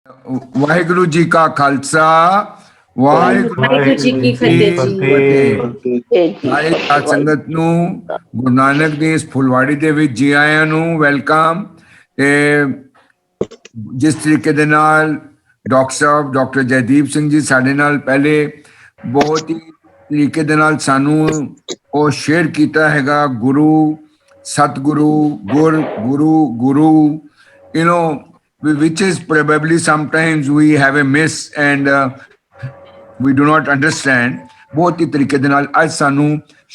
ਵਾਹਿਗੁਰੂ ਜੀ ਕਾ ਖਾਲਸਾ ਵਾਹਿਗੁਰੂ ਜੀ ਕੀ ਫਤਿਹ ਜੀ। ਸਾਰੇ ਸਾਧ ਸੰਗਤ ਨੂੰ ਗੁਰੂ ਨਾਨਕ ਦੀ ਇਸ ਫੁਲਵਾੜੀ ਦੇ ਵਿੱਚ ਜੀ ਆਇਆਂ ਨੂੰ ਵੈਲਕਮ। ਤੇ ਜਿਸ ਤਰੀਕੇ ਦੇ ਨਾਲ ਡਾਕਟਰ ਸਾਹਿਬ ਡਾਕਟਰ ਜੈਦੀਪ ਸਿੰਘ ਜੀ ਸਾਡੇ ਨਾਲ ਪਹਿਲੇ ਬਹੁਤ ਹੀ ਤਰੀਕੇ ਦੇ ਨਾਲ ਸਾਨੂੰ ਉਹ ਸ਼ੇਅਰ ਕੀਤਾ ਹੈਗਾ ਗੁਰੂ ਸਤਿਗੁਰੂ ਗੁਰੂ you know which is probably sometimes we have a miss and we do not understand। ਬਹੁਤ ਹੀ ਤਰੀਕੇ ਦੇ ਨਾਲ ਅੱਜ ਸਾਨੂੰ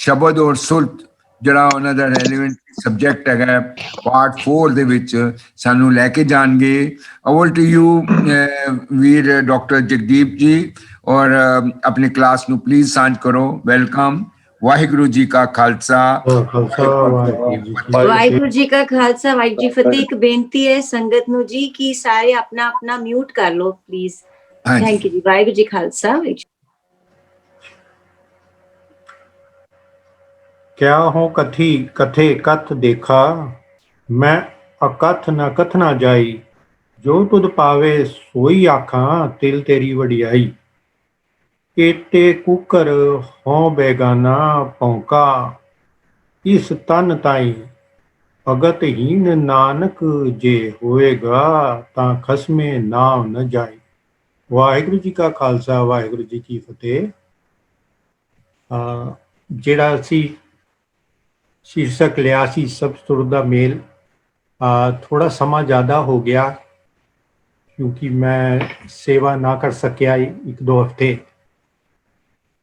ਸ਼ਬਦ ਔਰ ਸੁਰਤ ਜਿਹੜਾ ਉਹਨਾਂ ਦਾ ਰੈਲੇਵੈਂਟ ਸਬਜੈਕਟ ਹੈਗਾ ਪਾਰਟ 4 ਦੇ ਵਿੱਚ ਸਾਨੂੰ ਲੈ ਕੇ ਜਾਣਗੇ। ਓਵਰ ਟੂ ਯੂ ਵੀਰ ਡਾਕਟਰ ਜਗਦੀਪ ਜੀ, ਔਰ ਆਪਣੀ ਕਲਾਸ ਨੂੰ ਪਲੀਜ਼ ਸਾਂਝ ਕਰੋ। ਵੈਲਕਮ। ਵਾਹਿਗੁਰੂ ਜੀ ਕਾ ਖਾਲਸਾ ਵਾਹਿਗੁਰੂ ਜੀ ਕਾ ਖਾਲਸਾ ਵਾਹਿਗੁਰੂ ਜੀ ਫਤਿਹ। ਇੱਕ ਬੇਨਤੀ ਹੈ ਸੰਗਤ ਨੂੰ ਜੀ ਕਿ ਸਾਰੇ ਆਪਣਾ ਆਪਣਾ ਮਿਊਟ ਕਰ ਲਓ ਪਲੀਜ਼। ਥੈਂਕ ਯੂ ਜੀ। ਵਾਹਿਗੁਰੂ ਜੀ ਖਾਲਸਾ। क्या हो कथी कथे कथ देखा, मैं अकथ न कथना जाई, जो तुद पावे सोई आखा तिल तेरी वडियाई। एटे कुकर हों बेगाना भौंका, इस तन ताई भगतहीन नानक जे होएगा तां खसमे नाम न जाए। वाहिगुरू जी का खालसा वाहिगुरू जी की फतेह। ਜਿਹੜਾ ਅਸੀਂ शीर्षक लिया सी सब सुर दा मेल, थोड़ा समा ज़्यादा हो गया क्योंकि मैं सेवा ना कर सकिया एक दो हफ्ते।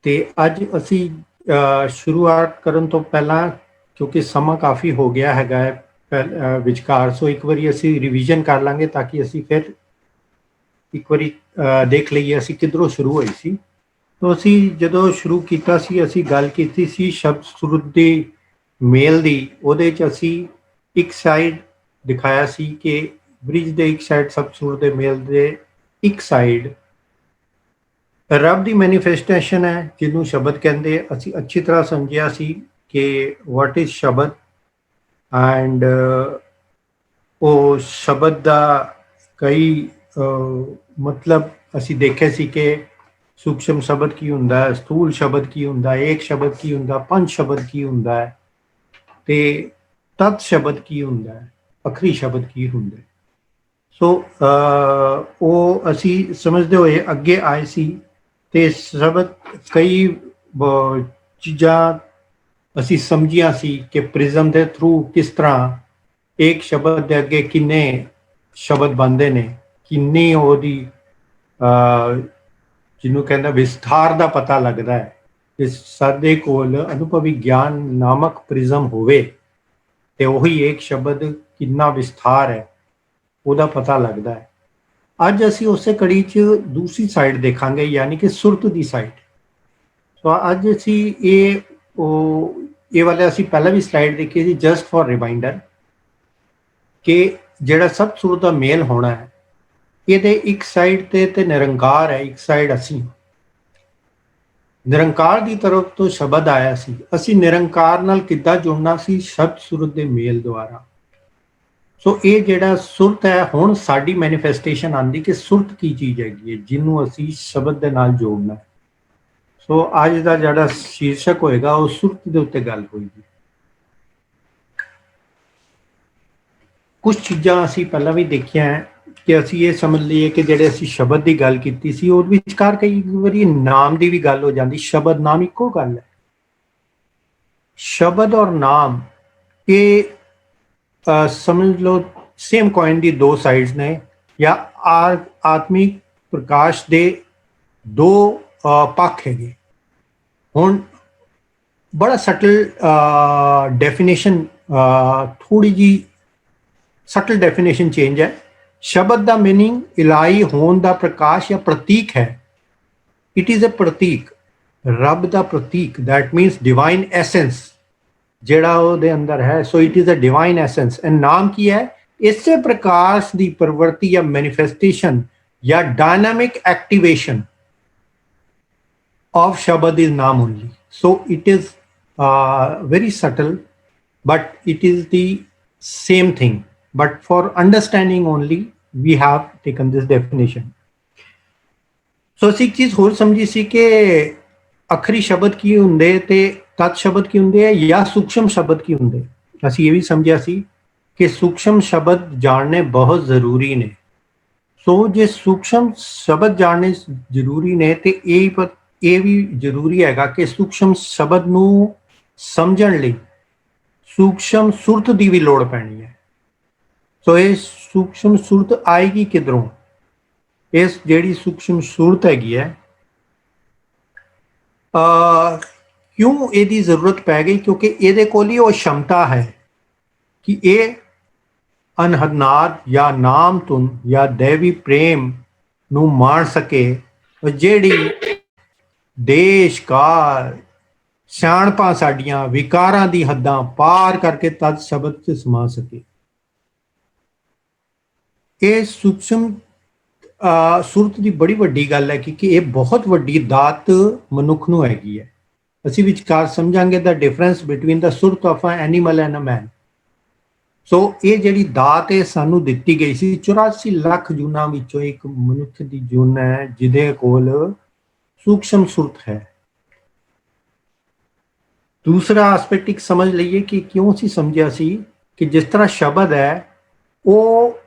तो अज असी शुरुआत करन तो पहला क्योंकि समा काफ़ी हो गया है विचकार, सो एक बारी असी रिवीजन कर लांगे ताकि असी फिर एक बारी देख लीए असी किधरों शुरू हुई सी। तो असी जदों शुरू कीता सी असी गल कीती सी शब्द सुर दी मेल दी। ਉਹਦੇ ਚ ਅਸੀਂ ਇੱਕ ਸਾਈਡ ਦਿਖਾਇਆ ਸੀ ਕਿ ਬ੍ਰਿਜ ਦੇ ਇੱਕ ਸਾਈਡ ਸਬ ਸੁਰ ਦੇ ਮੇਲ ਦੇ ਇੱਕ ਸਾਈਡ ਰੱਬ ਦੀ ਮੈਨੀਫੈਸਟੇਸ਼ਨ ਹੈ ਜਿਹਨੂੰ ਸ਼ਬਦ ਕਹਿੰਦੇ। ਅਸੀਂ ਅੱਛੀ ਤਰ੍ਹਾਂ ਸਮਝਿਆ ਸੀ ਕਿ ਵਾਟ ਇਜ਼ ਸ਼ਬਦ ਐਂਡ ਉਹ ਸ਼ਬਦ ਦਾ ਕਈ ਮਤਲਬ ਅਸੀਂ ਦੇਖੇ ਸੀ ਕਿ ਸੂਖਸ਼ਮ ਸ਼ਬਦ ਕੀ ਹੁੰਦਾ ਹੈ, ਸਥੂਲ ਸ਼ਬਦ ਕੀ ਹੁੰਦਾ ਹੈ, ਏਕ ਸ਼ਬਦ ਕੀ ਹੁੰਦਾ, ਪੰਜ ਸ਼ਬਦ ਕੀ ਹੁੰਦਾ ਹੈ, ਤੇ ਤਤ ਸ਼ਬਦ ਕੀ ਹੁੰਦਾ ਹੈ, ਅਖਰੀ ਸ਼ਬਦ ਕੀ ਹੁੰਦਾ। ਸੋ ਉਹ ਅਸੀਂ ਸਮਝਦੇ ਹੋਏ ਅੱਗੇ ਆਏ ਸੀ ਤੇ ਸ਼ਬਦ ਕਈ ਚੀਜ਼ਾਂ ਅਸੀਂ ਸਮਝੀਆਂ ਸੀ ਕਿ ਪ੍ਰਿਜ਼ਮ ਦੇ ਥਰੂ ਕਿਸ ਤਰ੍ਹਾਂ ਇੱਕ ਸ਼ਬਦ ਦੇ ਅੱਗੇ ਕਿੰਨੇ ਸ਼ਬਦ ਬਣਦੇ ਨੇ, ਕਿੰਨੀ ਉਹਦੀ ਜਿਹਨੂੰ ਕਹਿੰਦਾ ਵਿਸਥਾਰ ਦਾ ਪਤਾ ਲੱਗਦਾ ਹੈ। ਇਸ ਸਾਡੇ ਕੋਲ ਅਨੁਭਵੀ ਗਿਆਨ ਨਾਮਕ ਪ੍ਰਿਜ਼ਮ ਹੋਵੇ ਤੇ ਉਹੀ ਇੱਕ ਸ਼ਬਦ ਕਿੰਨਾ ਵਿਸਥਾਰ ਹੈ ਉਹਦਾ ਪਤਾ ਲੱਗਦਾ ਹੈ। ਅੱਜ ਅਸੀਂ ਉਸੇ ਕੜੀ 'ਚ ਦੂਸਰੀ ਸਾਈਡ ਦੇਖਾਂਗੇ, ਯਾਨੀ ਕਿ ਸੁਰਤ ਦੀ ਸਾਈਡ। ਸੋ ਅੱਜ ਅਸੀਂ ਇਹ ਵਾਲੇ ਅਸੀਂ ਪਹਿਲਾਂ ਵੀ ਸਲਾਈਡ ਦੇਖੀ ਸੀ ਜਸਟ ਫॉर ਰਿਮਾਈਂਡਰ ਕਿ ਜਿਹੜਾ ਸਭ ਸੁਰ ਦਾ ਮੇਲ ਹੋਣਾ ਹੈ ਇਹਦੇ ਇੱਕ ਸਾਈਡ ਤੇ ਨਿਰੰਕਾਰ ਹੈ, ਇੱਕ ਸਾਈਡ ਅਸੀਂ। ਨਿਰੰਕਾਰ ਦੀ ਤਰਫ ਤੋਂ ਸ਼ਬਦ ਆਇਆ ਸੀ, ਅਸੀਂ ਨਿਰੰਕਾਰ ਨਾਲ ਕਿੱਦਾਂ ਜੁੜਨਾ ਸੀ? ਸ਼ਬਦ ਸੁਰਤ ਦੇ ਮੇਲ ਦੁਆਰਾ। ਸੋ ਇਹ ਜਿਹੜਾ ਸੁਰਤ ਹੈ ਹੁਣ ਸਾਡੀ ਮੈਨੀਫੈਸਟੇਸ਼ਨ ਆਉਂਦੀ ਕਿ ਸੁਰਤ ਕੀ ਚੀਜ਼ ਹੈਗੀ ਹੈ ਜਿਹਨੂੰ ਅਸੀਂ ਸ਼ਬਦ ਦੇ ਨਾਲ ਜੋੜਨਾ। ਸੋ ਅੱਜ ਦਾ ਜਿਹੜਾ ਸ਼ੀਰਸ਼ਕ ਹੋਏਗਾ ਉਹ ਸੁਰਤ ਦੇ ਉੱਤੇ ਗੱਲ ਹੋਏਗੀ। ਕੁਝ ਚੀਜ਼ਾਂ ਅਸੀਂ ਪਹਿਲਾਂ ਵੀ ਦੇਖੀਆਂ ਹੈ ਕਿ ਅਸੀਂ ਇਹ ਸਮਝ ਲਈਏ ਕਿ ਜਿਹੜੇ ਅਸੀਂ ਸ਼ਬਦ ਦੀ ਗੱਲ ਕੀਤੀ ਸੀ ਉਹਦੇ ਵਿਚਕਾਰ ਕਈ ਵਾਰੀ ਨਾਮ ਦੀ ਵੀ ਗੱਲ ਹੋ ਜਾਂਦੀ। ਸ਼ਬਦ ਨਾਮ ਇੱਕੋ ਗੱਲ ਹੈ। ਸ਼ਬਦ ਔਰ ਨਾਮ ਇਹ ਸਮਝ ਲਓ ਸੇਮ ਕੋਇਨ ਦੀ ਦੋ ਸਾਈਡਸ ਨੇ, ਜਾਂ ਆਤਮਿਕ ਪ੍ਰਕਾਸ਼ ਦੇ ਦੋ ਪੱਖ ਹੈਗੇ। ਹੁਣ ਬੜਾ ਸਟਲ ਡੈਫੀਨੇਸ਼ਨ, ਥੋੜੀ ਜੀ ਸਟਲ ਡੈਫੀਨੇਸ਼ਨ ਚੇਂਜ ਹੈ। ਸ਼ਬਦ ਦਾ ਮੀਨਿੰਗ ਇਲਾਹੀ ਹੋਣ ਦਾ ਪ੍ਰਕਾਸ਼ ਜਾਂ ਪ੍ਰਤੀਕ ਹੈ। ਇਟ ਇਜ਼ ਅ ਪ੍ਰਤੀਕ, ਰੱਬ ਦਾ ਪ੍ਰਤੀਕ। ਦੈਟ ਮੀਨਸ ਡਿਵਾਈਨ ਐਸੈਂਸ ਜਿਹੜਾ ਉਹਦੇ ਅੰਦਰ ਹੈ। So it is a divine essence. And ਨਾਮ ਕੀ ਹੈ? ਇਸੇ ਪ੍ਰਕਾਸ਼ ਦੀ ਪ੍ਰਵਰਤੀ ਜਾਂ ਮੈਨੀਫੈਸਟੇਸ਼ਨ ਜਾਂ dynamic activation of Shabad is Naam only. So it is very subtle, but it is the same thing. But for understanding only, we have taken this definition. ਸੋ ਅਸੀਂ ਇੱਕ ਚੀਜ਼ ਹੋਰ ਸਮਝੀ ਸੀ ਕਿ ਅਖਰੀ ਸ਼ਬਦ ਕੀ ਹੁੰਦੇ ਤੇ ਤਤ ਸ਼ਬਦ ਕੀ ਹੁੰਦੇ ਆ ਜਾਂ ਸੂਖਮ ਸ਼ਬਦ ਕੀ ਹੁੰਦੇ। ਅਸੀਂ ਇਹ ਵੀ ਸਮਝਿਆ ਸੀ ਕਿ ਸੂਖਮ ਸ਼ਬਦ ਜਾਣਨੇ ਬਹੁਤ ਜ਼ਰੂਰੀ ਨੇ। ਸੋ ਜੇ ਸੂਖਮ ਸ਼ਬਦ ਜਾਣਨੇ ਜ਼ਰੂਰੀ ਨੇ ਤੇ ਇਹ ਵੀ ਜ਼ਰੂਰੀ ਹੈਗਾ ਕਿ ਸੂਖਮ ਸ਼ਬਦ ਨੂੰ ਸਮਝਣ ਲਈ ਸੂਖਮ ਸੁਰਤ ਦੀ ਵੀ ਲੋੜ ਪੈਣੀ ਹੈ। ਸੋ ਇਹ ਸੂਖਮ ਸੁਰਤ ਆਏਗੀ ਕਿਧਰੋਂ? ਇਸ ਜਿਹੜੀ ਸੂਖਮ ਸੂਰਤ ਹੈਗੀ ਹੈ ਕਿਉਂ ਇਹਦੀ ਜ਼ਰੂਰਤ ਪੈ ਗਈ? ਕਿਉਂਕਿ ਇਹਦੇ ਕੋਲ ਹੀ ਉਹ ਸ਼ਮਤਾ ਹੈ ਕਿ ਇਹ ਅਨਹਦਨਾਦ ਜਾਂ ਨਾਮ ਧੁਨ ਜਾਂ ਦੇਵੀ ਪ੍ਰੇਮ ਨੂੰ ਮਾਣ ਸਕੇ, ਜਿਹੜੀ ਦੇਸ਼ ਕਾਲ ਸਿਆਣਪਾਂ ਸਾਡੀਆਂ ਵਿਕਾਰਾਂ ਦੀ ਹੱਦਾਂ ਪਾਰ ਕਰਕੇ ਤਦ ਸ਼ਬਦ 'ਚ ਸਮਾ ਸਕੇ। ਇਹ ਸੂਖਮ ਸੁਰਤ ਦੀ ਬੜੀ ਵੱਡੀ ਗੱਲ ਹੈ ਕਿ ਇਹ ਬਹੁਤ ਵੱਡੀ ਦਾਤ ਮਨੁੱਖ ਨੂੰ ਹੈਗੀ ਹੈ। ਅਸੀਂ ਵਿਚਕਾਰ ਸਮਝਾਂਗੇ ਦਾ ਡਿਫਰੈਂਸ ਬਿਟਵੀਨ ਦਾ ਸੁਰਤ ਆਫ ਐ ਐਨੀਮਲ ਐਂਡ ਅ ਮੈਨ। ਸੋ ਇਹ ਜਿਹੜੀ ਦਾਤ ਹੈ ਸਾਨੂੰ ਦਿੱਤੀ ਗਈ ਸੀ 84 ਲੱਖ ਜੂਨਾਂ ਵਿੱਚੋਂ ਇੱਕ ਮਨੁੱਖ ਦੀ ਜੂਨ ਹੈ ਜਿਹਦੇ ਕੋਲ ਸੂਖਮ ਸੁਰਤ ਹੈ। ਦੂਸਰਾ ਐਸਪੈਕਟ ਇੱਕ ਸਮਝ ਲਈਏ ਕਿ ਕਿਉਂ ਅਸੀਂ ਸਮਝਿਆ ਸੀ ਕਿ ਜਿਸ ਤਰ੍ਹਾਂ ਸ਼ਬਦ ਹੈ ਉਹ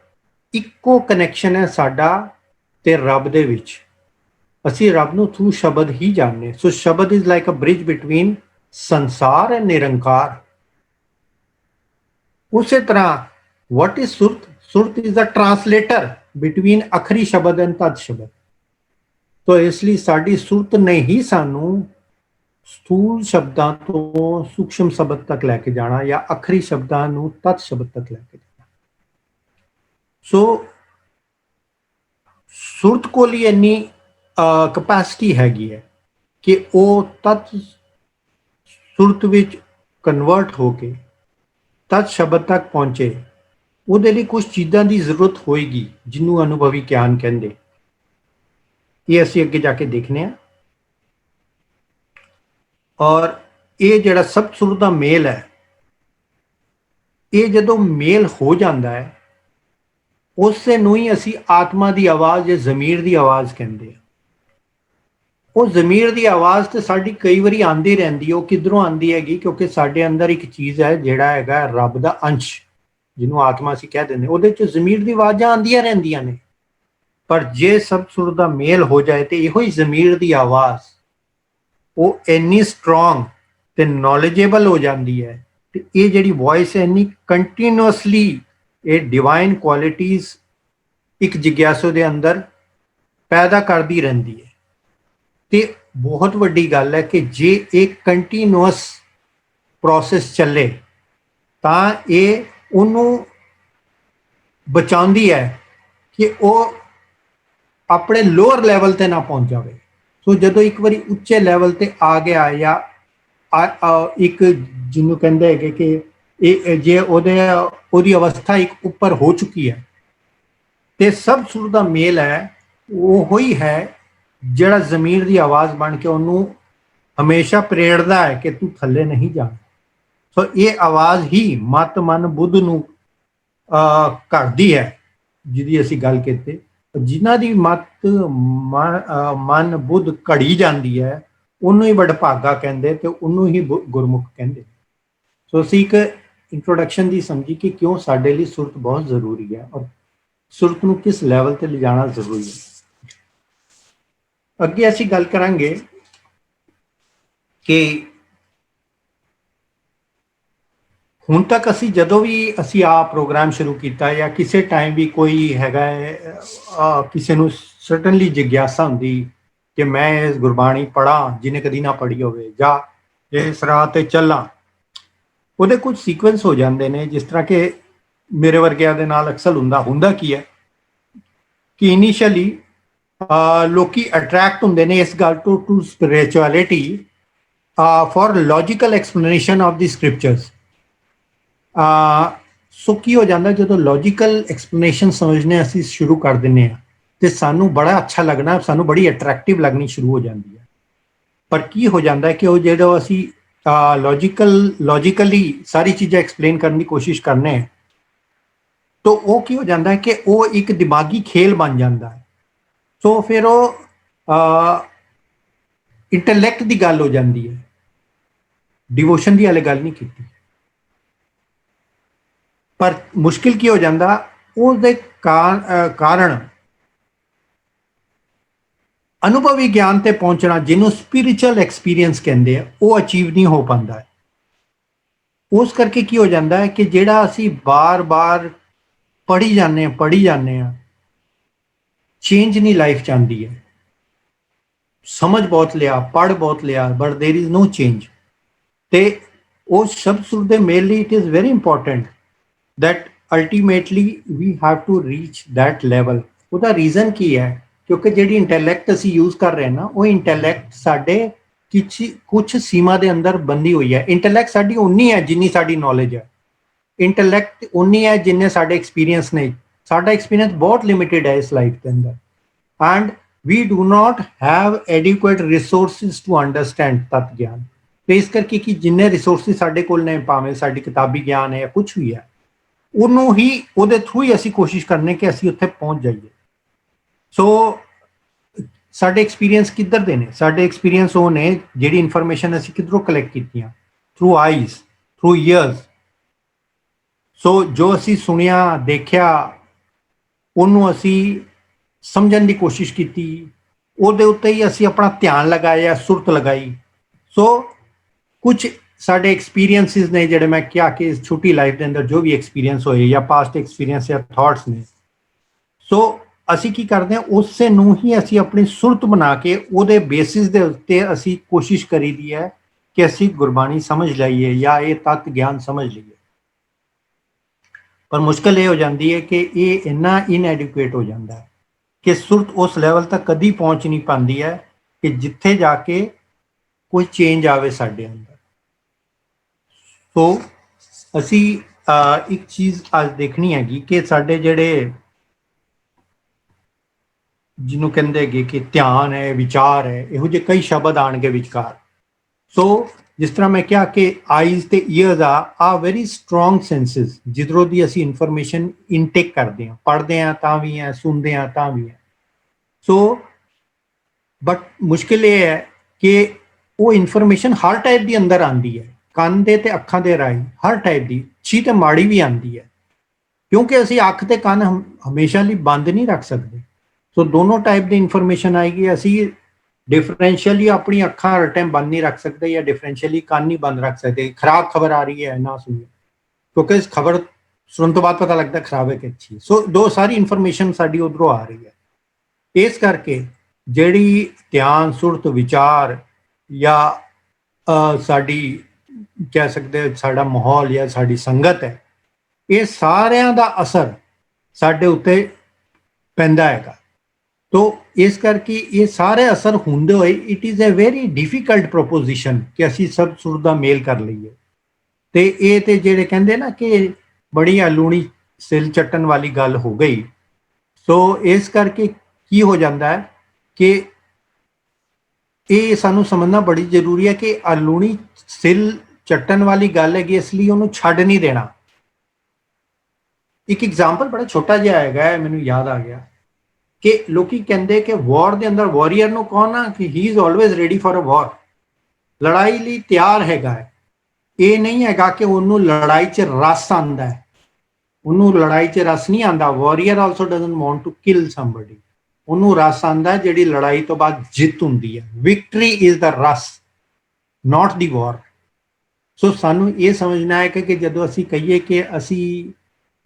ਇੱਕੋ ਕਨੈਕਸ਼ਨ ਹੈ ਸਾਡਾ ਤੇ ਰੱਬ ਦੇ ਵਿੱਚ। ਅਸੀਂ ਰੱਬ ਨੂੰ ਥਰੂ ਸ਼ਬਦ ਹੀ ਜਾਣਦੇ। So shabad is like a bridge between sansar and Nirankar. ਉਸੇ ਤਰ੍ਹਾਂ what is ਸੁਰਤ? ਸੁਰਤ ਇਜ਼ ਅ ਟਰਾਂਸਲੇਟਰ ਬਿਟਵੀਨ ਅਖਰੀ ਸ਼ਬਦ ਐਂਡ ਤਦ ਸ਼ਬਦ। ਤੋ ਇਸ ਲਈ ਸਾਡੀ ਸੁਰਤ ਨੇ ਹੀ ਸਾਨੂੰ ਸਥੂਲ ਸ਼ਬਦਾਂ ਤੋਂ ਸੂਖਮ ਸ਼ਬਦ ਤੱਕ ਲੈ ਕੇ ਜਾਣਾ ਜਾਂ ਅਖਰੀ ਸ਼ਬਦਾਂ ਨੂੰ ਤਦ ਸ਼ਬਦ ਤੱਕ ਲੈ ਕੇ ਜਾਣਾ। ਸੋ ਸੁਰਤ ਕੋਲ ਹੀ ਇੰਨੀ ਕਪੈਸਿਟੀ ਹੈਗੀ ਹੈ ਕਿ ਉਹ ਤਤ ਸੁਰਤ ਵਿੱਚ ਕਨਵਰਟ ਹੋ ਕੇ ਤਦ ਸ਼ਬਦ ਤੱਕ ਪਹੁੰਚੇ। ਉਹਦੇ ਲਈ ਕੁਝ ਚੀਜ਼ਾਂ ਦੀ ਜ਼ਰੂਰਤ ਹੋਏਗੀ ਜਿਹਨੂੰ ਅਨੁਭਵੀ ਗਿਆਨ ਕਹਿੰਦੇ। ਇਹ ਅਸੀਂ ਅੱਗੇ ਜਾ ਕੇ ਦੇਖਨੇ ਆ। ਔਰ ਇਹ ਜਿਹੜਾ ਸਭ ਸੁਰ ਦਾ ਮੇਲ ਹੈ, ਇਹ ਜਦੋਂ ਮੇਲ ਹੋ ਜਾਂਦਾ ਹੈ ਉਸੇ ਨੂੰ ਹੀ ਅਸੀਂ ਆਤਮਾ ਦੀ ਆਵਾਜ਼ ਜਾਂ ਜ਼ਮੀਰ ਦੀ ਆਵਾਜ਼ ਕਹਿੰਦੇ ਆ। ਉਹ ਜ਼ਮੀਰ ਦੀ ਆਵਾਜ਼ ਤੇ ਸਾਡੀ ਕਈ ਵਾਰੀ ਆਉਂਦੀ ਰਹਿੰਦੀ। ਉਹ ਕਿੱਧਰੋਂ ਆਉਂਦੀ ਹੈਗੀ? ਕਿਉਂਕਿ ਸਾਡੇ ਅੰਦਰ ਇੱਕ ਚੀਜ਼ ਹੈ ਜਿਹੜਾ ਹੈਗਾ ਰੱਬ ਦਾ ਅੰਸ਼, ਜਿਹਨੂੰ ਆਤਮਾ ਅਸੀਂ ਕਹਿ ਦਿੰਦੇ। ਉਹਦੇ 'ਚ ਜ਼ਮੀਰ ਦੀ ਆਵਾਜ਼ਾਂ ਆਉਂਦੀਆਂ ਰਹਿੰਦੀਆਂ ਨੇ। ਪਰ ਜੇ ਸਭ ਸੁਰ ਦਾ ਮੇਲ ਹੋ ਜਾਏ ਤੇ ਇਹੋ ਹੀ ਜ਼ਮੀਰ ਦੀ ਆਵਾਜ਼ ਉਹ ਇੰਨੀ ਸਟਰੋਂਗ ਤੇ ਨੌਲੇਜੇਬਲ ਹੋ ਜਾਂਦੀ ਹੈ ਤੇ ਇਹ ਜਿਹੜੀ ਵੌਇਸ ਹੈ ਇੰਨੀ ਕੰਟੀਨਿਊਸਲੀ ਇਹ ਡਿਵਾਈਨ ਕੁਆਲਿਟੀਜ਼ ਇੱਕ ਜਿਗਿਆਸੂ ਦੇ ਅੰਦਰ ਪੈਦਾ ਕਰਦੀ ਰਹਿੰਦੀ ਹੈ। ਤੇ ਬਹੁਤ ਵੱਡੀ ਗੱਲ ਹੈ ਕਿ ਜੇ ਇੱਕ ਕੰਟੀਨਿਊਸ ਪ੍ਰੋਸੈਸ ਚੱਲੇ ਤਾਂ ਇਹ ਉਹਨੂੰ ਬਚਾਉਂਦੀ ਹੈ ਕਿ ਉਹ ਆਪਣੇ ਲੋਅਰ ਲੈਵਲ ਤੇ ਨਾ ਪਹੁੰਚ ਜਾਵੇ। ਸੋ ਜਦੋਂ ਇੱਕ ਵਾਰੀ ਉੱਚੇ ਲੈਵਲ ਤੇ ਆ ਗਿਆ ਜਾਂ ਇੱਕ ਜਿਹਨੂੰ ਕਹਿੰਦੇ ਹੈਗੇ ਕਿ ਇਹ ਜੇ ਉਹਦੀ ਅਵਸਥਾ ਇੱਕ ਉੱਪਰ ਹੋ ਚੁੱਕੀ ਹੈ ਤੇ ਸਭ ਸੁਰ ਦਾ ਮੇਲ ਹੈ ਉਹ ਹੀ ਹੈ ਜਿਹੜਾ ਜ਼ਮੀਰ ਦੀ ਆਵਾਜ਼ ਬਣ ਕੇ ਉਹਨੂੰ ਹਮੇਸ਼ਾ ਪ੍ਰੇਰਦਾ ਹੈ ਕਿ ਤੂੰ ਥੱਲੇ ਨਹੀਂ ਜਾ। ਸੋ ਇਹ ਆਵਾਜ਼ ਹੀ ਮਤ ਮਨ ਬੁੱਧ ਨੂੰ ਘੜਦੀ ਹੈ ਜਿਹਦੀ ਅਸੀਂ ਗੱਲ ਕੀਤੀ। ਜਿਨ੍ਹਾਂ ਦੀ ਮਤ ਮਨ ਬੁੱਧ ਘੜੀ ਜਾਂਦੀ ਹੈ ਉਹਨੂੰ ਹੀ ਵਡਭਾਗਾ ਕਹਿੰਦੇ ਤੇ ਉਹਨੂੰ ਹੀ ਗੁਰਮੁਖ ਕਹਿੰਦੇ। ਸੋ ਅਸੀਂ ਇੱਕ ਇੰਟਰੋਡਕਸ਼ਨ ਦੀ ਸਮਝੀ ਕਿ ਕਿਉਂ ਸਾਡੇ ਲਈ ਸੁਰਤ ਬਹੁਤ ਜ਼ਰੂਰੀ ਹੈ ਔਰ ਸੁਰਤ ਨੂੰ ਕਿਸ ਲੈਵਲ ਤੇ ਲਿਜਾਣਾ ਜ਼ਰੂਰੀ ਹੈ। ਅੱਗੇ ਅਸੀਂ ਗੱਲ ਕਰਾਂਗੇ ਕਿ ਹੁਣ ਤੱਕ ਅਸੀਂ ਜਦੋਂ ਵੀ ਅਸੀਂ ਆਹ ਪ੍ਰੋਗਰਾਮ ਸ਼ੁਰੂ ਕੀਤਾ ਜਾਂ ਕਿਸੇ ਟਾਈਮ ਵੀ ਕੋਈ ਹੈਗਾ ਕਿਸੇ ਨੂੰ ਸਰਟਨਲੀ ਜਿਗਿਆਸਾ ਹੁੰਦੀ ਕਿ ਮੈਂ ਇਸ ਗੁਰਬਾਣੀ ਪੜ੍ਹਾਂ ਜਿਹਨੇ ਕਦੀ ਨਾ ਪੜ੍ਹੀ ਹੋਵੇ ਜਾਂ ਇਸ ਰਾਹ ਤੇ ਚੱਲਾਂ, ਉਹਦੇ ਕੁਝ ਸੀਕੁਐਂਸ ਹੋ ਜਾਂਦੇ ਨੇ। ਜਿਸ ਤਰ੍ਹਾਂ ਕਿ ਮੇਰੇ ਵਰਗਿਆਂ ਦੇ ਨਾਲ ਅਕਸਰ ਹੁੰਦਾ ਕੀ ਹੈ ਕਿ ਇਨੀਸ਼ੀਅਲੀ ਲੋਕੀ ਅਟਰੈਕਟ ਹੁੰਦੇ ਨੇ ਇਸ ਗੱਲ ਤੋਂ to spirituality for logical explanation of the scriptures. So ਕੀ ਹੋ ਜਾਂਦਾ ਜਦੋਂ ਲੌਜੀਕਲ ਐਕਸਪਲੇਨੇਸ਼ਨ ਸਮਝਣੇ ਅਸੀਂ ਸ਼ੁਰੂ ਕਰ ਦਿੰਦੇ ਹਾਂ ਤੇ ਸਾਨੂੰ ਬੜਾ ਅੱਛਾ ਲੱਗਣਾ, ਸਾਨੂੰ ਬੜੀ ਅਟਰੈਕਟਿਵ ਲੱਗਣੀ ਸ਼ੁਰੂ ਹੋ ਜਾਂਦੀ ਹੈ। ਪਰ ਕੀ ਹੋ ਜਾਂਦਾ ਕਿ ਉਹ ਜਿਹੜਾ ਅਸੀਂ ਲੌਜੀਕਲੀ ਸਾਰੀ ਚੀਜ਼ਾਂ ਐਕਸਪਲੇਨ ਕਰਨ ਦੀ ਕੋਸ਼ਿਸ਼ ਕਰਨੇ तो वो की हो जाता है कि वो एक दिमागी खेल बन जाता है। सो फिर वो इंटरलैक्ट की गल हो जाती है, डिवोशन की हाले गल नहीं की। पर मुश्किल की हो जाता उसके कारण अनुभवी ज्ञान ते पहुंचना, जिन्हों स्पिरिचुअल एक्सपीरियंस कहते हैं, वो अचीव नहीं हो पाता है। उस करके की हो जाता है कि जेड़ा असी बार बार पढ़ी जाने चेंज नहीं लाइफ चाहती है। समझ बहुत लिया, पढ़ बहुत लिया, but there is no change. ते उस शब्द सुर दे मेरे लिए it is very important that ultimately we have to reach that level. ਉਹਦਾ रीजन की है, क्योंकि ਜਿਹੜੀ इंटैलैक्ट ਅਸੀਂ यूज कर रहे हैं ना, वो इंटैलैक्ट ਸਾਡੇ कुछ सीमा ਦੇ अंदर बंधी हुई है। इंटैलैक्ट ਸਾਡੀ उन्नी है जिन्नी ਸਾਡੀ नॉलेज है, इंटैलैक्ट उन्नी है जिन्ने साडे एक्सपीरियंस ने। साडा एक्सपीरियंस बहुत लिमिटेड है इस लाइफ के अंदर, and we do not have adequate resources to understand tattva gyan. तो इस करके कि जिन्ने रिसोर्सिस साडे कोल ने, भावें साडी किताबी ज्ञान है या कुछ भी है, ਉਹਨੂੰ ਹੀ ਉਹਦੇ ਥਰੂ ਹੀ ਅਸੀਂ ਕੋਸ਼ਿਸ਼ ਕਰਨੇ ਕਿ ਅਸੀਂ ਉੱਥੇ ਪਹੁੰਚ ਜਾਈਏ। ਸੋ ਸਾਡੇ ਐਕਸਪੀਰੀਅੰਸ ਕਿੱਧਰ ਦੇ ਨੇ? ਸਾਡੇ ਐਕਸਪੀਰੀਅੰਸ ਉਹ ਨੇ ਜਿਹੜੀ ਇਨਫੋਰਮੇਸ਼ਨ ਅਸੀਂ ਕਿੱਧਰੋਂ ਕਲੈਕਟ ਕੀਤੀਆਂ, ਥਰੂ ਆਈਜ਼, ਥਰੂ ਈਅਰਸ। ਸੋ ਜੋ ਅਸੀਂ ਸੁਣਿਆ ਦੇਖਿਆ, ਉਹਨੂੰ ਅਸੀਂ ਸਮਝਣ ਦੀ ਕੋਸ਼ਿਸ਼ ਕੀਤੀ, ਉਹਦੇ ਉੱਤੇ ਹੀ ਅਸੀਂ ਆਪਣਾ ਧਿਆਨ ਲਗਾਇਆ, ਸੁਰਤ ਲਗਾਈ। ਸੋ ਕੁਝ साढ़े एक्सपीरियंसिस ने जेडे मैं क्या कि इस छोटी लाइफ के अंदर जो भी एक्सपीरियंस होए या पास्ट एक्सपीरियंस या थॉट्स ने, सो असी की करते हैं उससे नू ही असी अपनी सुरत बना के उहदे बेसिस दे उत्ते असी कोशिश करी दी है कि असी गुरबाणी समझ लईए या ये तत्व ज्ञान समझ लईए। पर मुश्किल ये हो जाती है कि ये इन्ना इनएडिक्वेट हो जाता है कि सुरत उस लैवल तक कभी पहुंच नहीं पाती है कि जिथे जाके कोई चेंज आवे साडे अंदर। तो असी एक चीज़ आज देखनी हैगी कि साडे जेड़े जिन्हों कहते हैं कि ध्यान है, विचार है, इहो जे कई शब्द आने विचकार। सो जिस तरह मैं क्या कि आईज ते ईयर्स आ वेरी स्ट्रोंग सेंसिस जिधरों दी असी इनफॉर्मेशन इनटेक करते हैं, पढ़ते हैं तां भी है, सुनते हैं तां भी है। सो बट मुश्किल ये है कि वो इनफॉर्मेशन हर टाइप की अंदर आती है, ਕੰਨ ਦੇ ਤੇ ਅੱਖਾਂ ਦੇ ਰਾਹੀਂ ਹਰ ਟਾਈਪ ਦੀ, ਅੱਛੀ ਤੇ ਮਾੜੀ ਵੀ ਆਉਂਦੀ ਹੈ, ਕਿਉਂਕਿ ਅਸੀਂ ਅੱਖ ਤੇ ਕੰਨ ਹਮੇਸ਼ਾ ਲਈ ਬੰਦ ਨਹੀਂ ਰੱਖ ਸਕਦੇ। ਸੋ ਦੋਨੋਂ ਟਾਈਪ ਦੀ ਇਨਫੋਰਮੇਸ਼ਨ ਆਏਗੀ। ਅਸੀਂ डिफरेंशियली अपनी अखा हर टाइम बंद नहीं रख सकते या डिफरेंशियली कान नहीं बंद रख सकते। खराब खबर आ रही है ना सुनिए, क्योंकि इस खबर सुनने तो बाद पता लगता है खराब है कि अच्छी। सो दो सारी इनफॉर्मेशन साड़ी उधरों आ रही है। इस करके ਜਿਹੜੀ ध्यान सुरत विचार या साड़ी कह सकते साड़ा माहौल या साड़ी संगत है, ये सारिਆਂ ਦਾ असर ਸਾਡੇ ਉੱਤੇ ਪੈਂਦਾ ਹੈਗਾ। तो इस करके ये सारे असर होंदे होए it is a very difficult proposition कि असी सब सुर दा मेल कर लीए। ते ये ते जेड़े कहंदे ना कि बड़ी लूणी सिल चट्टन वाली गल हो गई। सो इस करके की हो जाता है कि ये सानू समझना बड़ी जरूरी है कि लूणी सिल चट्टन वाली गल हैगी, इसलिए उन्होंने छड्ड नहीं देना। एक एग्जाम्पल बड़ा छोटा जिहा हैगा, मैनू याद आ गया कि लोकी कहंदे कि वॉर दे अंदर वॉरियर नूं कौन ना कि he is always ready for a war, लड़ाई लई तैयार हैगा। ये नहीं हैगा कि उन्होंने लड़ाई च रस आंदा है, उन्होंने लड़ाई च रस नहीं आंदा। Warrior also doesn't want to kill somebody, उन्होंने रस आंदा है जिहड़ी लड़ाई तो बाद जित हुंदी है। विक्ट्री इज़ द रस, नॉट द वॉर। सो सानू ये समझना है कि जदों असी कहिए कि असी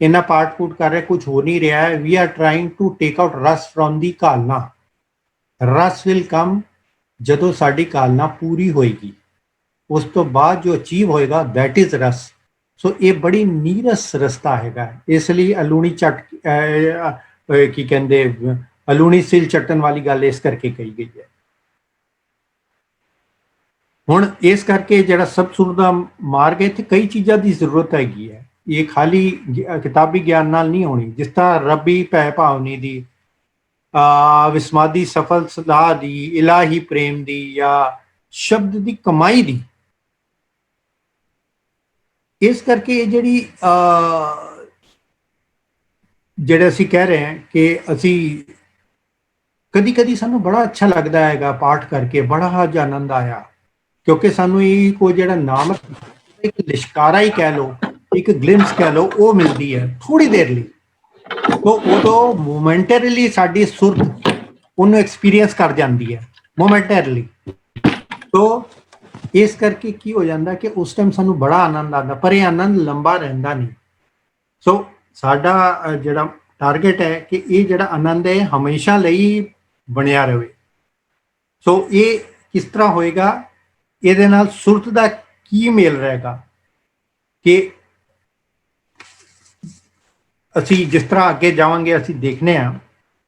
इन्ना पार्ट पूट कर रहे, कुछ हो नहीं रहा है, we are trying to take out ras from the कालना। रस विल कम जदों साडी कालना पूरी होएगी, उस तो बाद जो अचीव होएगा दैट इज रस। सो ये बड़ी नीरस रस्ता हैगा, इसलिए अलूणी चट की कहंदे अलूणी सिल चट्टन वाली गल इस करके कही गई है। हुण इस करके जिहड़ा सब सुर दा मार्ग है, इत्थे कई चीज़ां की जरूरत हैगी है, ये खाली किताबी ज्ञान नाल नहीं होनी। जिस तरह रबी भै भावनी दी, विस्मादी सफल सलाह दी, इलाही प्रेम दी या शब्द दी कमाई दी। इस करके जिहड़ी ਜਿਹੜੇ ਅਸੀਂ ਕਹਿ ਰਹੇ ਹਾਂ ਕਿ ਅਸੀਂ ਕਦੀ ਕਦੀ ਸਾਨੂੰ ਬੜਾ ਅੱਛਾ ਲੱਗਦਾ ਹੈਗਾ ਪਾਠ ਕਰਕੇ, ਬੜਾ ਅੱਜ ਆਨੰਦ ਆਇਆ, ਕਿਉਂਕਿ ਸਾਨੂੰ ਇਹ ਕੋਈ ਜਿਹੜਾ ਨਾਮ ਇੱਕ ਲਿਸ਼ਕਾਰਾ ਹੀ ਕਹਿ ਲਓ, ਇੱਕ ਗਲਿੰਪਸ ਕਹਿ ਲਓ, ਉਹ ਮਿਲਦੀ ਹੈ ਥੋੜੀ ਦੇਰ ਲਈ। ਤੋ ਉਦੋਂ ਮੋਮੈਂਟਰੀਲੀ ਸਾਡੀ ਸੁਰਤ ਉਹਨੂੰ ਐਕਸਪੀਰੀਅੰਸ ਕਰ ਜਾਂਦੀ ਹੈ ਮੋਮੈਂਟਰੀਲੀ। ਤੋ ਇਸ ਕਰਕੇ ਕੀ ਹੋ ਜਾਂਦਾ ਕਿ ਉਸ ਟਾਈਮ ਸਾਨੂੰ ਬੜਾ ਆਨੰਦ ਆਉਂਦਾ, ਪਰ ਇਹ ਆਨੰਦ ਲੰਬਾ ਰਹਿੰਦਾ ਨਹੀਂ। ਸੋ ਸਾਡਾ ਜਿਹੜਾ ਟਾਰਗੇਟ ਹੈ ਕਿ ਇਹ ਜਿਹੜਾ ਆਨੰਦ ਹੈ ਹਮੇਸ਼ਾ ਲਈ ਬਣਿਆ ਰਹੇ। ਸੋ ਇਹ ਕਿਸ ਤਰ੍ਹਾਂ ਹੋਏਗਾ, ਇਹਦੇ ਨਾਲ ਸੁਰਤ ਦਾ ਕੀ ਮੇਲ ਰਹੇਗਾ ਕਿ ਅਸੀਂ ਜਿਸ ਤਰ੍ਹਾਂ ਅੱਗੇ ਜਾਵਾਂਗੇ ਅਸੀਂ ਦੇਖਨੇ ਆ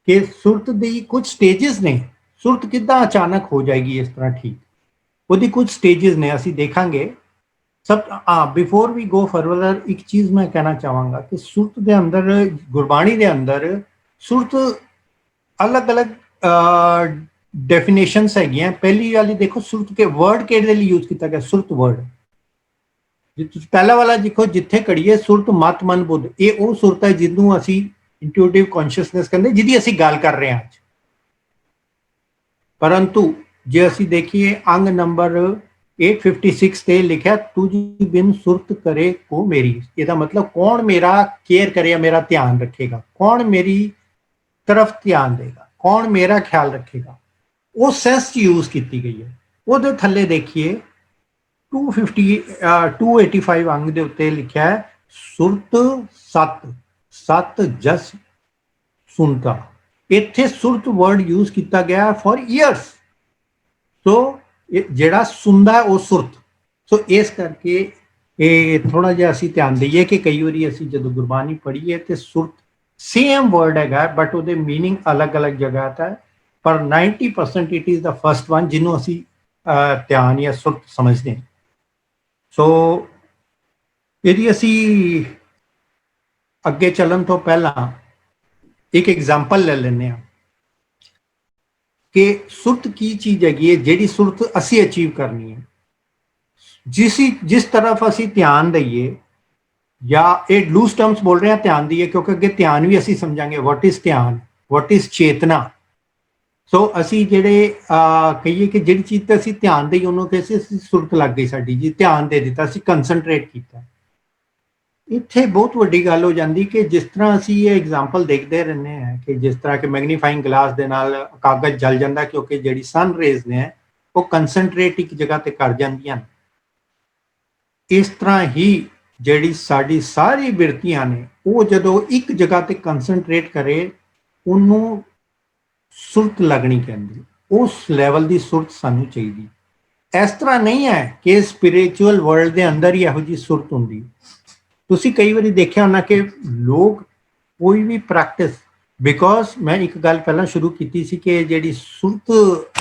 ਕਿ ਸੁਰਤ ਦੀ ਕੁਝ ਸਟੇजेस ਨੇ। ਸੁਰਤ ਕਿੱਦਾਂ ਅਚਾਨਕ ਹੋ ਜਾਏਗੀ ਇਸ ਤਰ੍ਹਾਂ ਠੀਕ, ਉਹਦੀ ਕੁਝ ਸਟੇजेस ਨੇ, ਅਸੀਂ ਦੇਖਾਂਗੇ। ਸਭ ਬਿਫੋਰ ਵੀ ਗੋ ਫਰਦਰ ਇੱਕ ਚੀਜ਼ ਮੈਂ ਕਹਿਣਾ ਚਾਹਾਂਗਾ ਕਿ ਸੁਰਤ ਦੇ ਅੰਦਰ, ਗੁਰਬਾਣੀ ਦੇ ਅੰਦਰ ਸੁਰਤ ਅਲੱਗ-ਅਲੱਗ ਡੈਫੀਨੇਸ਼ਨਸ ਹੈਗੀਆਂ। ਪਹਿਲੀ ਵਾਲੀ ਦੇਖੋ, ਸੁਰਤ ਕੇ ਵਰਡ ਕਿਹੜੇ ਲਈ ਯੂਜ਼ ਕੀਤਾ ਗਿਆ, ਸੁਰਤ ਵਰਡ। ਜੇ ਤੁਸੀਂ ਪਹਿਲਾ ਵਾਲਾ ਦੇਖੋ, ਜਿੱਥੇ ਘੜੀਏ ਸੁਰਤ ਮਤ ਮਨ ਬੁੱਧ, ਇਹ ਉਹ ਸੁਰਤ ਹੈ ਜਿਹਨੂੰ ਅਸੀਂ ਇੰਟੂਟਿਵ ਕੌਨਸ਼ੀਅਸਨੈਸ ਕਹਿੰਦੇ, ਜਿਹਦੀ ਅਸੀਂ ਗੱਲ ਕਰ ਰਹੇ ਹਾਂ ਅੱਜ। ਪਰੰਤੂ ਜੇ ਅਸੀਂ ਦੇਖੀਏ ਅੰਗ ਨੰਬਰ 856 ਤੇ ਲਿਖਿਆ ਤੁਝ ਬਿਨ ਸੁਰਤ ਕਰੇ ਕੋ ਮੇਰੀ। ਇਹਦਾ ਮਤਲਬ ਕੌਣ ਮੇਰਾ ਕੇਅਰ ਕਰੇਗਾ, ਮੇਰਾ ਧਿਆਨ ਰੱਖੇਗਾ, ਕੌਣ ਮੇਰੀ ਤਰਫ ਧਿਆਨ ਦੇਗਾ, ਕੌਣ ਮੇਰਾ ਖਿਆਲ ਰੱਖੇਗਾ, ਉਹ ਸੈਂਸ ਚ ਯੂਜ਼ ਕੀਤੀ ਗਈ ਹੈ। ਉਹਦੇ ਥੱਲੇ ਦੇਖੀਏ 285 ਅੰਗ ਦੇ ਉੱਤੇ ਲਿਖਿਆ ਹੈ ਸੁਰਤ ਸਤ, ਸਤ ਜਸ ਸੁਣਤਾ। ਇੱਥੇ ਸੁਰਤ ਵਰਡ ਯੂਜ਼ ਕੀਤਾ ਗਿਆ ਫॉर ਈਅਰਸ। ਸੋ ਜਿਹੜਾ ਸੁਣਦਾ ਉਹ ਸੁਰਤ। ਸੋ ਇਸ ਕਰਕੇ ਇਹ ਥੋੜਾ ਜਿਹਾ ਅਸੀਂ ਧਿਆਨ ਦਈਏ ਕਿ ਕਈ ਵਾਰੀ ਅਸੀਂ ਜਦੋਂ ਗੁਰਬਾਣੀ ਪੜ੍ਹੀਏ ਤੇ ਸੁਰਤ ਸੇਮ ਵਰਡ ਹੈਗਾ, ਬਟ ਉਹਦੇ ਮੀਨਿੰਗ ਅਲੱਗ-ਅਲੱਗ ਜਗ੍ਹਾ ਤੇ ਹੈ, ਪਰ 90% it is the first one ਜਿਹਨੂੰ ਅਸੀਂ ਧਿਆਨ ਜਾਂ ਸੁਰਤ ਸਮਝਦੇ ਹਾਂ। ਸੋ ਇਹਦੀ ਅਸੀਂ ਅੱਗੇ ਚੱਲਣ ਤੋਂ ਪਹਿਲਾਂ ਇੱਕ ਐਗਜ਼ਾਮਪਲ ਲੈ ਲੈਂਦੇ ਹਾਂ ਕਿ ਸੁਰਤ ਕੀ ਚੀਜ਼ ਹੈਗੀ ਹੈ, ਜਿਹੜੀ ਸੁਰਤ ਅਸੀਂ ਅਚੀਵ ਕਰਨੀ ਹੈ। ਜਿਸ ਤਰਫ ਅਸੀਂ ਧਿਆਨ ਦਈਏ, ਜਾਂ ਇਹ ਲੂਜ਼ ਟਰਮਸ ਬੋਲ ਰਹੇ ਹਾਂ ਧਿਆਨ ਦਈਏ, ਕਿਉਂਕਿ ਅੱਗੇ ਧਿਆਨ ਵੀ ਅਸੀਂ ਸਮਝਾਂਗੇ ਵਾਟ ਇਜ਼ ਧਿਆਨ, ਵਾਟ ਇਜ਼ ਚੇਤਨਾ। ਸੋ ਅਸੀਂ ਜਿਹੜੇ ਕਹੀਏ ਕਿ ਜਿਹੜੀ ਚੀਜ਼ ਤੇ ਅਸੀਂ ਧਿਆਨ ਦੇਈਏ ਉਹਨੂੰ ਕਿ ਅਸੀਂ ਸੁਰਤ ਲੱਗ ਗਈ ਸਾਡੀ ਜੀ, ਧਿਆਨ ਦੇ ਦਿੱਤਾ, ਅਸੀਂ ਕੰਸਨਟਰੇਟ ਕੀਤਾ। ਇੱਥੇ ਬਹੁਤ ਵੱਡੀ ਗੱਲ ਹੋ ਜਾਂਦੀ ਕਿ ਜਿਸ ਤਰ੍ਹਾਂ ਅਸੀਂ ਇਹ ਐਗਜ਼ਾਮਪਲ ਦੇਖਦੇ ਰਹਿੰਦੇ ਹਾਂ ਕਿ ਜਿਸ ਤਰ੍ਹਾਂ ਕਿ ਮੈਗਨੀਫਾਈਂਗ ਗਲਾਸ ਦੇ ਨਾਲ ਕਾਗਜ਼ ਜਲ ਜਾਂਦਾ, ਕਿਉਂਕਿ ਜਿਹੜੀ ਸਨ ਰੇਜ਼ ਨੇ ਉਹ ਕੰਸਨਟਰੇਟ ਇੱਕ ਜਗ੍ਹਾ ਤੇ ਕਰ ਜਾਂਦੀਆਂ। ਇਸ ਤਰ੍ਹਾਂ ਹੀ ਜਿਹੜੀ ਸਾਡੀ ਸਾਰੀ ਬਿਰਤੀਆਂ ਨੇ ਉਹ ਜਦੋਂ ਇੱਕ ਜਗ੍ਹਾ ਤੇ ਕੰਸਨਟਰੇਟ ਕਰੇ ਉਹਨੂੰ ਸੁਰਤ ਲੱਗਣੀ ਕਹਿੰਦੀ। ਉਸ ਲੈਵਲ ਦੀ ਸੁਰਤ ਸਾਨੂੰ ਚਾਹੀਦੀ। ਇਸ ਤਰ੍ਹਾਂ ਨਹੀਂ ਹੈ ਕਿ ਸਪਿਰਿਚੁਅਲ ਵਰਲਡ ਦੇ ਅੰਦਰ ਹੀ ਇਹੋ ਜਿਹੀ ਸੁਰਤ ਹੁੰਦੀ। ਤੁਸੀਂ ਕਈ ਵਾਰੀ ਦੇਖਿਆ ਹੋਣਾ ਕਿ ਲੋਕ ਕੋਈ ਵੀ ਪ੍ਰੈਕਟਿਸ, ਬਿਕੋਜ਼ ਮੈਂ ਇੱਕ ਗੱਲ ਪਹਿਲਾਂ ਸ਼ੁਰੂ ਕੀਤੀ ਸੀ ਕਿ ਜਿਹੜੀ ਸੁਰਤ,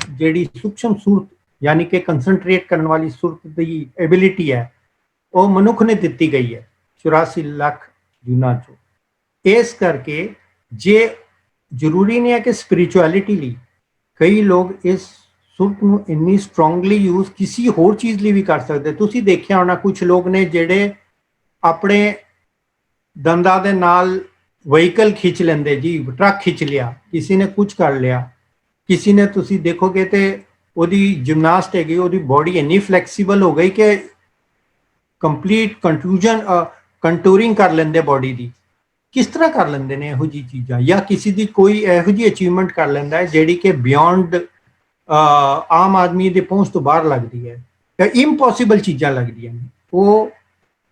ਜਿਹੜੀ ਸੂਖਸ਼ਮ ਸੁਰਤ ਯਾਨੀ ਕਿ ਕੰਸਨਟਰੇਟ ਕਰਨ ਵਾਲੀ ਸੁਰਤ ਦੀ ਐਬਿਲਿਟੀ ਹੈ, ਉਹ ਮਨੁੱਖ ਨੇ ਦਿੱਤੀ ਗਈ ਹੈ 84 ਲੱਖ ਜੂਨਾਂ ਚੋਂ। ਇਸ ਕਰਕੇ ਜੇ ਜ਼ਰੂਰੀ ਨਹੀਂ ਹੈ ਕਿ ਸਪਿਰਿਚੁਅਲਿਟੀ ਲਈ, ਕਈ ਲੋਕ ਇਸ ਸੁਰਤ ਨੂੰ ਇੰਨੀ ਸਟਰੋਂਗਲੀ ਯੂਜ਼ ਕਿਸੇ ਹੋਰ ਚੀਜ਼ ਲਈ ਵੀ ਕਰ ਸਕਦੇ। ਤੁਸੀਂ ਦੇਖਿਆ ਹੋਣਾ ਕੁਝ ਲੋਕ ਨੇ ਜਿਹੜੇ ਆਪਣੇ ਦੰਦਾਂ ਦੇ ਨਾਲ ਵਹੀਕਲ ਖਿੱਚ ਲੈਂਦੇ ਜੀ, ਟਰੱਕ ਖਿੱਚ ਲਿਆ, ਕਿਸੇ ਨੇ ਕੁਝ ਕਰ ਲਿਆ, ਕਿਸੇ ਨੇ ਤੁਸੀਂ ਦੇਖੋਗੇ ਤੇ ਉਹਦੀ ਜਿਮਨਾਸਟ ਹੈਗੀ, ਉਹਦੀ ਬੋਡੀ ਇੰਨੀ ਫਲੈਕਸੀਬਲ ਹੋ ਗਈ ਕਿ ਕੰਪਲੀਟ ਕੰਟੂਰਿੰਗ ਕਰ ਲੈਂਦੇ ਬੋਡੀ ਦੀ। ਕਿਸ ਤਰ੍ਹਾਂ ਕਰ ਲੈਂਦੇ ਨੇ ਇਹੋ ਜਿਹੀ ਚੀਜ਼ਾਂ, ਜਾਂ ਕਿਸੇ ਦੀ ਕੋਈ ਇਹੋ ਜਿਹੀ ਅਚੀਵਮੈਂਟ ਕਰ ਲੈਂਦਾ ਹੈ ਜਿਹੜੀ ਕਿ ਬਿਯੋਂਡ ਆਮ ਆਦਮੀ ਦੇ ਪਹੁੰਚ ਤੋਂ ਬਾਹਰ ਲੱਗਦੀ ਹੈ, ਜਾਂ ਇੰਪੋਸੀਬਲ ਚੀਜ਼ਾਂ ਲੱਗਦੀਆਂ ਨੇ। ਉਹ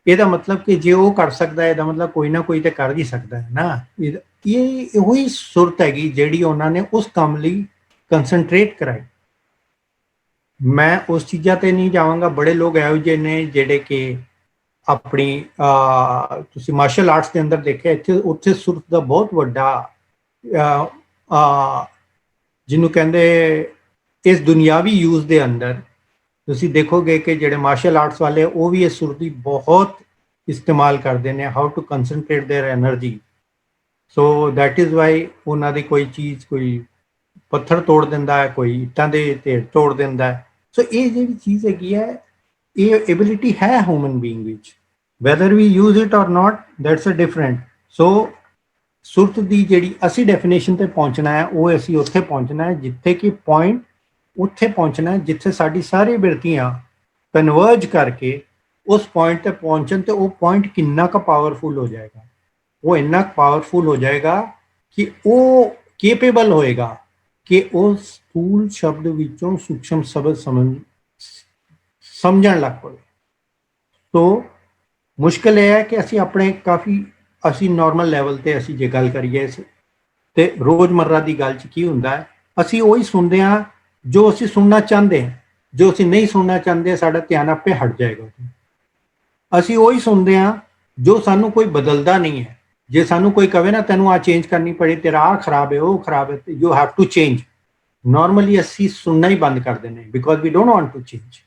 ਇਹਦਾ ਮਤਲਬ ਕਿ ਜੇ ਉਹ ਕਰ ਸਕਦਾ ਹੈ, ਇਹਦਾ ਮਤਲਬ ਕੋਈ ਨਾ ਕੋਈ ਤੇ ਕਰ ਹੀ ਸਕਦਾ ਹੈ ਨਾ। ਇਹ ਉਹੀ ਸੁਰਤ ਹੈਗੀ ਜਿਹੜੀ ਉਹਨਾਂ ਨੇ ਉਸ ਕੰਮ ਲਈ ਕੰਸਨਟਰੇਟ ਕਰਾਈ। ਮੈਂ ਉਸ ਚੀਜ਼ਾਂ ਤੇ ਨਹੀਂ ਜਾਵਾਂਗਾ। ਬੜੇ ਲੋਕ ਇਹੋ ਜਿਹੇ ਨੇ ਜਿਹੜੇ ਕਿ ਆਪਣੀ ਤੁਸੀਂ ਮਾਰਸ਼ਲ ਆਰਟਸ ਦੇ ਅੰਦਰ ਦੇਖਿਆ, ਉੱਥੇ ਸੁਰਤ ਦਾ ਬਹੁਤ ਵੱਡਾ ਜਿਹਨੂੰ ਕਹਿੰਦੇ ਇਸ ਦੁਨਿਆਵੀ ਯੂਜ਼ ਦੇ ਅੰਦਰ ਤੁਸੀਂ ਦੇਖੋਗੇ ਕਿ ਜਿਹੜੇ ਮਾਰਸ਼ਲ ਆਰਟਸ ਵਾਲੇ ਉਹ ਵੀ ਇਸ ਸੁਰਤ ਦੀ ਬਹੁਤ ਇਸਤੇਮਾਲ ਕਰਦੇ ਨੇ, how to concentrate their energy. So that is why ਉਹਨਾਂ ਦੀ ਕੋਈ ਚੀਜ਼, ਕੋਈ ਪੱਥਰ ਤੋੜ ਦਿੰਦਾ ਹੈ, ਕੋਈ ਇੱਟਾਂ ਦੇ ਢੇਰ ਤੋੜ ਦਿੰਦਾ ਹੈ। ਸੋ ਇਹ ਜਿਹੜੀ ਚੀਜ਼ ਹੈਗੀ ਹੈ, ਇਹ ਐਬਿਲਿਟੀ ਹੈ ਹਿਊਮਨ ਬੀਇੰਗ ਵਿੱਚ, whether we use it or not, that's a different। So ਸੁਰਤ ਦੀ ਜਿਹੜੀ ਅਸੀਂ ਡੈਫੀਨੇਸ਼ਨ ਤੇ ਪਹੁੰਚਣਾ ਹੈ, ਉਹ ਅਸੀਂ ਉੱਥੇ ਪਹੁੰਚਣਾ ਹੈ ਜਿੱਥੇ ਕਿ ਪੁਆਇੰਟ ਉੱਥੇ ਪਹੁੰਚਣਾ ਹੈ ਜਿੱਥੇ ਸਾਡੀ ਸਾਰੀ ਬਿਰਤੀਆਂ ਕਨਵਰਜ ਕਰਕੇ ਉਸ ਪੁਆਇੰਟ ਤੇ ਪਹੁੰਚਣ, ਤੇ ਉਹ ਪੁਆਇੰਟ ਕਿੰਨਾ ਕੁ ਪਾਵਰਫੁਲ ਹੋ ਜਾਏਗਾ, ਉਹ ਇੰਨਾ ਪਾਵਰਫੁਲ ਹੋ ਜਾਏਗਾ ਕਿ ਉਹ ਕੇਪੇਬਲ ਹੋਏਗਾ ਕਿ ਉਹ ਸਥੂਲ ਸ਼ਬਦ ਵਿੱਚੋਂ ਸੂਖਮ ਸ਼ਬਦ ਸਮਝਣ ਲੱਗ ਪਵੇ। ਤੋ ਮੁਸ਼ਕਿਲ ਇਹ ਹੈ ਕਿ ਅਸੀਂ ਆਪਣੇ ਅਸੀਂ ਨਾਰਮਲ ਲੈਵਲ ਤੇ ਅਸੀਂ ਜੇ ਗੱਲ ਕਰੀਏ ਤੇ ਰੋਜ਼ਮर्रा ਦੀ ਗੱਲ 'ਚ ਕੀ ਹੁੰਦਾ ਹੈ, ਅਸੀਂ ਉਹੀ ਸੁਣਦੇ ਹਾਂ ਜੋ ਅਸੀਂ ਸੁਣਨਾ ਚਾਹੁੰਦੇ ਹਾਂ। ਜੋ ਅਸੀਂ ਨਹੀਂ ਸੁਣਨਾ ਚਾਹੁੰਦੇ ਸਾਡਾ ਧਿਆਨ ਆਪੇ ਹਟ ਜਾਏਗਾ। ਅਸੀਂ ਉਹੀ ਸੁਣਦੇ ਹਾਂ ਜੋ ਸਾਨੂੰ ਕੋਈ ਬਦਲਦਾ ਨਹੀਂ ਹੈ। ਜੇ ਸਾਨੂੰ ਕੋਈ ਕਵੇ ਨਾ ਤੈਨੂੰ ਆ ਚੇਂਜ ਕਰਨੀ ਪੜੀ, ਤੇਰਾ ਆ ਖਰਾਬ ਹੈ, ਉਹ ਖਰਾਬ ਹੈ, you have to change, normally ਅਸੀਂ ਸੁਣਨਾ ਹੀ ਬੰਦ ਕਰ ਦਿੰਦੇ because we don't want to change.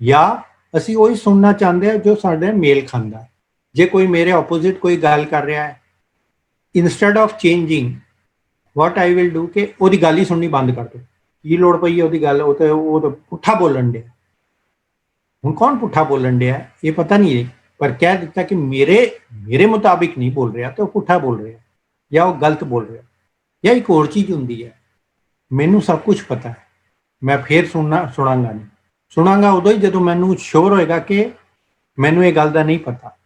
ਜਾਂ ਅਸੀਂ ਉਹੀ ਸੁਣਨਾ ਚਾਹੁੰਦੇ ਹਾਂ ਜੋ ਸਾਡੇ ਮੇਲ ਖਾਂਦਾ ਹੈ। ਜੇ ਕੋਈ ਮੇਰੇ ਆਪੋਜ਼ਿਟ ਕੋਈ ਗੱਲ ਕਰ ਰਿਹਾ ਹੈ, instead of changing what I will do ਕਿ ਉਹਦੀ ਗੱਲ ਹੀ ਸੁਣਨੀ ਬੰਦ ਕਰ ਦਿਓ। ਕੀ ਲੋੜ ਪਈ ਹੈ ਉਹਦੀ ਗੱਲ, ਉਹ ਤਾਂ ਪੁੱਠਾ ਬੋਲਣ ਡਿਆ। ਹੁਣ ਕੌਣ ਪੁੱਠਾ ਬੋਲਣ ਡਿਆ ਇਹ ਪਤਾ ਨਹੀਂ ਹੈ, ਪਰ ਕਹਿ ਦਿੱਤਾ ਕਿ ਮੇਰੇ ਮੁਤਾਬਿਕ ਨਹੀਂ ਬੋਲ ਰਿਹਾ ਤੇ ਉਹ ਪੁੱਠਾ ਬੋਲ ਰਿਹਾ ਜਾਂ ਉਹ ਗਲਤ ਬੋਲ ਰਿਹਾ। ਜਾਂ ਇੱਕ ਹੋਰ ਚੀਜ਼ ਹੁੰਦੀ ਹੈ, ਮੈਨੂੰ ਸਭ ਕੁਝ ਪਤਾ ਹੈ, ਮੈਂ ਫੇਰ ਸੁਣਾਂਗਾ ਉਦੋਂ ਹੀ ਜਦੋਂ ਮੈਨੂੰ ਸ਼ੋਰ ਹੋਏਗਾ ਕਿ ਮੈਨੂੰ ਇਹ ਗੱਲ ਦਾ ਨਹੀਂ ਪਤਾ।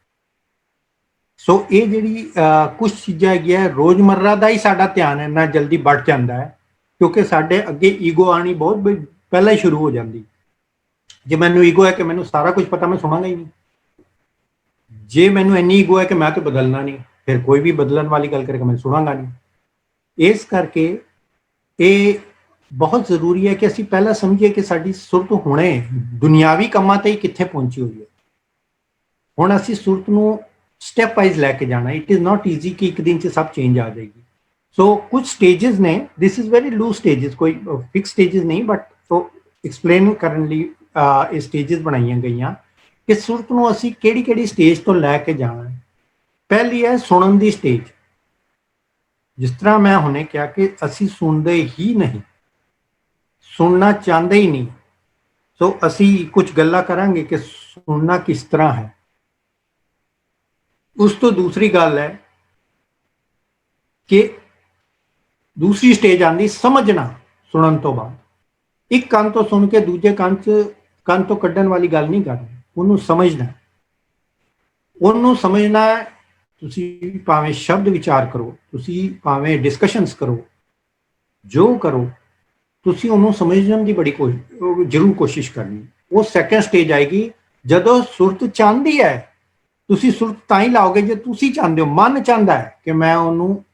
ਸੋ ਇਹ ਜਿਹੜੀ ਕੁਝ ਚੀਜ਼ਾਂ ਹੈਗੀਆਂ ਰੋਜ਼ਮर्रा ਦਾ ਹੀ ਸਾਡਾ ਧਿਆਨ ਇੰਨਾ ਜਲਦੀ ਵੱਧ ਜਾਂਦਾ ਹੈ ਕਿਉਂਕਿ ਸਾਡੇ ਅੱਗੇ ਈਗੋ ਆਣੀ ਬਹੁਤ ਪਹਿਲਾਂ ਹੀ ਸ਼ੁਰੂ ਹੋ ਜਾਂਦੀ। ਜੇ ਮੈਨੂੰ ਈਗੋ ਹੈ ਕਿ ਮੈਨੂੰ ਸਾਰਾ ਕੁਝ ਪਤਾ, ਮੈਂ ਸੁਣਾਂਗਾ ਹੀ ਨਹੀਂ। ਜੇ ਮੈਨੂੰ ਇੰਨੀ ਈਗੋ ਹੈ ਕਿ ਮੈਂ ਤਾਂ ਬਦਲਣਾ ਨਹੀਂ, ਫਿਰ ਕੋਈ ਵੀ ਬਦਲਣ ਵਾਲੀ ਗੱਲ ਕਰੇਗਾ ਮੈਂ ਸੁਣਾਂਗਾ ਨਹੀਂ। ਇਸ ਕਰਕੇ ਇਹ ਬਹੁਤ ਜ਼ਰੂਰੀ ਹੈ ਕਿ ਅਸੀਂ ਪਹਿਲਾਂ ਸਮਝੀਏ ਕਿ ਸਾਡੀ ਸੁਰਤ ਹੁਣੇ ਦੁਨਿਆਵੀ ਕੰਮਾਂ ਤੇ ਹੀ ਕਿੱਥੇ ਪਹੁੰਚੀ ਹੋਈ ਹੈ। ਹੁਣ ਅਸੀਂ ਸੁਰਤ ਨੂੰ ਸਟੈਪ ਵਾਈਜ਼ ਲੈ ਕੇ ਜਾਣਾ। ਇਟ ਇਜ਼ ਨਾਟ ਈਜ਼ੀ ਕਿ ਇੱਕ ਦਿਨ 'ਚ ਸਭ ਚੇਂਜ ਆ ਜਾਏਗੀ। ਸੋ ਕੁਝ ਸਟੇजेस ਨੇ, this is very loose stages, ਕੋਈ ਫਿਕਸ ਸਟੇजेस ਨਹੀਂ, ਬਟ ਸੋ ਐਕਸਪਲੇਨ ਕਰਨ ਲਈ ਇਹ ਸਟੇजेस ਬਣਾਈਆਂ ਗਈਆਂ ਕਿ ਸੁਰਤ ਨੂੰ ਅਸੀਂ ਕਿਹੜੀ ਸਟੇਜ ਤੋਂ ਲੈ ਕੇ ਜਾਣਾ ਹੈ। ਪਹਿਲੀ ਹੈ ਸੁਣਨ ਦੀ ਸਟੇਜ। ਜਿਸ ਤਰ੍ਹਾਂ ਮੈਂ ਹੁਣੇ ਕਿਹਾ ਕਿ ਅਸੀਂ ਸੁਣਦੇ ਹੀ ਨਹੀਂ, ਸੁਣਨਾ ਚਾਹੁੰਦੇ ਹੀ ਨਹੀਂ। ਸੋ ਅਸੀਂ ਕੁਝ ਗੱਲਾਂ ਕਰਾਂਗੇ ਕਿ ਸੁਣਨਾ ਕਿਸ ਤਰ੍ਹਾਂ ਹੈ। ਉਸ ਤੋਂ ਦੂਸਰੀ ਗੱਲ ਹੈ ਕਿ ਦੂਸਰੀ ਸਟੇਜ ਆਂਦੀ ਸਮਝਣਾ। ਸੁਣਨ ਤੋਂ ਬਾਅਦ ਇੱਕ ਕੰਨ ਤੋਂ ਸੁਣ ਕੇ ਦੂਜੇ ਕੰਨ ਤੋਂ ਕੱਢਣ ਵਾਲੀ ਗੱਲ ਨਹੀਂ ਕਰਨੀ, ਉਹਨੂੰ ਸਮਝਣਾ। ਤੁਸੀਂ ਭਾਵੇਂ ਸ਼ਬਦ ਵਿਚਾਰ ਕਰੋ, ਤੁਸੀਂ ਭਾਵੇਂ ਡਿਸਕਸ਼ਨਸ ਕਰੋ, ਜੋ ਕਰੋ, ਤੁਸੀਂ ਉਹਨੂੰ ਸਮਝਣ ਦੀ ਬੜੀ ਜ਼ਰੂਰ ਕੋਸ਼ਿਸ਼ ਕਰਨੀ। ਉਹ ਸੈਕੰਡ ਸਟੇਜ ਆਏਗੀ ਜਦੋਂ ਸੁਰਤ ਚਾਹੁੰਦੀ ਹੈ। ਤੁਸੀਂ ਸੁਰਤ ਤਾਂ ਹੀ ਲਾਓਗੇ ਜੇ ਤੁਸੀਂ ਚਾਹੁੰਦੇ ਹੋ, ਮਨ ਚਾਹੁੰਦਾ ਹੈ ਕਿ ਮੈਂ ਉਹਨੂੰ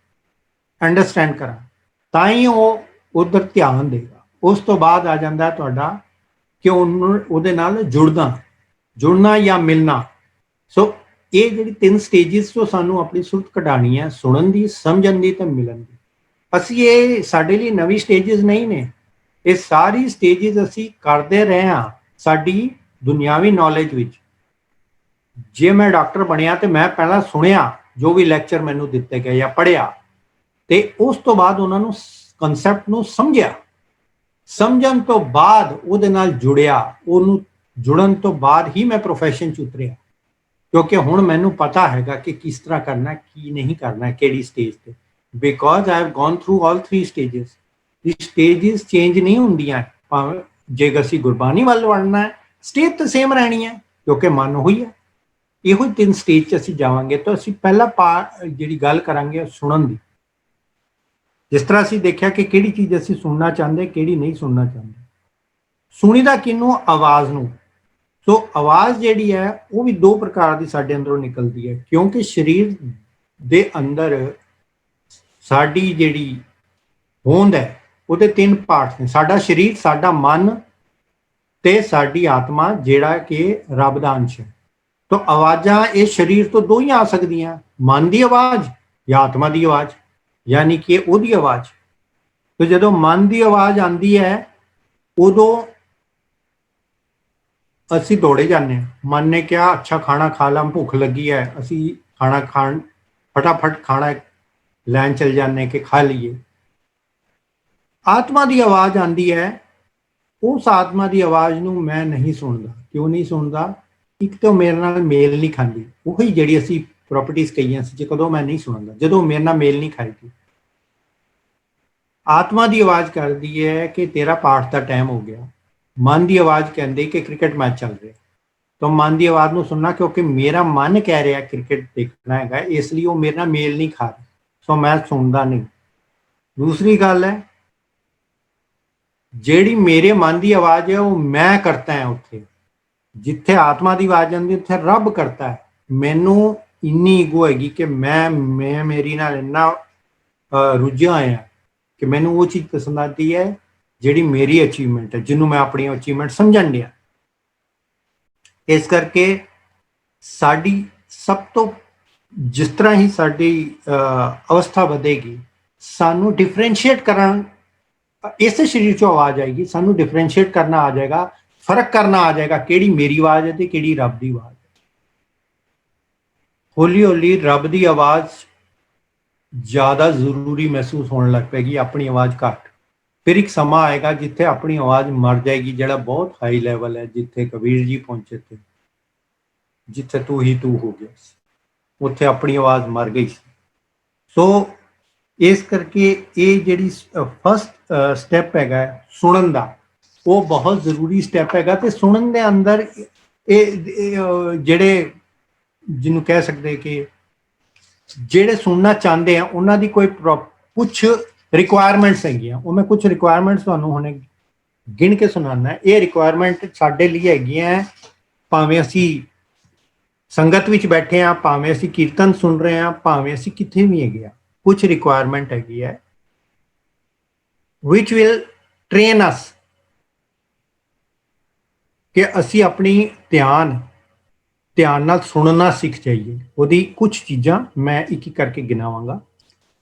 ਅੰਡਰਸਟੈਂਡ ਕਰਾਂ, ਤਾਂ ਹੀ ਉਹ ਉਧਰ ਧਿਆਨ ਦੇਗਾ। ਉਸ ਤੋਂ ਬਾਅਦ ਆ ਜਾਂਦਾ ਤੁਹਾਡਾ ਕਿ ਉਹਦੇ ਨਾਲ ਜੁੜਨਾ ਜਾਂ ਮਿਲਣਾ। ਸੋ ਇਹ ਜਿਹੜੀ 3 ਸਟੇजेस ਤੋਂ ਸਾਨੂੰ ਆਪਣੀ ਸੁਰਤ ਕਢਾਣੀ ਹੈ, ਸੁਣਨ ਦੀ, ਸਮਝਣ ਦੀ ਤੇ ਮਿਲਣ ਦੀ। ਅਸੀਂ ਇਹ ਸਾਡੇ ਲਈ ਨਵੀਂ ਸਟੇजेस ਨਹੀਂ ਨੇ, ਇਹ ਸਾਰੀ ਸਟੇजेस ਅਸੀਂ ਕਰਦੇ ਰਹੇ ਹਾਂ ਸਾਡੀ ਦੁਨਿਆਵੀ ਨੌਲੇਜ ਵਿੱਚ। ਜੇ ਮੈਂ ਡਾਕਟਰ ਬਣਿਆ ਤੇ ਮੈਂ ਪਹਿਲਾਂ ਸੁਣਿਆ ਜੋ ਵੀ ਲੈਕਚਰ ਮੈਨੂੰ ਦਿੱਤੇ ਗਏ ਜਾਂ ਪੜ੍ਹਿਆ, ਤੇ ਉਸ ਤੋਂ ਬਾਅਦ ਉਹਨਾਂ ਨੂੰ ਕਨਸੈਪਟ ਨੂੰ ਸਮਝਣ ਤੋਂ ਬਾਅਦ ਉਹਦੇ ਨਾਲ ਜੁੜਿਆ। ਉਹਨੂੰ ਜੁੜਨ ਤੋਂ ਬਾਅਦ ਹੀ ਮੈਂ ਪ੍ਰੋਫੈਸ਼ਨ 'ਚ ਉਤਰਿਆ, ਕਿਉਂਕਿ ਹੁਣ ਮੈਨੂੰ ਪਤਾ ਹੈਗਾ ਕਿ ਕਿਸ ਤਰ੍ਹਾਂ ਕਰਨਾ, ਕੀ ਨਹੀਂ ਕਰਨਾ, ਕਿਹੜੀ ਸਟੇਜ ਤੇ। Because I have gone through all 3 stages. ਇਹ ਸਟੇजेस ਚੇਂਜ ਨਹੀਂ ਹੁੰਦੀਆਂ। ਭਾਵੇਂ ਜੇ ਅਸੀਂ ਗੁਰਬਾਣੀ ਵੱਲ ਵੜਨਾ ਹੈ, ਸਟੇਜ ਤਾਂ ਸੇਮ ਰਹਿਣੀ ਹੈ ਕਿਉਂਕਿ ਮਨ ਉਹੀ ਹੈ। ਇਹੋ 3 ਸਟੇਜ 'ਚ ਅਸੀਂ ਜਾਵਾਂਗੇ ਤਾਂ ਅਸੀਂ ਪਹਿਲਾ ਜਿਹੜੀ ਗੱਲ ਕਰਾਂਗੇ ਸੁਣਨ ਦੀ। ਜਿਸ ਤਰ੍ਹਾਂ ਅਸੀਂ ਦੇਖਿਆ ਕਿ ਕਿਹੜੀ ਚੀਜ਼ ਅਸੀਂ ਸੁਣਨਾ ਚਾਹੁੰਦੇ, ਕਿਹੜੀ ਨਹੀਂ ਸੁਣਨਾ ਚਾਹੁੰਦੇ। ਸੁਣੀਦਾ ਕਿਹਨੂੰ? ਆਵਾਜ਼ ਨੂੰ। ਸੋ ਆਵਾਜ਼ ਜਿਹੜੀ ਹੈ ਉਹ ਵੀ 2 ਪ੍ਰਕਾਰ ਦੀ ਸਾਡੇ ਅੰਦਰੋਂ ਨਿਕਲਦੀ ਹੈ, ਕਿਉਂਕਿ ਸਰੀਰ ਦੇ ਅੰਦਰ ਸਾਡੀ ਜਿਹੜੀ ਹੋਂਦ ਹੈ ਉਹਦੇ 3 ਪਾਰਟਸ ਨੇ। ਸਾਡਾ ਸਰੀਰ, ਸਾਡਾ ਮਨ ਤੇ ਸਾਡੀ ਆਤਮਾ, ਜਿਹੜਾ ਕਿ ਰੱਬ ਦਾ ਅੰਸ਼ ਹੈ। ਤਾਂ ਆਵਾਜ਼ਾਂ ਇਹ ਸਰੀਰ ਤੋਂ 2 ਹੀ ਆ ਸਕਦੀਆਂ, ਮਨ ਦੀ ਆਵਾਜ਼ ਜਾਂ ਆਤਮਾ ਦੀ ਆਵਾਜ਼, ਯਾਨੀ ਕਿ ਉਹਦੀ ਆਵਾਜ਼। ਤੇ ਜਦੋਂ ਮਨ ਦੀ ਆਵਾਜ਼ ਆਉਂਦੀ ਹੈ ਉਦੋਂ ਅਸੀਂ ਦੌੜੇ ਜਾਂਦੇ ਹਾਂ। ਮਨ ਨੇ ਕਿਹਾ ਅੱਛਾ ਖਾਣਾ ਖਾ ਲਾਂ, ਭੁੱਖ ਲੱਗੀ ਹੈ, ਅਸੀਂ ਫਟਾਫਟ ਖਾਣਾ ਲੈਣ ਚਲ ਜਾਂਦੇ ਕਿ ਖਾ ਲਈਏ। ਆਤਮਾ ਦੀ ਆਵਾਜ਼ ਆਉਂਦੀ ਹੈ, ਉਸ ਆਤਮਾ ਦੀ ਆਵਾਜ਼ ਨੂੰ ਮੈਂ ਨਹੀਂ ਸੁਣਦਾ। ਕਿਉਂ ਨਹੀਂ ਸੁਣਦਾ? ਇੱਕ ਤਾਂ ਮੇਰੇ ਨਾਲ ਮੇਲ ਨਹੀਂ ਖਾਂਦੀ। ਉਹੀ ਜਿਹੜੀ ਅਸੀਂ ਪ੍ਰੋਪਰਟੀਜ਼ ਕਹੀਆਂ ਸੀ, ਕਦੋਂ ਮੈਂ ਨਹੀਂ ਸੁਣਾਂਗਾ, ਜਦੋਂ ਮੇਰੇ ਨਾਲ ਮੇਲ ਨਹੀਂ ਖਾਏਗੀ। ਆਤਮਾ ਦੀ ਆਵਾਜ਼ ਕਰਦੀ ਹੈ ਕਿ ਤੇਰਾ ਪਾਠ ਦਾ ਟਾਈਮ ਹੋ ਗਿਆ। ਮਨ ਦੀ ਆਵਾਜ਼ ਕਹਿੰਦੀ ਕਿ ਕ੍ਰਿਕਟ ਮੈਚ ਚੱਲ ਰਿਹਾ। ਤਾਂ ਮਨ ਦੀ ਆਵਾਜ਼ ਨੂੰ ਸੁਣਨਾ, ਕਿਉਂਕਿ ਮੇਰਾ ਮਨ ਕਹਿ ਰਿਹਾ ਕ੍ਰਿਕਟ ਦੇਖਣਾ ਹੈਗਾ, ਇਸ ਲਈ ਉਹ ਮੇਰੇ ਨਾਲ ਮੇਲ ਨਹੀਂ ਖਾ ਰਿਹਾ, ਸੋ ਮੈਂ ਸੁਣਦਾ ਨਹੀਂ। ਦੂਸਰੀ ਗੱਲ ਹੈ, ਜਿਹੜੀ ਮੇਰੇ ਮਨ ਦੀ ਆਵਾਜ਼ ਹੈ ਉਹ ਮੈਂ ਕਰਤਾ ਹੈ। ਉੱਥੇ ਜਿੱਥੇ ਆਤਮਾ ਦੀ ਆਵਾਜ਼ ਆਉਂਦੀ ਉੱਥੇ ਰੱਬ ਕਰਤਾ ਹੈ। ਮੈਨੂੰ ਇੰਨੀ ਈਗੋ ਹੈਗੀ ਕਿ ਮੈਂ ਮੇਰੀ ਨਾਲ ਇੰਨਾ ਰੁੱਝਿਆ ਹੋਇਆ ਕਿ ਮੈਨੂੰ ਉਹ ਚੀਜ਼ ਪਸੰਦ ਆਉਂਦੀ ਹੈ ਜਿਹੜੀ ਮੇਰੀ ਅਚੀਵਮੈਂਟ ਹੈ, ਜਿਹਨੂੰ ਮੈਂ ਆਪਣੀ ਅਚੀਵਮੈਂਟ ਸਮਝਣ ਡਿਆ। ਇਸ ਕਰਕੇ ਸਾਡੀ ਸਭ ਤੋਂ, ਜਿਸ ਤਰ੍ਹਾਂ ਹੀ ਸਾਡੀ ਅਵਸਥਾ ਵਧੇਗੀ, ਸਾਨੂੰ ਡਿਫਰੈਂਸ਼ੀਏਟ ਕਰਨ, ਇਸੇ ਸਰੀਰ ਚੋਂ ਆਵਾਜ਼ ਆਏਗੀ, ਸਾਨੂੰ ਡਿਫਰੈਂਸ਼ੀਏਟ ਕਰਨਾ ਆ ਜਾਏਗਾ, ਫਰਕ ਕਰਨਾ ਆ ਜਾਏਗਾ ਕਿਹੜੀ ਮੇਰੀ ਆਵਾਜ਼ ਹੈ ਤੇ ਕਿਹੜੀ ਰੱਬ ਦੀ ਆਵਾਜ਼ ਹੈ। ਹੌਲੀ ਹੌਲੀ ਰੱਬ ਦੀ ਆਵਾਜ਼ ਜ਼ਿਆਦਾ ਜ਼ਰੂਰੀ ਮਹਿਸੂਸ ਹੋਣ ਲੱਗ ਪਏਗੀ, ਆਪਣੀ ਆਵਾਜ਼ ਘੱਟ। ਫਿਰ ਇੱਕ ਸਮਾਂ ਆਏਗਾ ਜਿੱਥੇ ਆਪਣੀ ਆਵਾਜ਼ ਮਰ ਜਾਏਗੀ, ਜਿਹੜਾ ਬਹੁਤ ਹਾਈ ਲੈਵਲ ਹੈ, ਜਿੱਥੇ ਕਬੀਰ ਜੀ ਪਹੁੰਚੇ ਥੇ, ਜਿੱਥੇ ਤੂੰ ਹੀ ਤੂੰ ਹੋ ਗਿਆ ਸੀ, ਉੱਥੇ ਆਪਣੀ ਆਵਾਜ਼ ਮਰ ਗਈ ਸੀ। ਸੋ ਇਸ ਕਰਕੇ ਇਹ ਜਿਹੜੀ ਫਸਟ ਸਟੈਪ ਹੈਗਾ ਸੁਣਨ ਦਾ, ਉਹ ਬਹੁਤ ਜ਼ਰੂਰੀ ਸਟੈਪ ਹੈਗਾ। ਤੇ ਸੁਣਨ ਦੇ ਅੰਦਰ ਇਹ ਜਿਹੜੇ, ਜਿਹਨੂੰ ਕਹਿ ਸਕਦੇ ਕਿ ਜਿਹੜੇ ਸੁਣਨਾ ਚਾਹੁੰਦੇ ਆ, ਉਹਨਾਂ ਦੀ ਕੋਈ ਕੁਛ ਰਿਕੁਆਇਰਮੈਂਟਸ ਹੈਗੀਆਂ। ਉਹ ਮੈਂ ਕੁਛ ਰਿਕੁਆਇਰਮੈਂਟਸ ਤੁਹਾਨੂੰ ਹੁਣੇ ਗਿਣ ਕੇ ਸੁਣਾਉਣਾ। ਇਹ ਰਿਕੁਆਇਰਮੈਂਟ ਸਾਡੇ ਲਈ ਹੈਗੀਆਂ, ਭਾਵੇਂ ਅਸੀਂ ਸੰਗਤ ਵਿੱਚ ਬੈਠੇ ਹਾਂ, ਭਾਵੇਂ ਅਸੀਂ ਕੀਰਤਨ ਸੁਣ ਰਹੇ ਹਾਂ, ਭਾਵੇਂ ਅਸੀਂ ਕਿੱਥੇ ਵੀ ਹੈਗੇ ਆ, ਕੁਛ ਰਿਕੁਆਇਰਮੈਂਟ ਹੈਗੀ ਹੈ which will train us ਕਿ ਅਸੀਂ ਆਪਣੀ ਧਿਆਨ ਨਾਲ ਸੁਣਨਾ ਸਿੱਖ ਜਾਈਏ। ਉਹਦੀ ਕੁਝ ਚੀਜ਼ਾਂ ਮੈਂ ਇੱਕ ਇੱਕ ਕਰਕੇ ਗਿਣਾਵਾਂਗਾ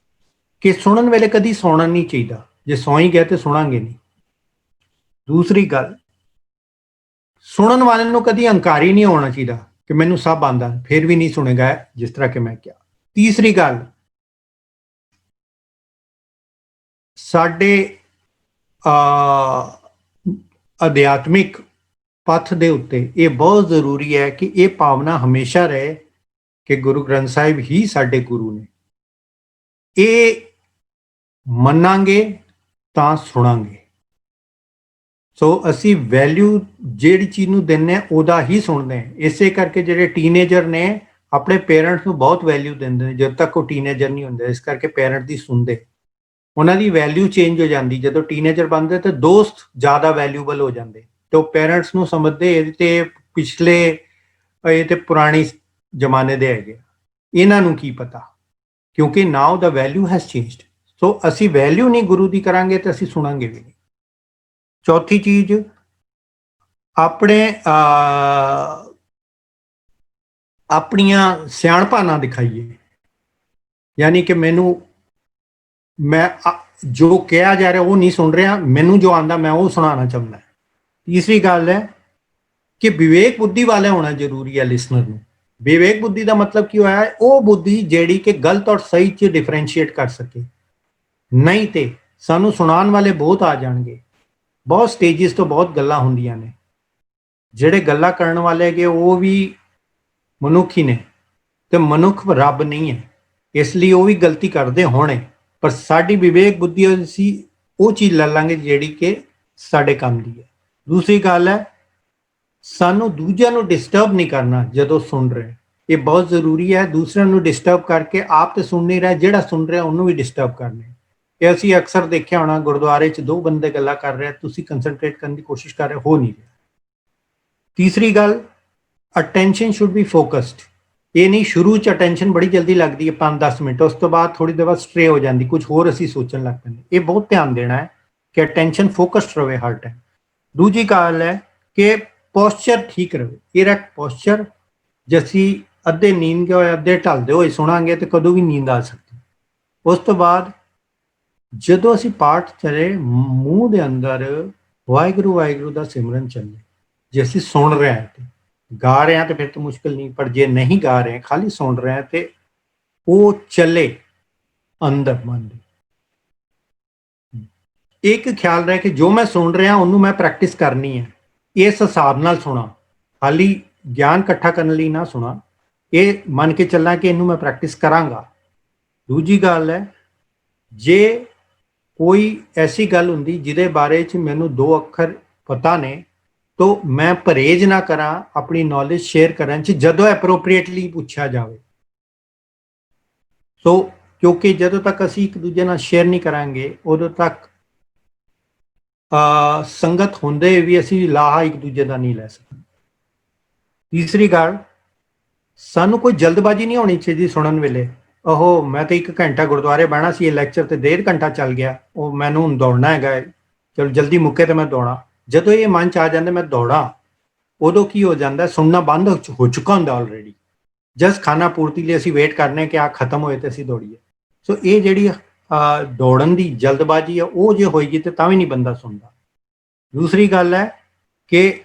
ਕਿ ਸੁਣਨ ਵੇਲੇ ਕਦੀ ਸੌਣਾ ਨਹੀਂ ਚਾਹੀਦਾ, ਜੇ ਸੌਂ ਹੀ ਗਿਆ ਤੇ ਸੁਣਾਂਗੇ ਨਹੀਂ। ਦੂਸਰੀ ਗੱਲ, ਸੁਣਨ ਵਾਲੇ ਨੂੰ ਕਦੀ ਹੰਕਾਰੀ ਨਹੀਂ ਹੋਣਾ ਚਾਹੀਦਾ ਕਿ ਮੈਨੂੰ ਸਭ ਆਉਂਦਾ ਫਿਰ ਵੀ ਨਹੀਂ ਸੁਣੇਗਾ, ਜਿਸ ਤਰ੍ਹਾਂ ਕਿ ਮੈਂ ਕਿਹਾ। ਤੀਸਰੀ ਗੱਲ, ਸਾਡੇ ਅਧਿਆਤਮਿਕ ਪੱਥ ਦੇ ਉੱਤੇ ਇਹ ਬਹੁਤ ਜ਼ਰੂਰੀ ਹੈ ਕਿ ਇਹ ਭਾਵਨਾ ਹਮੇਸ਼ਾ ਰਹੇ ਕਿ ਗੁਰੂ ਗ੍ਰੰਥ ਸਾਹਿਬ ਹੀ ਸਾਡੇ ਗੁਰੂ ਨੇ। ਇਹ ਮੰਨਾਂਗੇ ਤਾਂ ਸੁਣਾਂਗੇ। ਸੋ ਅਸੀਂ ਵੈਲਿਊ ਜਿਹੜੀ ਚੀਜ਼ ਨੂੰ ਦਿੰਦੇ ਹਾਂ ਉਹਦਾ ਹੀ ਸੁਣਦੇ ਹਾਂ। ਇਸੇ ਕਰਕੇ ਜਿਹੜੇ ਟੀਨੇਜਰ ਨੇ ਆਪਣੇ ਪੇਰੈਂਟਸ ਨੂੰ ਬਹੁਤ ਵੈਲਿਊ ਦਿੰਦੇ ਨੇ ਜਦੋਂ ਤੱਕ ਉਹ ਟੀਨੇਜਰ ਨਹੀਂ ਹੁੰਦੇ। ਇਸ ਕਰਕੇ ਪੇਰੈਂਟ ਦੀ ਸੁਣਦੇ, ਉਹਨਾਂ ਦੀ ਵੈਲਿਊ ਚੇਂਜ ਹੋ ਜਾਂਦੀ। ਜਦੋਂ ਟੀਨੇਜਰ ਬਣਦੇ ਤੇ ਦੋਸਤ ਜ਼ਿਆਦਾ ਵੈਲਿਊਬਲ ਹੋ ਜਾਂਦੇ ਤੇ ਉਹ ਪੇਰੈਂਟਸ ਨੂੰ ਸਮਝਦੇ ਇਹ ਤੇ ਪਿਛਲੇ, ਇਹ ਤੇ ਪੁਰਾਣੀ ਜ਼ਮਾਨੇ ਦੇ ਹੈਗੇ, ਇਹਨਾਂ ਨੂੰ ਕੀ ਪਤਾ, ਕਿਉਂਕਿ ਨਾਓ ਦਾ ਵੈਲਿਊ ਹੈਜ਼ ਚੇਂਜਡ। ਸੋ ਅਸੀਂ ਵੈਲਿਊ ਨਹੀਂ ਗੁਰੂ ਦੀ ਕਰਾਂਗੇ ਤੇ ਅਸੀਂ ਸੁਣਾਂਗੇ ਵੀ ਨਹੀਂ। ਚੌਥੀ ਚੀਜ਼, ਆਪਣੀਆਂ ਸਿਆਣਪਾਂ ਨਾ ਦਿਖਾਈਏ, ਯਾਨੀ ਕਿ ਮੈਂ ਜੋ ਕਿਹਾ ਜਾ ਰਿਹਾ ਉਹ ਨਹੀਂ ਸੁਣ ਰਿਹਾ, ਮੈਨੂੰ ਜੋ ਆਉਂਦਾ ਮੈਂ ਉਹ ਸੁਣਾਉਣਾ ਚਾਹੁੰਦਾ। ਤੀਸਰੀ ਗੱਲ ਹੈ ਕਿ ਵਿਵੇਕ ਬੁੱਧੀ ਵਾਲਾ ਹੋਣਾ ਜ਼ਰੂਰੀ ਹੈ ਲਿਸਨਰ ਨੂੰ। ਵਿਵੇਕ ਬੁੱਧੀ ਦਾ ਮਤਲਬ ਕੀ ਹੋਇਆ? ਉਹ ਬੁੱਧੀ ਜਿਹੜੀ ਕਿ ਗਲਤ ਔਰ ਸਹੀ 'ਚ ਡਿਫਰੈਂਸ਼ੀਏਟ ਕਰ ਸਕੇ। ਨਹੀਂ ਤੇ ਸਾਨੂੰ ਸੁਣਾਉਣ ਵਾਲੇ ਬਹੁਤ ਆ ਜਾਣਗੇ, ਬਹੁਤ ਸਟੇਜਿਸ ਤੋਂ ਬਹੁਤ ਗੱਲਾਂ ਹੁੰਦੀਆਂ ਨੇ। ਜਿਹੜੇ ਗੱਲਾਂ ਕਰਨ ਵਾਲੇ ਹੈਗੇ ਉਹ ਵੀ ਮਨੁੱਖ ਹੀ ਨੇ ਤੇ ਮਨੁੱਖ ਰੱਬ ਨਹੀਂ ਹੈ, ਇਸ ਲਈ ਉਹ ਵੀ ਗਲਤੀ ਕਰਦੇ ਹੋਣੇ। ਪਰ ਸਾਡੀ ਵਿਵੇਕ ਬੁੱਧੀ ਅਸੀਂ ਉਹ ਚੀਜ਼ ਲੈ ਲਾਂਗੇ ਜਿਹੜੀ ਕਿ ਸਾਡੇ ਕੰਮ ਦੀ ਹੈ। ਦੂਸਰੀ ਗੱਲ ਹੈ, ਸਾਨੂੰ ਦੂਜਿਆਂ ਨੂੰ ਡਿਸਟਰਬ ਨਹੀਂ ਕਰਨਾ ਜਦੋਂ ਸੁਣ ਰਹੇ। ਇਹ ਬਹੁਤ ਜ਼ਰੂਰੀ ਹੈ। ਦੂਸਰਿਆਂ ਨੂੰ ਡਿਸਟਰਬ ਕਰਕੇ ਆਪ ਤੇ ਸੁਣ ਨਹੀਂ ਰਿਹਾ, ਜਿਹੜਾ ਸੁਣ ਰਿਹਾ ਉਹਨੂੰ ਵੀ ਡਿਸਟਰਬ ਕਰਨਾ। ਇਹ ਅਸੀਂ ਅਕਸਰ ਦੇਖਿਆ ਹੋਣਾ, ਗੁਰਦੁਆਰੇ 'ਚ ਦੋ ਬੰਦੇ ਗੱਲਾਂ ਕਰ ਰਹੇ, ਤੁਸੀਂ ਕੰਸਨਟਰੇਟ ਕਰਨ ਦੀ ਕੋਸ਼ਿਸ਼ ਕਰ ਰਹੇ ਹੋ ਨਹੀਂ ਰਿਹਾ। ਤੀਸਰੀ ਗੱਲ, ਅਟੈਂਸ਼ਨ ਸ਼ੁੱਡ ਬੀ ਫੋਕਸਡ। ਇਹ ਨਹੀਂ ਸ਼ੁਰੂ 'ਚ ਅਟੈਂਸ਼ਨ ਬੜੀ ਜਲਦੀ ਲੱਗਦੀ ਹੈ 5-10 ਮਿੰਟ, ਉਸ ਤੋਂ ਬਾਅਦ ਥੋੜੀ ਦੇਰ ਬਾਅਦ ਸਟਰੇ ਹੋ ਜਾਂਦੀ, ਕੁਝ ਹੋਰ ਅਸੀਂ ਸੋਚਣ ਲੱਗ ਪੈਂਦੇ। ਇਹ ਬਹੁਤ ਧਿਆਨ ਦੇਣਾ ਹੈ ਕਿ ਅਟੈਂਸ਼ਨ ਫੋਕਸਡ ਰਹੇ ਹਰ ਟਾਈਮ। ਦੂਜੀ ਗੱਲ ਹੈ ਕਿ ਪੋਸਚਰ ਠੀਕ ਰਹੇ, ਇਰੈਕਟ ਪੋਸਚਰ। ਜੇ ਅਸੀਂ ਅੱਧੇ ਨੀਂਦ ਗਏ ਹੋਏ, ਅੱਧੇ ਢਲਦੇ ਹੋਏ ਸੁਣਾਂਗੇ ਤੇ ਕਦੋਂ ਵੀ ਨੀਂਦ ਆ ਸਕਦੀ। ਉਸ ਤੋਂ ਬਾਅਦ ਜਦੋਂ ਅਸੀਂ ਪਾਠ ਚਲੇ, ਮੂੰਹ ਦੇ ਅੰਦਰ ਵਾਹਿਗੁਰੂ ਵਾਹਿਗੁਰੂ ਦਾ ਸਿਮਰਨ ਚੱਲੇ। ਜੇ ਅਸੀਂ ਸੁਣ ਰਹੇ ਹਾਂ ਤੇ ਗਾ ਰਹੇ ਹਾਂ ਤੇ ਫਿਰ ਤਾਂ ਮੁਸ਼ਕਿਲ ਨਹੀਂ, ਪਰ ਜੇ ਨਹੀਂ ਗਾ ਰਹੇ, ਖਾਲੀ ਸੁਣ ਰਹੇ ਹਾਂ ਤੇ ਉਹ ਚੱਲੇ ਅੰਦਰ ਮਨ ਦੇ। ਇੱਕ ਖਿਆਲ ਰਹੇ ਕਿ ਜੋ ਮੈਂ ਸੁਣ ਰਿਹਾ ਉਹਨੂੰ ਮੈਂ ਪ੍ਰੈਕਟਿਸ ਕਰਨੀ ਹੈ। ਇਸ ਹਿਸਾਬ ਨਾਲ ਸੁਣਾ, ਖਾਲੀ ਗਿਆਨ ਇਕੱਠਾ ਕਰਨ ਲਈ ਨਾ ਸੁਣਾ, ਇਹ ਮੰਨ ਕੇ ਚੱਲਾਂ ਕਿ ਇਹਨੂੰ ਮੈਂ ਪ੍ਰੈਕਟਿਸ ਕਰਾਂਗਾ। ਦੂਜੀ ਗੱਲ ਹੈ, ਜੇ ਕੋਈ ਐਸੀ ਗੱਲ ਹੁੰਦੀ ਜਿਹਦੇ ਬਾਰੇ 'ਚ ਮੈਨੂੰ 2 ਅੱਖਰ ਪਤਾ ਨੇ, ਤਾਂ ਮੈਂ ਪਰਹੇਜ਼ ਨਾ ਕਰਾਂ ਆਪਣੀ ਨੌਲੇਜ ਸ਼ੇਅਰ ਕਰਨ 'ਚ ਜਦੋਂ ਐਪਰੋਪ੍ਰੀਏਟਲੀ ਪੁੱਛਿਆ ਜਾਵੇ। ਸੋ ਕਿਉਂਕਿ ਜਦੋਂ ਤੱਕ ਅਸੀਂ ਇੱਕ ਦੂਜੇ ਨਾਲ ਸ਼ੇਅਰ ਨਹੀਂ ਕਰਾਂਗੇ, ਉਦੋਂ ਤੱਕ ਸੰਗਤ ਹੁੰਦੇ ਵੀ ਅਸੀਂ ਲਾਹਾ ਇੱਕ ਦੂਜੇ ਦਾ ਨਹੀਂ ਲੈ ਸਕਦੇ। ਤੀਸਰੀ ਗੱਲ, ਸਾਨੂੰ ਕੋਈ ਜਲਦਬਾਜ਼ੀ ਨਹੀਂ ਹੋਣੀ ਚਾਹੀਦੀ ਸੁਣਨ ਵੇਲੇ। ਉਹ ਮੈਂ ਤਾਂ 1 ਘੰਟਾ ਗੁਰਦੁਆਰੇ ਬਹਿਣਾ ਸੀ, ਇਹ ਲੈਕਚਰ ਤੇ 1.5 ਘੰਟਾ ਚੱਲ ਗਿਆ, ਉਹ ਮੈਨੂੰ ਹੁਣ ਦੌੜਨਾ ਹੈਗਾ, ਚਲੋ ਜਲਦੀ ਮੁੱਕੇ ਤੇ ਮੈਂ ਦੌੜਾਂ। ਜਦੋਂ ਇਹ ਮਨ 'ਚ ਆ ਜਾਂਦਾ ਮੈਂ ਦੌੜਾਂ, ਉਦੋਂ ਕੀ ਹੋ ਜਾਂਦਾ, ਸੁਣਨਾ ਬੰਦ ਹੋ ਚੁੱਕਾ ਹੁੰਦਾ ਆਲਰੇਡੀ। ਜਸਟ ਖਾਣਾ ਪੂਰਤੀ ਲਈ ਅਸੀਂ ਵੇਟ ਕਰਨੇ ਕਿ ਆ ਖਤਮ ਹੋਏ ਤੇ ਅਸੀਂ ਦੌੜੀਏ। ਸੋ ਇਹ ਜਿਹੜੀ ਦੌੜਨ ਦੀ ਜਲਦਬਾਜ਼ੀ ਹੈ, ਉਹ ਜੇ ਹੋਏਗੀ ਤੇ ਤਾਂ ਵੀ ਨਹੀਂ ਬੰਦਾ ਸੁਣਦਾ। ਦੂਸਰੀ ਗੱਲ ਹੈ ਕਿ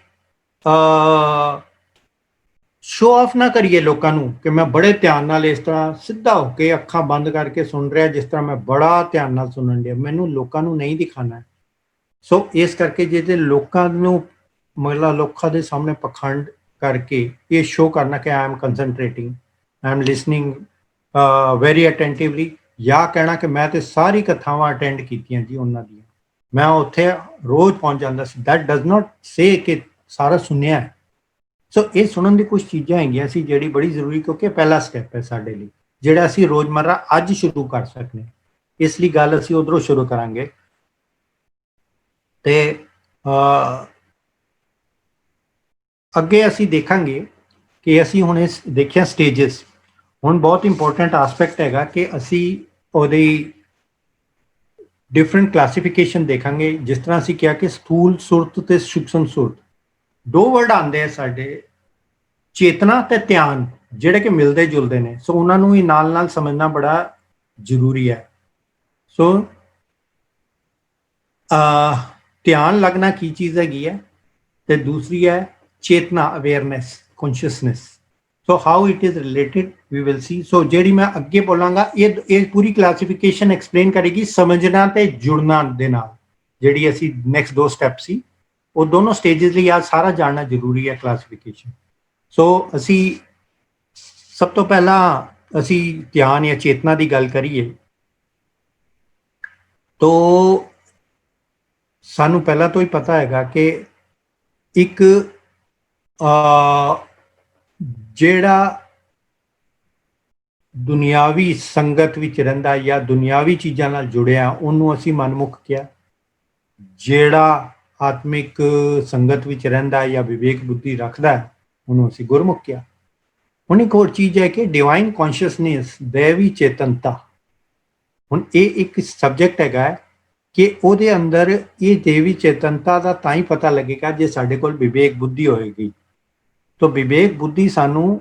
ਸ਼ੋ ਆਫ ਨਾ ਕਰੀਏ ਲੋਕਾਂ ਨੂੰ ਕਿ ਮੈਂ ਬੜੇ ਧਿਆਨ ਨਾਲ ਇਸ ਤਰ੍ਹਾਂ ਸਿੱਧਾ ਹੋ ਕੇ ਅੱਖਾਂ ਬੰਦ ਕਰਕੇ ਸੁਣ ਰਿਹਾ, ਜਿਸ ਤਰ੍ਹਾਂ ਮੈਂ ਬੜਾ ਧਿਆਨ ਨਾਲ ਸੁਣਨ ਡਿਆ। ਮੈਨੂੰ ਲੋਕਾਂ ਨੂੰ ਨਹੀਂ ਦਿਖਾਣਾ। ਸੋ ਇਸ ਕਰਕੇ ਜੇ ਲੋਕਾਂ ਨੂੰ ਮਤਲਬ ਲੋਕਾਂ ਦੇ ਸਾਹਮਣੇ ਪਖੰਡ ਕਰਕੇ ਇਹ ਸ਼ੋ ਕਰਨਾ ਕਿ I am concentrating, I am listening very attentively, ਜਾਂ ਕਹਿਣਾ ਕਿ ਮੈਂ ਤੇ ਸਾਰੀ ਕਥਾਵਾਂ ਅਟੈਂਡ ਕੀਤੀਆਂ ਜੀ ਉਹਨਾਂ ਦੀਆਂ, ਮੈਂ ਉੱਥੇ ਰੋਜ਼ ਪਹੁੰਚ ਜਾਂਦਾ ਸੀ, ਦੈਟ ਡਜ਼ ਨਾਟ ਸੇ ਕਿ ਸਾਰਾ ਸੁਣਿਆ ਹੈ। ਸੋ ਇਹ ਸੁਣਨ ਦੀ ਕੁਝ ਚੀਜ਼ਾਂ ਹੈਗੀਆਂ ਸੀ ਜਿਹੜੀ ਬੜੀ ਜ਼ਰੂਰੀ, ਕਿਉਂਕਿ ਪਹਿਲਾ ਸਟੈਪ ਹੈ ਸਾਡੇ ਲਈ ਜਿਹੜਾ ਅਸੀਂ ਰੋਜ਼ਮर्रा ਅੱਜ ਸ਼ੁਰੂ ਕਰ ਸਕਦੇ। ਇਸ ਲਈ ਗੱਲ ਅਸੀਂ ਉਧਰੋਂ ਸ਼ੁਰੂ ਕਰਾਂਗੇ। ਤੇ ਅੱਗੇ ਅਸੀਂ ਦੇਖਾਂਗੇ ਕਿ ਅਸੀਂ ਹੁਣ ਇਸ ਦੇਖਿਆ ਸਟੇਜਸ। ਹੁਣ ਬਹੁਤ ਇੰਪੋਰਟੈਂਟ ਆਸਪੈਕਟ ਹੈਗਾ ਕਿ ਅਸੀਂ ਉਹਦੀ ਡਿਫਰੈਂਟ ਕਲਾਸੀਫਿਕੇਸ਼ਨ ਦੇਖਾਂਗੇ। ਜਿਸ ਤਰ੍ਹਾਂ ਅਸੀਂ ਕਿਹਾ ਕਿ ਸਥੂਲ ਸੁਰਤ ਤੇ ਸੂਖਮ ਸੁਰਤ, 2 ਵਰਡ ਆਉਂਦੇ ਆ ਸਾਡੇ, ਚੇਤਨਾ ਤੇ ਧਿਆਨ, ਜਿਹੜੇ ਕਿ ਮਿਲਦੇ ਜੁਲਦੇ ਨੇ। ਸੋ ਉਹਨਾਂ ਨੂੰ ਹੀ ਨਾਲ ਨਾਲ ਸਮਝਣਾ ਬੜਾ ਜ਼ਰੂਰੀ ਹੈ। ਸੋ ਧਿਆਨ ਲੱਗਣਾ ਕੀ ਚੀਜ਼ ਹੈਗੀ ਹੈ, ਤੇ ਦੂਸਰੀ ਹੈ ਚੇਤਨਾ, awareness, consciousness. So how it is related we will see. So ਜਿਹੜੀ ਮੈਂ ਅੱਗੇ ਬੋਲਾਂਗਾ ਇਹ ਪੂਰੀ ਕਲਾਸੀਫਿਕੇਸ਼ਨ ਐਕਸਪਲੇਨ ਕਰੇਗੀ ਸਮਝਣਾ ਤੇ ਜੁੜਨਾ ਦੇ ਨਾਲ। ਜਿਹੜੀ ਅਸੀਂ ਨੈਕਸਟ 2 ਸਟੈਪ ਸੀ, ਉਹ ਦੋਨੋਂ ਸਟੇजेस ਲਈ ਆ ਸਾਰਾ ਜਾਣਨਾ ਜ਼ਰੂਰੀ ਹੈ ਕਲਾਸੀਫਿਕੇਸ਼ਨ। ਸੋ ਅਸੀਂ ਸਭ ਤੋਂ ਪਹਿਲਾਂ ਅਸੀਂ ਧਿਆਨ ਜਾਂ ਚੇਤਨਾ ਦੀ ਗੱਲ ਕਰੀਏ ਤੋ ਸਾਨੂੰ ਪਹਿਲਾਂ ਤੋਂ ਹੀ ਪਤਾ ਹੈਗਾ ਕਿ ਇੱਕ ਜਿਹੜਾ ਦੁਨਿਆਵੀ ਸੰਗਤ ਵਿੱਚ ਰਹਿੰਦਾ ਜਾਂ ਦੁਨਿਆਵੀ ਚੀਜ਼ਾਂ ਨਾਲ ਜੁੜਿਆ ਉਹਨੂੰ ਅਸੀਂ ਮਨਮੁਖ ਕਿਹਾ। ਜਿਹੜਾ ਆਤਮਿਕ ਸੰਗਤ ਵਿੱਚ ਰਹਿੰਦਾ ਜਾਂ ਵਿਵੇਕ ਬੁੱਧੀ ਰੱਖਦਾ ਉਹਨੂੰ ਅਸੀਂ ਗੁਰਮੁਖ ਕਿਹਾ। ਹੁਣ ਇੱਕ ਹੋਰ ਚੀਜ਼ ਹੈ ਕਿ ਡਿਵਾਈਨ ਕੌਨਸ਼ੀਅਸਨੈਸ, ਦੇਵੀ ਚੇਤਨਤਾ। ਹੁਣ ਇਹ ਇੱਕ ਸਬਜੈਕਟ ਹੈਗਾ ਕਿ ਉਹਦੇ ਅੰਦਰ ਇਹ ਦੇਵੀ ਚੇਤਨਤਾ ਦਾ ਤਾਂ ਹੀ ਪਤਾ ਲੱਗੇਗਾ ਜੇ ਸਾਡੇ ਕੋਲ ਵਿਵੇਕ ਬੁੱਧੀ ਹੋਏਗੀ। ਤਾਂ ਵਿਵੇਕ ਬੁੱਧੀ ਸਾਨੂੰ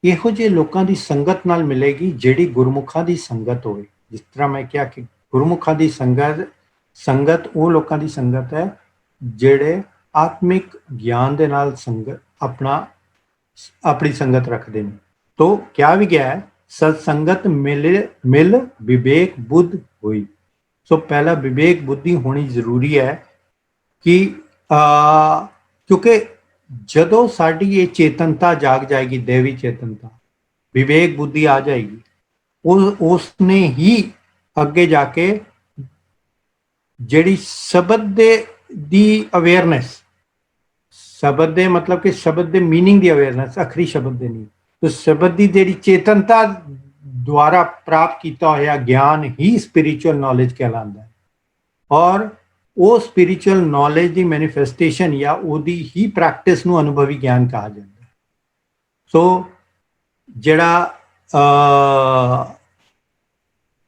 ਇਹੋ ਜਿਹੇ ਲੋਕਾਂ ਦੀ ਸੰਗਤ ਨਾਲ ਮਿਲੇਗੀ ਜਿਹੜੀ ਗੁਰਮੁਖਾਂ ਦੀ ਸੰਗਤ ਹੋਵੇ। ਜਿਸ ਤਰ੍ਹਾਂ ਮੈਂ ਕਿਹਾ ਕਿ ਗੁਰਮੁਖਾਂ ਦੀ ਸੰਗਤ ਉਹ ਲੋਕਾਂ ਦੀ ਸੰਗਤ ਹੈ ਜਿਹੜੇ ਆਤਮਿਕ ਗਿਆਨ ਦੇ ਨਾਲ ਆਪਣੀ ਸੰਗਤ ਰੱਖਦੇ ਨੇ। ਤੋ ਕਿਹਾ ਵੀ ਗਿਆ ਹੈ ਸਤ ਸੰਗਤ ਮਿਲ ਵਿਵੇਕ ਬੁੱਧ ਹੋਈ। ਸੋ ਪਹਿਲਾ ਵਿਵੇਕ ਬੁੱਧੀ ਹੋਣੀ ਜ਼ਰੂਰੀ ਹੈ ਕਿ ਕਿਉਂਕਿ ਜਦੋਂ ਸਾਡੀ ਇਹ ਚੇਤਨਤਾ ਜਾਗ ਜਾਏਗੀ, ਦੇਵੀ ਚੇਤਨਤਾ, ਵਿਵੇਕ ਬੁੱਧੀ ਆ ਜਾਏਗੀ, ਉਸ ਨੇ ਹੀ ਅੱਗੇ ਜਾ ਕੇ ਜਿਹੜੀ ਸ਼ਬਦ ਦੀ ਅਵੇਅਰਨੈਸ, ਸ਼ਬਦ ਦੇ ਮਤਲਬ ਕਿ ਸ਼ਬਦ ਦੇ ਮੀਨਿੰਗ ਦੀ ਅਵੇਅਰਨੈਸ, ਅਖਰੀ ਸ਼ਬਦ ਦੇ ਨਹੀਂ, ਤਾਂ ਸ਼ਬਦ ਦੀ ਜਿਹੜੀ ਚੇਤਨਤਾ ਦੁਆਰਾ ਪ੍ਰਾਪਤ ਕੀਤਾ ਹੋਇਆ ਗਿਆਨ ਹੀ ਸਪਿਰਿਚੁਅਲ ਨੌਲੇਜ ਕਹਿਲਾਉਂਦਾ ਹੈ। ਔਰ ਉਹ ਸਪਿਰਿਚੁਅਲ ਨੌਲੇਜ ਦੀ ਮੈਨੀਫੈਸਟੇਸ਼ਨ ਜਾਂ ਉਹਦੀ ਹੀ ਪ੍ਰੈਕਟਿਸ ਨੂੰ ਅਨੁਭਵੀ ਗਿਆਨ ਕਹਾ ਜਾਂਦਾ ਹੈ। ਸੋ ਜਿਹੜਾ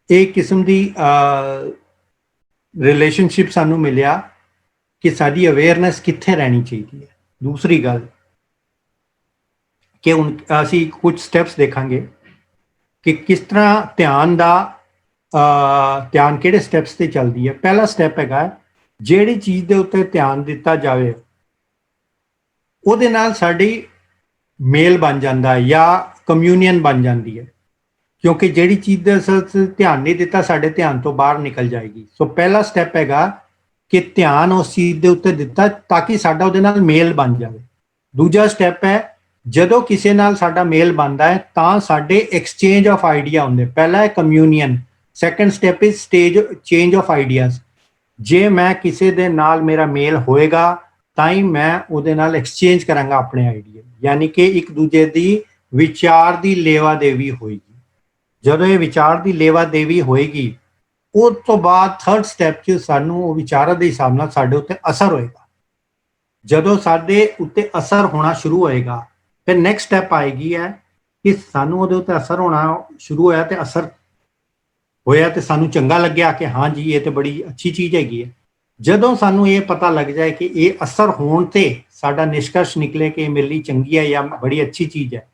ਇੱਕ ਕਿਸਮ ਦੀ ਰਿਲੇਸ਼ਨਸ਼ਿਪ ਸਾਨੂੰ ਮਿਲਿਆ ਕਿ ਸਾਡੀ ਅਵੇਅਰਨੈਸ ਕਿੱਥੇ ਰਹਿਣੀ ਚਾਹੀਦੀ ਹੈ। ਦੂਸਰੀ ਗੱਲ ਕਿ ਹੁਣ ਅਸੀਂ ਕੁਝ ਸਟੈਪਸ ਦੇਖਾਂਗੇ ਕਿ ਕਿਸ ਤਰ੍ਹਾਂ ਧਿਆਨ ਕਿਹੜੇ ਸਟੈਪਸ ਤੇ ਚੱਲਦੀ ਹੈ। ਪਹਿਲਾ ਸਟੈਪ ਹੈਗਾ ਜਿਹੜੀ ਚੀਜ਼ ਦੇ ਉੱਤੇ ਧਿਆਨ ਦਿੱਤਾ ਜਾਵੇ ਉਹਦੇ ਨਾਲ ਸਾਡੀ ਮੇਲ ਬਣ ਜਾਂਦਾ ਜਾਂ ਕਮਿਊਨੀਅਨ ਬਣ ਜਾਂਦੀ ਹੈ, ਕਿਉਂਕਿ ਜਿਹੜੀ ਚੀਜ਼ ਦੇ ਧਿਆਨ ਨਹੀਂ ਦਿੱਤਾ ਸਾਡੇ ਧਿਆਨ ਤੋਂ ਬਾਹਰ ਨਿਕਲ ਜਾਏਗੀ। ਸੋ ਪਹਿਲਾ ਸਟੈਪ ਹੈਗਾ ਕਿ ਧਿਆਨ ਉਸ ਚੀਜ਼ ਦੇ ਉੱਤੇ ਦਿੱਤਾ ਤਾਂ ਕਿ ਸਾਡਾ ਉਹਦੇ ਨਾਲ ਮੇਲ ਬਣ ਜਾਵੇ। ਦੂਜਾ ਸਟੈਪ ਹੈ ਜਦੋਂ ਕਿਸੇ ਨਾਲ ਸਾਡਾ ਮੇਲ ਬਣਦਾ ਹੈ ਤਾਂ ਸਾਡੇ ਐਕਸਚੇਂਜ ਆਫ ਆਈਡੀਆ ਹੁੰਦੇ। ਪਹਿਲਾ ਹੈ communion, second step is stage change of ideas. ਜੇ ਮੈਂ ਕਿਸੇ ਦੇ ਨਾਲ ਮੇਰਾ ਮੇਲ ਹੋਏਗਾ ਤਾਂ ਹੀ ਮੈਂ ਉਹਦੇ ਨਾਲ ਐਕਸਚੇਂਜ ਕਰਾਂਗਾ ਆਪਣੇ ਆਈਡੀਆ, ਯਾਨੀ ਕਿ ਇੱਕ ਦੂਜੇ ਦੀ ਵਿਚਾਰ ਦੀ ਲੇਵਾ ਦੇਵੀ ਹੋਏਗੀ। ਜਦੋਂ ਇਹ ਵਿਚਾਰ ਦੀ ਲੇਵਾ ਦੇਵੀ ਹੋਏਗੀ ਉਸ ਤੋਂ ਬਾਅਦ ਥਰਡ ਸਟੈਪ 'ਚ ਸਾਨੂੰ ਉਹ ਵਿਚਾਰਾਂ ਦੇ ਹਿਸਾਬ ਨਾਲ ਸਾਡੇ ਉੱਤੇ ਅਸਰ ਹੋਏਗਾ। ਜਦੋਂ ਸਾਡੇ ਉੱਤੇ ਅਸਰ ਹੋਣਾ ਸ਼ੁਰੂ ਹੋਏਗਾ ਫਿਰ ਨੈਕਸਟ ਸਟੈਪ ਆਏਗੀ ਹੈ ਕਿ ਸਾਨੂੰ ਉਹਦੇ ਉੱਤੇ ਅਸਰ ਹੋਣਾ ਸ਼ੁਰੂ ਹੋਇਆ ਤੇ ਅਸਰ ਹੋਇਆ ਤੇ ਸਾਨੂੰ ਚੰਗਾ ਲੱਗਿਆ ਕਿ ਹਾਂ ਜੀ ਇਹ ਤੇ ਬੜੀ ਅੱਛੀ ਚੀਜ਼ ਹੈਗੀ ਹੈ। ਜਦੋਂ ਸਾਨੂੰ ਇਹ ਪਤਾ ਲੱਗ ਜਾਏ ਕਿ ਇਹ ਅਸਰ ਹੋਣ ਤੇ ਸਾਡਾ ਨਿਸ਼ਕਰਸ਼ ਨਿਕਲੇ ਕਿ ਇਹ ਮੇਰੇ ਲਈ ਚੰਗੀ ਹੈ ਜਾਂ ਬੜੀ ਅੱਛੀ ਚੀਜ਼ ਹੈ,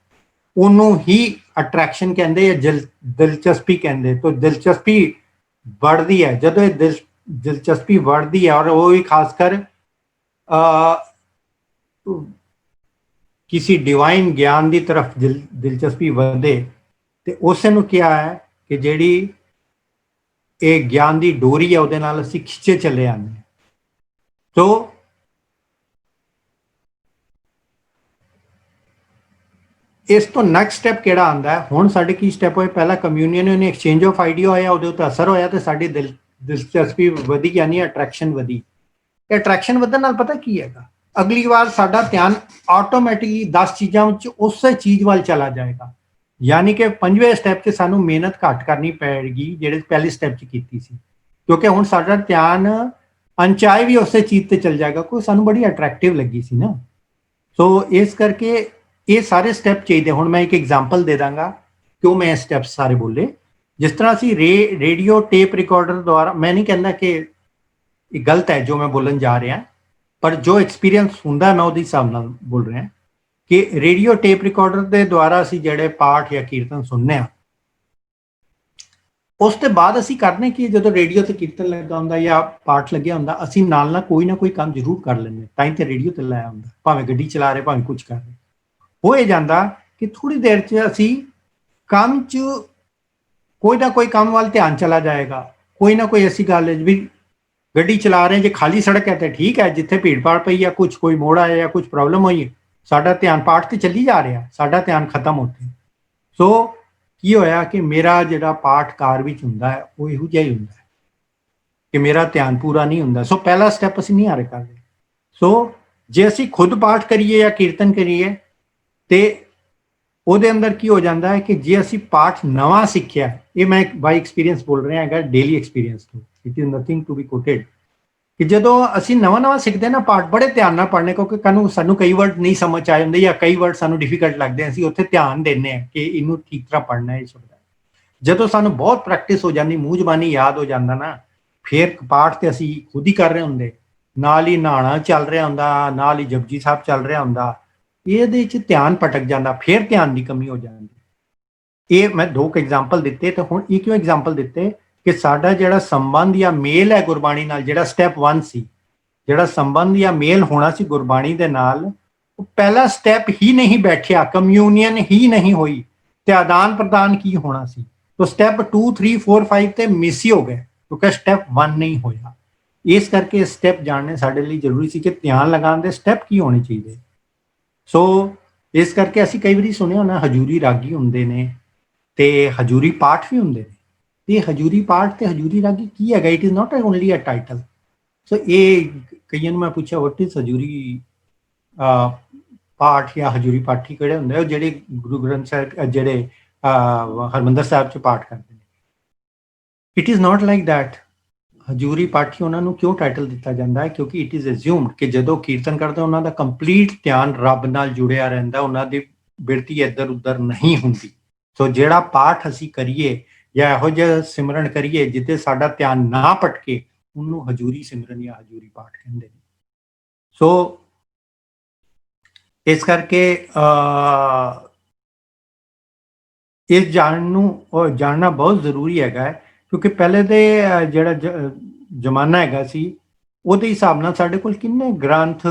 ਉਹਨੂੰ ਹੀ ਅਟਰੈਕਸ਼ਨ ਕਹਿੰਦੇ ਜਾਂ ਦਿਲਚਸਪੀ ਕਹਿੰਦੇ। ਤਾਂ ਦਿਲਚਸਪੀ बढ़ती है। जब ये दिलचस्पी बढ़ती है और वो भी खासकर किसी डिवाइन ज्ञान की तरफ दिलचस्पी बढ़े तो उस क्या है कि जिहड़ी ये ज्ञान की डोरी है उहदे नाल असीं खिंचे चले आने। तो इस तो नैक्सट स्टैप किहड़ा आंदा है, हुण साडे की स्टैप होए, पहला कम्यूनीअन ने एक्सचेंज ऑफ आइडिया होया, उहदे उत्ते असर होया ते साडी दिलचस्पी वधी, यानी अट्रैक्शन वधी। अट्रैक्शन वधन नाल पता की हैगा, अगली बार साडा ध्यान ऑटोमैटिकली 10 चीज़ां विच उस चीज़ वाल चला जाएगा। यानी कि 5वें स्टैप 'च सानू मेहनत घट करनी पैगी जिहड़े पहले स्टैप 'च कीती सी, क्योंकि हुण साडा ध्यान अनचाहे भी उस चीज़ ते चल जाएगा, कोई सानू बड़ी अट्रैक्टिव लगी सी ना। सो इस करके ये सारे स्टैप चाहिए। हुण मैं एक एग्जाम्पल दे दांगा क्यों मैं स्टैप सारे बोले। जिस तरह असीं रेडियो टेप रिकॉर्डर द्वारा, मैं नहीं कहता कि गलत है जो मैं बोलन जा रहा, पर जो एक्सपीरियंस हुंदा मैं उहदे हिसाब नाल बोल रहा कि रेडियो टेप रिकॉर्डर के द्वारा असीं जिहड़े पाठ या कीर्तन सुनने आ, उस तो बाद असीं करने कि जदों रेडियो ते कीर्तन लगा हुंदा या पाठ लग्या हुंदा, असीं नाल ना कोई काम जरूर कर लैंदे, तां ते रेडियो ते लाया हुंदा, भावें गड्डी चला रहे भावें कुछ कर रहे। हो ये जाता कि थोड़ी देर च असी काम च कोई ना कोई काम वाल ध्यान चला जाएगा। कोई ना कोई ऐसी गल भी गड्डी चला रहे हैं, जो खाली सड़क है तो ठीक है, जिथे भीड़ भाड़ पई या कुछ कोई मोड़ आया या कुछ प्रॉब्लम हुई, साडा ध्यान पाठ तो चली जा रहा, साडा ध्यान खत्म होते। सो की होया कि मेरा जिहड़ा पाठ कार विच हुंदा है वो इहो जिहा ही हुंदा है कि मेरा ध्यान पूरा नहीं हुंदा। सो पहला स्टैप असीं नहीं हारे करदे। सो जे असीं खुद पाठ करिए या कीर्तन करिए ते ਉਹਦੇ अंदर की हो जाता है कि जे असी पाठ नवा सीखिया, ये मैं बाई एक्सपीरियंस बोल रहा है, डेली एक्सपीरियंस तो it is nothing to be quoted, कि जो असी नवा सीखते ना पाठ बड़े ध्यान ना पढ़ने, क्योंकि सानू कई वर्ड नहीं समझ आए होंगे या कई वर्ड सानू डिफिकल्ट लगते हैं, असी उत्थे ध्यान देने कि इनू ठीक तरह पढ़ना है। जो सानू बहुत प्रैक्टिस हो जाती, मूँह जबानी याद हो जाता ना, फिर पाठ तो असी खुद ही कर रहे होंगे, नाल ही नहाना चल रहा होंदा, नाल ही जपजी साहब चल रहा होंदा, ये ध्यान भटक जाता, फिर ध्यान की कमी हो जाती। ये मैं 2 एग्जाम्पल दिते। तो हुण ये क्यों एग्जाम्पल दिते कि साडा जिहड़ा संबंध या मेल है गुरबाणी नाल, जिहड़ा स्टैप 1 सी, जिहड़ा संबंध या मेल होना सी गुरबाणी दे नाल, पहला स्टैप ही नहीं बैठिया, कम्यूनीअन ही नहीं हुई, ते आदान प्रदान की होना सी। तो स्टैप 2 3 4 5 ते मिस ही हो गए, क्योंकि स्टैप 1 नहीं होया। इस करके स्टैप जानने साडे लई जरूरी सी कि ध्यान लगाने दे स्टैप की होने चाहिए। सो इस करके असी कई बार सुने होना हजूरी रागी होंदे ने ते हजूरी पाठ भी होंदे ने, ते हजूरी पाठ ते हजूरी रागी की है, it is not only a title. So ये कईयां नूं मैं पूछा व्हाट इज हजूरी पाठ या हजूरी पाठी किहड़े हुंदे आ, जिहड़े गुरु ग्रंथ साहिब जिहड़े हरमंदर साहिब च पाठ करदे ने। It is not like that. हजूरी पाठी उन्होंने क्यों टाइटल दिता जाता है, क्योंकि इट इज एज्यूम्ड कि जो कीर्तन करते उन्होंने कंप्लीट ध्यान रब नाल जुड़िया रहिंदा, उन्होंने बिरती इधर उधर नहीं हुंदी। सो जिहड़ा पाठ असी करिए या इहो जिहा सिमरन करिए जिते साडा ध्यान ना भटके, उन्होंने हजूरी सिमरन या हजूरी पाठ कहंदे ने। सो इस करके इस जानना बहुत जरूरी है, क्योंकि पहले तो जिहड़ा जमाना हैगा सी, ਉਹਦੇ ਹਿਸਾਬ ਨਾਲ ਸਾਡੇ ਕੋਲ ਕਿੰਨੇ ਗ੍ਰੰਥ,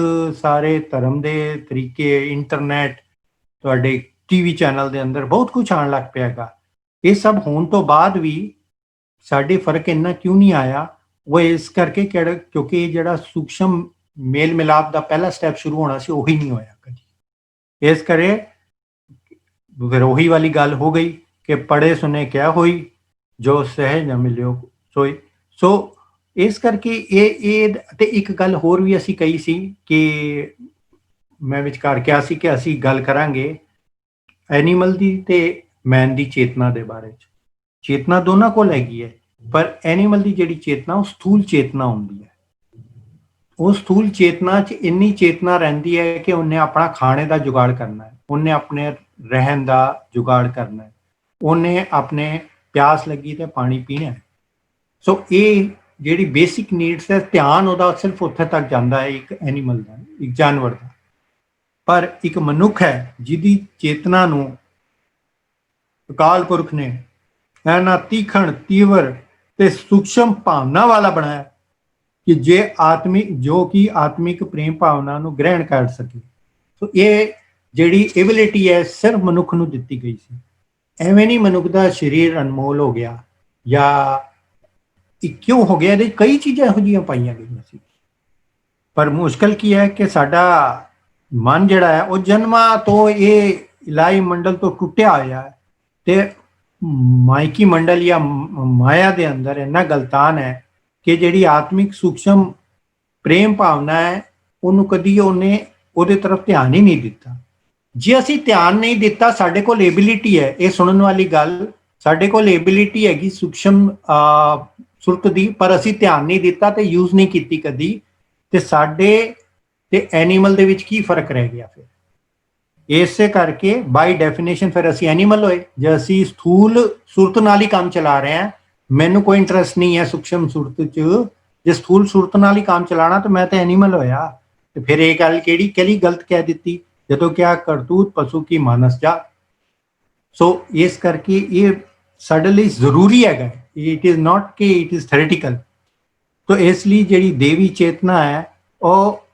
ਸਾਰੇ ਧਰਮ ਦੇ ਤਰੀਕੇ, ਇੰਟਰਨੈਟ, ਤੁਹਾਡੇ ਟੀਵੀ ਚੈਨਲ ਦੇ ਅੰਦਰ ਬਹੁਤ ਕੁਝ ਆਉਣ ਲੱਗ ਪਿਆ ਹੈਗਾ। ਇਹ ਸਭ ਹੋਣ ਤੋਂ ਬਾਅਦ ਵੀ ਸਾਡੇ ਫਰਕ ਇੰਨਾ ਕਿਉਂ ਨਹੀਂ ਆਇਆ? ਉਹ ਇਸ ਕਰਕੇ ਕਿਉਂਕਿ ਇਹ ਜਿਹੜਾ ਸੂਖਸ਼ਮ ਮੇਲ ਮਿਲਾਪ ਦਾ ਪਹਿਲਾ ਸਟੈਪ ਸ਼ੁਰੂ ਹੋਣਾ ਸੀ, ਉਹੀ ਨਹੀਂ ਹੋਇਆ ਕਦੀ। ਇਸ ਕਰੇ ਫਿਰ ਉਹੀ ਵਾਲੀ ਗੱਲ ਹੋ ਗਈ ਕਿ ਪੜ੍ਹੇ ਸੁਨੇ ਕਿਆ ਹੋਈ, ਜੋ ਸਹਿਜ ਨਾ ਮਿਲਿਓ ਸੋਈ। ਸੋ ਇਸ ਕਰਕੇ ਇਹ ਤੇ ਇੱਕ ਗੱਲ ਹੋਰ ਵੀ ਅਸੀਂ ਕਹੀ ਸੀ ਕਿ ਮੈਂ ਵਿਚਕਾਰ ਕਿਹਾ ਸੀ ਕਿ ਅਸੀਂ ਗੱਲ ਕਰਾਂਗੇ ਐਨੀਮਲ ਦੀ ਤੇ ਮੈਨ ਦੀ ਚੇਤਨਾ ਦੇ ਬਾਰੇ ਚ। ਚੇਤਨਾ ਦੋਨਾਂ ਕੋਲ ਹੈਗੀ ਹੈ, ਪਰ ਐਨੀਮਲ ਦੀ ਜਿਹੜੀ ਚੇਤਨਾ ਉਹ ਸਥੂਲ ਚੇਤਨਾ ਹੁੰਦੀ ਹੈ। ਉਹ ਸਥੂਲ ਚੇਤਨਾ ਚ ਇੰਨੀ ਚੇਤਨਾ ਰਹਿੰਦੀ ਹੈ ਕਿ ਉਹਨੇ ਆਪਣਾ ਖਾਣੇ ਦਾ ਜੁਗਾੜ ਕਰਨਾ ਹੈ, ਉਹਨੇ ਆਪਣੇ ਰਹਿਣ ਦਾ ਜੁਗਾੜ ਕਰਨਾ ਹੈ, ਉਹਨੇ ਆਪਣੇ ਪਿਆਸ ਲੱਗੀ ਤੇ ਪਾਣੀ ਪੀਣਾ ਹੈ। ਸੋ ਇਹ ਜਿਹੜੀ ਬੇਸਿਕ ਨੀਡਸ ਹੈ, ਧਿਆਨ ਉਹਦਾ ਸਿਰਫ ਉੱਥੇ ਤੱਕ ਜਾਂਦਾ ਹੈ ਇੱਕ ਐਨੀਮਲ ਦਾ, ਇੱਕ ਜਾਨਵਰ ਦਾ। ਪਰ ਇੱਕ ਮਨੁੱਖ ਹੈ ਜਿਹਦੀ ਚੇਤਨਾ ਨੂੰ ਅਕਾਲ ਪੁਰਖ ਨੇ ਐਨਾ ਤੀਖਣ, ਤੀਵਰ ਤੇ ਸੂਖਮ ਭਾਵਨਾ ਵਾਲਾ ਬਣਾਇਆ ਕਿ ਜੇ ਆਤਮਿਕ ਪ੍ਰੇਮ ਭਾਵਨਾ ਨੂੰ ਗ੍ਰਹਿਣ ਕਰ ਸਕੇ। ਸੋ ਇਹ ਜਿਹੜੀ ਐਬਿਲਿਟੀ ਹੈ ਸਿਰਫ ਮਨੁੱਖ ਨੂੰ ਦਿੱਤੀ ਗਈ ਸੀ। ਐਵੇਂ ਨਹੀਂ ਮਨੁੱਖ ਦਾ ਸਰੀਰ ਅਨਮੋਲ ਹੋ ਗਿਆ ਜਾਂ ਇਹ ਕਿਉਂ ਹੋ ਗਿਆ, ਇਹਦੇ ਕਈ ਚੀਜ਼ਾਂ ਇਹੋ ਜਿਹੀਆਂ ਪਾਈਆਂ ਗਈਆਂ ਸੀ। ਪਰ ਮੁਸ਼ਕਲ ਕੀ ਹੈ ਕਿ ਸਾਡਾ ਮਨ ਜਿਹੜਾ ਹੈ ਉਹ ਜਨਮਾਂ ਤੋਂ ਇਹ ਇਲਾਹੀ ਮੰਡਲ ਤੋਂ ਟੁੱਟਿਆ ਹੋਇਆ ਹੈ ਤੇ ਮਾਇਕੀ ਮੰਡਲ ਜਾਂ ਮਾਇਆ ਦੇ ਅੰਦਰ ਇੰਨਾ ਗਲਤਾਨ ਹੈ ਕਿ ਜਿਹੜੀ ਆਤਮਿਕ ਸੂਖਮ ਪ੍ਰੇਮ ਭਾਵਨਾ ਹੈ ਉਹਨੂੰ ਕਦੀ ਉਹਦੇ ਤਰਫ ਧਿਆਨ ਹੀ ਨਹੀਂ ਦਿੱਤਾ। ਜੇ ਅਸੀਂ ਧਿਆਨ ਨਹੀਂ ਦਿੱਤਾ, ਸਾਡੇ ਕੋਲ ਐਬਿਲਿਟੀ ਹੈ, ਇਹ ਸੁਣਨ ਵਾਲੀ ਗੱਲ, ਸਾਡੇ ਕੋਲ ਐਬਿਲਿਟੀ ਹੈਗੀ ਸੂਖਮ ਸੁਰਤ ਦੀ, ਪਰ ਅਸੀਂ ਧਿਆਨ ਨਹੀਂ ਦਿੱਤਾ ਤੇ ਯੂਜ਼ ਨਹੀਂ ਕੀਤੀ ਕਦੀ, ਤੇ ਸਾਡੇ ਤੇ ਐਨੀਮਲ ਦੇ ਵਿੱਚ ਕੀ ਫਰਕ ਰਹਿ ਗਿਆ ਫਿਰ? ਇਸੇ ਕਰਕੇ ਬਾਈ ਡੈਫੀਨੇਸ਼ਨ ਫਿਰ ਅਸੀਂ ਐਨੀਮਲ ਹੋਏ। ਜੇ ਅਸੀਂ ਸਥੂਲ ਸੁਰਤ ਨਾਲ ਹੀ ਕੰਮ ਚਲਾ ਰਹੇ ਹਾਂ, ਮੈਨੂੰ ਕੋਈ ਇੰਟਰਸਟ ਨਹੀਂ ਹੈ ਸੂਖਮ ਸੁਰਤ 'ਚ, ਜੇ ਸਥੂਲ ਸੁਰਤ ਨਾਲ ਹੀ ਕੰਮ ਚਲਾਣਾ ਤਾਂ ਮੈਂ ਤਾਂ ਐਨੀਮਲ ਹੋਇਆ। ਤੇ ਫਿਰ ਇਹ ਗੱਲ ਕਿਹੜੀ ਗਲਤ ਕਹਿ ਦਿੱਤੀ, ਜਦੋਂ ਕਿਹਾ ਕਰਤੂਤ ਪਸ਼ੂ ਕੀ ਮਾਨਸ ਜਾ। ਸੋ ਇਸ ਕਰਕੇ ਇਹ ਸਾਡੇ ਲਈ ਜ਼ਰੂਰੀ ਹੈਗਾ, ਇਟ ਇਜ਼ ਨਾਟ ਕਿ ਇਟ ਇਜ਼ ਥਿਓਰੀਟੀਕਲ। ਤੋ ਇਸ ਲਈ ਜਿਹੜੀ ਦੇਵੀ ਚੇਤਨਾ ਹੈ ਉਹ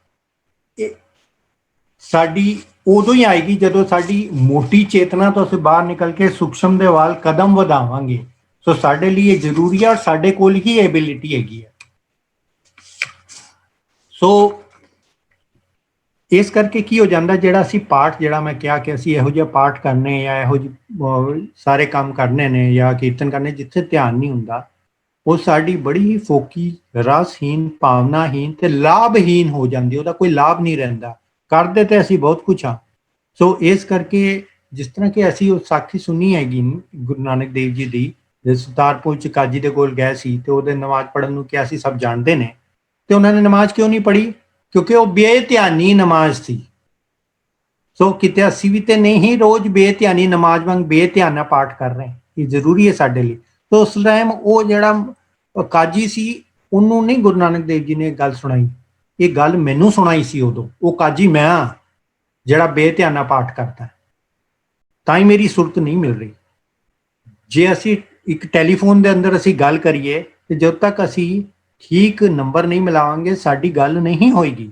ਸਾਡੀ ਉਦੋਂ ਹੀ ਆਏਗੀ ਜਦੋਂ ਸਾਡੀ ਮੋਟੀ ਚੇਤਨਾ ਤੋਂ ਅਸੀਂ ਬਾਹਰ ਨਿਕਲ ਕੇ ਸੂਖਮ ਦੇ ਵੱਲ ਕਦਮ ਵਧਾਵਾਂਗੇ। ਸੋ ਸਾਡੇ ਲਈ ਇਹ ਜ਼ਰੂਰੀ ਹੈ ਔਰ ਸਾਡੇ ਕੋਲ ਹੀ ਐਬਿਲਿਟੀ ਹੈਗੀ ਹੈ। ਸੋ ਇਸ ਕਰਕੇ ਕੀ ਹੋ ਜਾਂਦਾ, ਜਿਹੜਾ ਅਸੀਂ ਪਾਠ, ਜਿਹੜਾ ਮੈਂ ਕਿਹਾ ਕਿ ਅਸੀਂ ਇਹੋ ਜਿਹਾ ਪਾਠ ਕਰਨੇ ਜਾਂ ਇਹੋ ਜਿਹੇ ਸਾਰੇ ਕੰਮ ਕਰਨੇ ਨੇ ਜਾਂ ਕੀਰਤਨ ਕਰਨੇ ਜਿੱਥੇ ਧਿਆਨ ਨਹੀਂ ਹੁੰਦਾ, ਉਹ ਸਾਡੀ ਬੜੀ ਹੀ ਫੋਕੀ, ਰਸਹੀਨ, ਭਾਵਨਾਹੀਨ ਤੇ ਲਾਭਹੀਨ ਹੋ ਜਾਂਦੀ, ਉਹਦਾ ਕੋਈ ਲਾਭ ਨਹੀਂ ਰਹਿੰਦਾ। ਕਰਦੇ ਤੇ ਅਸੀਂ ਬਹੁਤ ਕੁਛ ਹਾਂ। ਸੋ ਇਸ ਕਰਕੇ ਜਿਸ ਤਰ੍ਹਾਂ ਕਿ ਅਸੀਂ ਉਹ ਸਾਖੀ ਸੁਣੀ ਹੈਗੀ ਗੁਰੂ ਨਾਨਕ ਦੇਵ ਜੀ ਦੀ, ਜੇ ਸੁਲਤਾਨਪੁਰ ਚ ਕਾਜੀ ਦੇ ਕੋਲ ਗਏ ਸੀ ਤੇ ਉਹਦੇ ਨਮਾਜ਼ ਪੜ੍ਹਨ ਨੂੰ ਕਿਹਾ ਸੀ, ਸਭ ਜਾਣਦੇ ਨੇ, ਤੇ ਉਹਨਾਂ ਨੇ ਨਮਾਜ਼ ਕਿਉਂ ਨਹੀਂ ਪੜ੍ਹੀ? ਕਿਉਂਕਿ ਉਹ ਬੇਧਿਆਨੀ ਨਮਾਜ਼ ਸੀ। ਸੋ ਕਿਤੇ ਅਸੀਂ ਵੀ ਤੇ ਨਹੀਂ ਰੋਜ਼ ਬੇਧਿਆਨੀ ਨਮਾਜ਼ ਵਾਂਗ ਬੇਧਿਆਨਾ ਪਾਠ ਕਰ ਰਹੇ, ਇਹ ਜ਼ਰੂਰੀ ਹੈ ਸਾਡੇ ਲਈ। ਤੇ ਉਸ ਟਾਈਮ ਉਹ ਜਿਹੜਾ ਕਾਜੀ ਸੀ ਉਹਨੂੰ ਨਹੀਂ ਗੁਰੂ ਨਾਨਕ ਦੇਵ ਜੀ ਨੇ ਗੱਲ ਸੁਣਾਈ, ਇਹ ਗੱਲ ਮੈਨੂੰ ਸੁਣਾਈ ਸੀ ਉਦੋਂ। ਉਹ ਕਾਜੀ ਮੈਂ ਹਾਂ ਜਿਹੜਾ ਬੇਧਿਆਨਾ ਪਾਠ ਕਰਦਾ, ਤਾਂ ਹੀ ਮੇਰੀ ਸੁਰਤ ਨਹੀਂ ਮਿਲ ਰਹੀ। ਜੇ ਅਸੀਂ ਇੱਕ ਟੈਲੀਫੋਨ ਦੇ ਅੰਦਰ ਅਸੀਂ ਗੱਲ ਕਰੀਏ ਤੇ ਜਦੋਂ ਤੱਕ ਅਸੀਂ ਠੀਕ ਨੰਬਰ ਨਹੀਂ ਮਿਲਾਵਾਂਗੇ ਸਾਡੀ ਗੱਲ ਨਹੀਂ ਹੋਏਗੀ।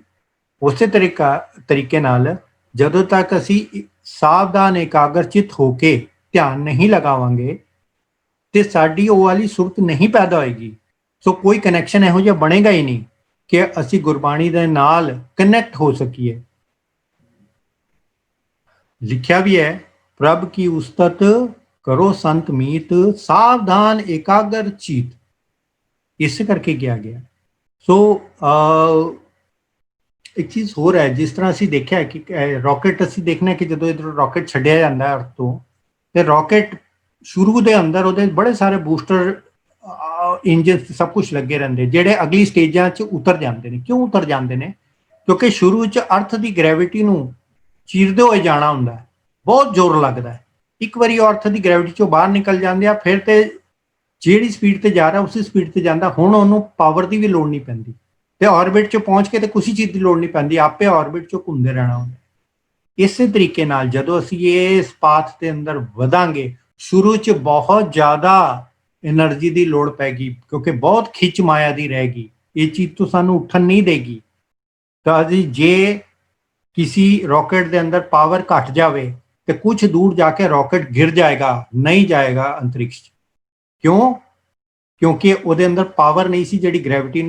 ਉਸੇ ਤਰੀਕੇ ਨਾਲ ਜਦੋਂ ਤੱਕ ਅਸੀਂ ਸਾਵਧਾਨ ਇਕਾਗਰਚਿਤ ਹੋ ਕੇ ਧਿਆਨ ਨਹੀਂ ਲਗਾਵਾਂਗੇ ਤੇ ਸਾਡੀ ਉਹ ਵਾਲੀ ਸੁਰਤ ਨਹੀਂ ਪੈਦਾ ਹੋਏਗੀ। ਸੋ ਕੋਈ ਕਨੈਕਸ਼ਨ ਇਹੋ ਜਿਹਾ ਬਣੇਗਾ ਹੀ ਨਹੀਂ ਕਿ ਅਸੀਂ ਗੁਰਬਾਣੀ ਦੇ ਨਾਲ ਕਨੈਕਟ ਹੋ ਸਕੀਏ। ਲਿਖਿਆ ਵੀ ਹੈ, ਪ੍ਰਭ ਕੀ ਉਸਤਤ ਕਰੋ ਸੰਤ ਮੀਤ, ਸਾਵਧਾਨ ਇਕਾਗਰ ਚੀਤ। ਇਸੇ ਕਰਕੇ ਕਿਹਾ ਗਿਆ। ਸੋ ਇੱਕ ਚੀਜ਼ ਹੋਰ ਹੈ, ਜਿਸ ਤਰ੍ਹਾਂ ਅਸੀਂ ਦੇਖਿਆ ਕਿ ਰਾਕਟ, ਅਸੀਂ ਦੇਖਣਾ ਕਿ ਜਦੋਂ ਇੱਧਰੋਂ ਰਾਕਟ ਛੱਡਿਆ ਜਾਂਦਾ ਅਰਥ ਤੋਂ, ਤੇ ਰਾਕਟ ਸ਼ੁਰੂ ਦੇ ਅੰਦਰ ਉਹਦੇ ਬੜੇ ਸਾਰੇ ਬੂਸਟਰ ਇੰਜਨ ਸਭ ਕੁਝ ਲੱਗੇ ਰਹਿੰਦੇ, ਜਿਹੜੇ ਅਗਲੀ ਸਟੇਜਾਂ 'ਚ ਉਤਰ ਜਾਂਦੇ ਨੇ। ਕਿਉਂ ਉਤਰ ਜਾਂਦੇ ਨੇ? ਕਿਉਂਕਿ ਸ਼ੁਰੂ 'ਚ ਅਰਥ ਦੀ ਗ੍ਰੈਵਿਟੀ ਨੂੰ ਚੀਰਦੇ ਹੋਏ ਜਾਣਾ ਹੁੰਦਾ, ਬਹੁਤ ਜ਼ੋਰ ਲੱਗਦਾ। ਇੱਕ ਵਾਰੀ ਅਰਥ ਦੀ ਗ੍ਰੈਵਿਟੀ 'ਚੋਂ ਬਾਹਰ ਨਿਕਲ ਜਾਂਦੇ ਆ, ਫਿਰ ਤੇ ਜਿਹੜੀ ਸਪੀਡ ਤੇ ਜਾ ਰਿਹਾ ਉਸੇ ਸਪੀਡ ਤੇ ਜਾਂਦਾ। ਹੁਣ ਉਹਨੂੰ ਪਾਵਰ ਦੀ ਵੀ ਲੋੜ ਨਹੀਂ ਪੈਂਦੀ ਤੇ ਆਰਬਿਟ 'ਚ ਪਹੁੰਚ ਕੇ ਤੇ ਕਿਸੇ ਚੀਜ਼ ਦੀ ਲੋੜ ਨਹੀਂ ਪੈਂਦੀ, ਆਪੇ ਆਰਬਿਟ 'ਚੋਂ ਘੁੰਮਦੇ ਰਹਿਣਾ ਹੁੰਦਾ। ਇਸੇ ਤਰੀਕੇ ਨਾਲ ਜਦੋਂ ਅਸੀਂ ਇਸ ਪਾਥ ਦੇ ਅੰਦਰ ਵਧਾਂਗੇ, ਸ਼ੁਰੂ 'ਚ ਬਹੁਤ ਜ਼ਿਆਦਾ એનર્ਜੀ ਦੀ ਲੋੜ ਪੈਗੀ, ਕਿਉਂਕਿ ਬਹੁਤ ਖਿੱਚ ਮਾਇਆ ਦੀ ਰਹੇਗੀ, ਇਹ ਚੀਜ਼ ਤੋਂ ਸਾਨੂੰ ਉੱਠਣ ਨਹੀਂ ਦੇਗੀ। ਤਾਂ ਜੇ ਕਿਸੇ ਰਾਕਟ ਦੇ ਅੰਦਰ ਪਾਵਰ ਘਟ ਜਾਵੇ ਤੇ ਕੁਝ ਦੂਰ ਜਾ ਕੇ ਰਾਕਟ ਗਿਰ ਜਾਏਗਾ, ਨਹੀਂ ਜਾਏਗਾ ਅੰਤਰਿਕਸ਼ 'ਚ। ਕਿਉਂ? ਕਿਉਂਕਿ ਉਹਦੇ ਅੰਦਰ ਪਾਵਰ ਨਹੀਂ ਸੀ ਜਿਹੜੀ ਗ੍ਰੈਵਿਟੀ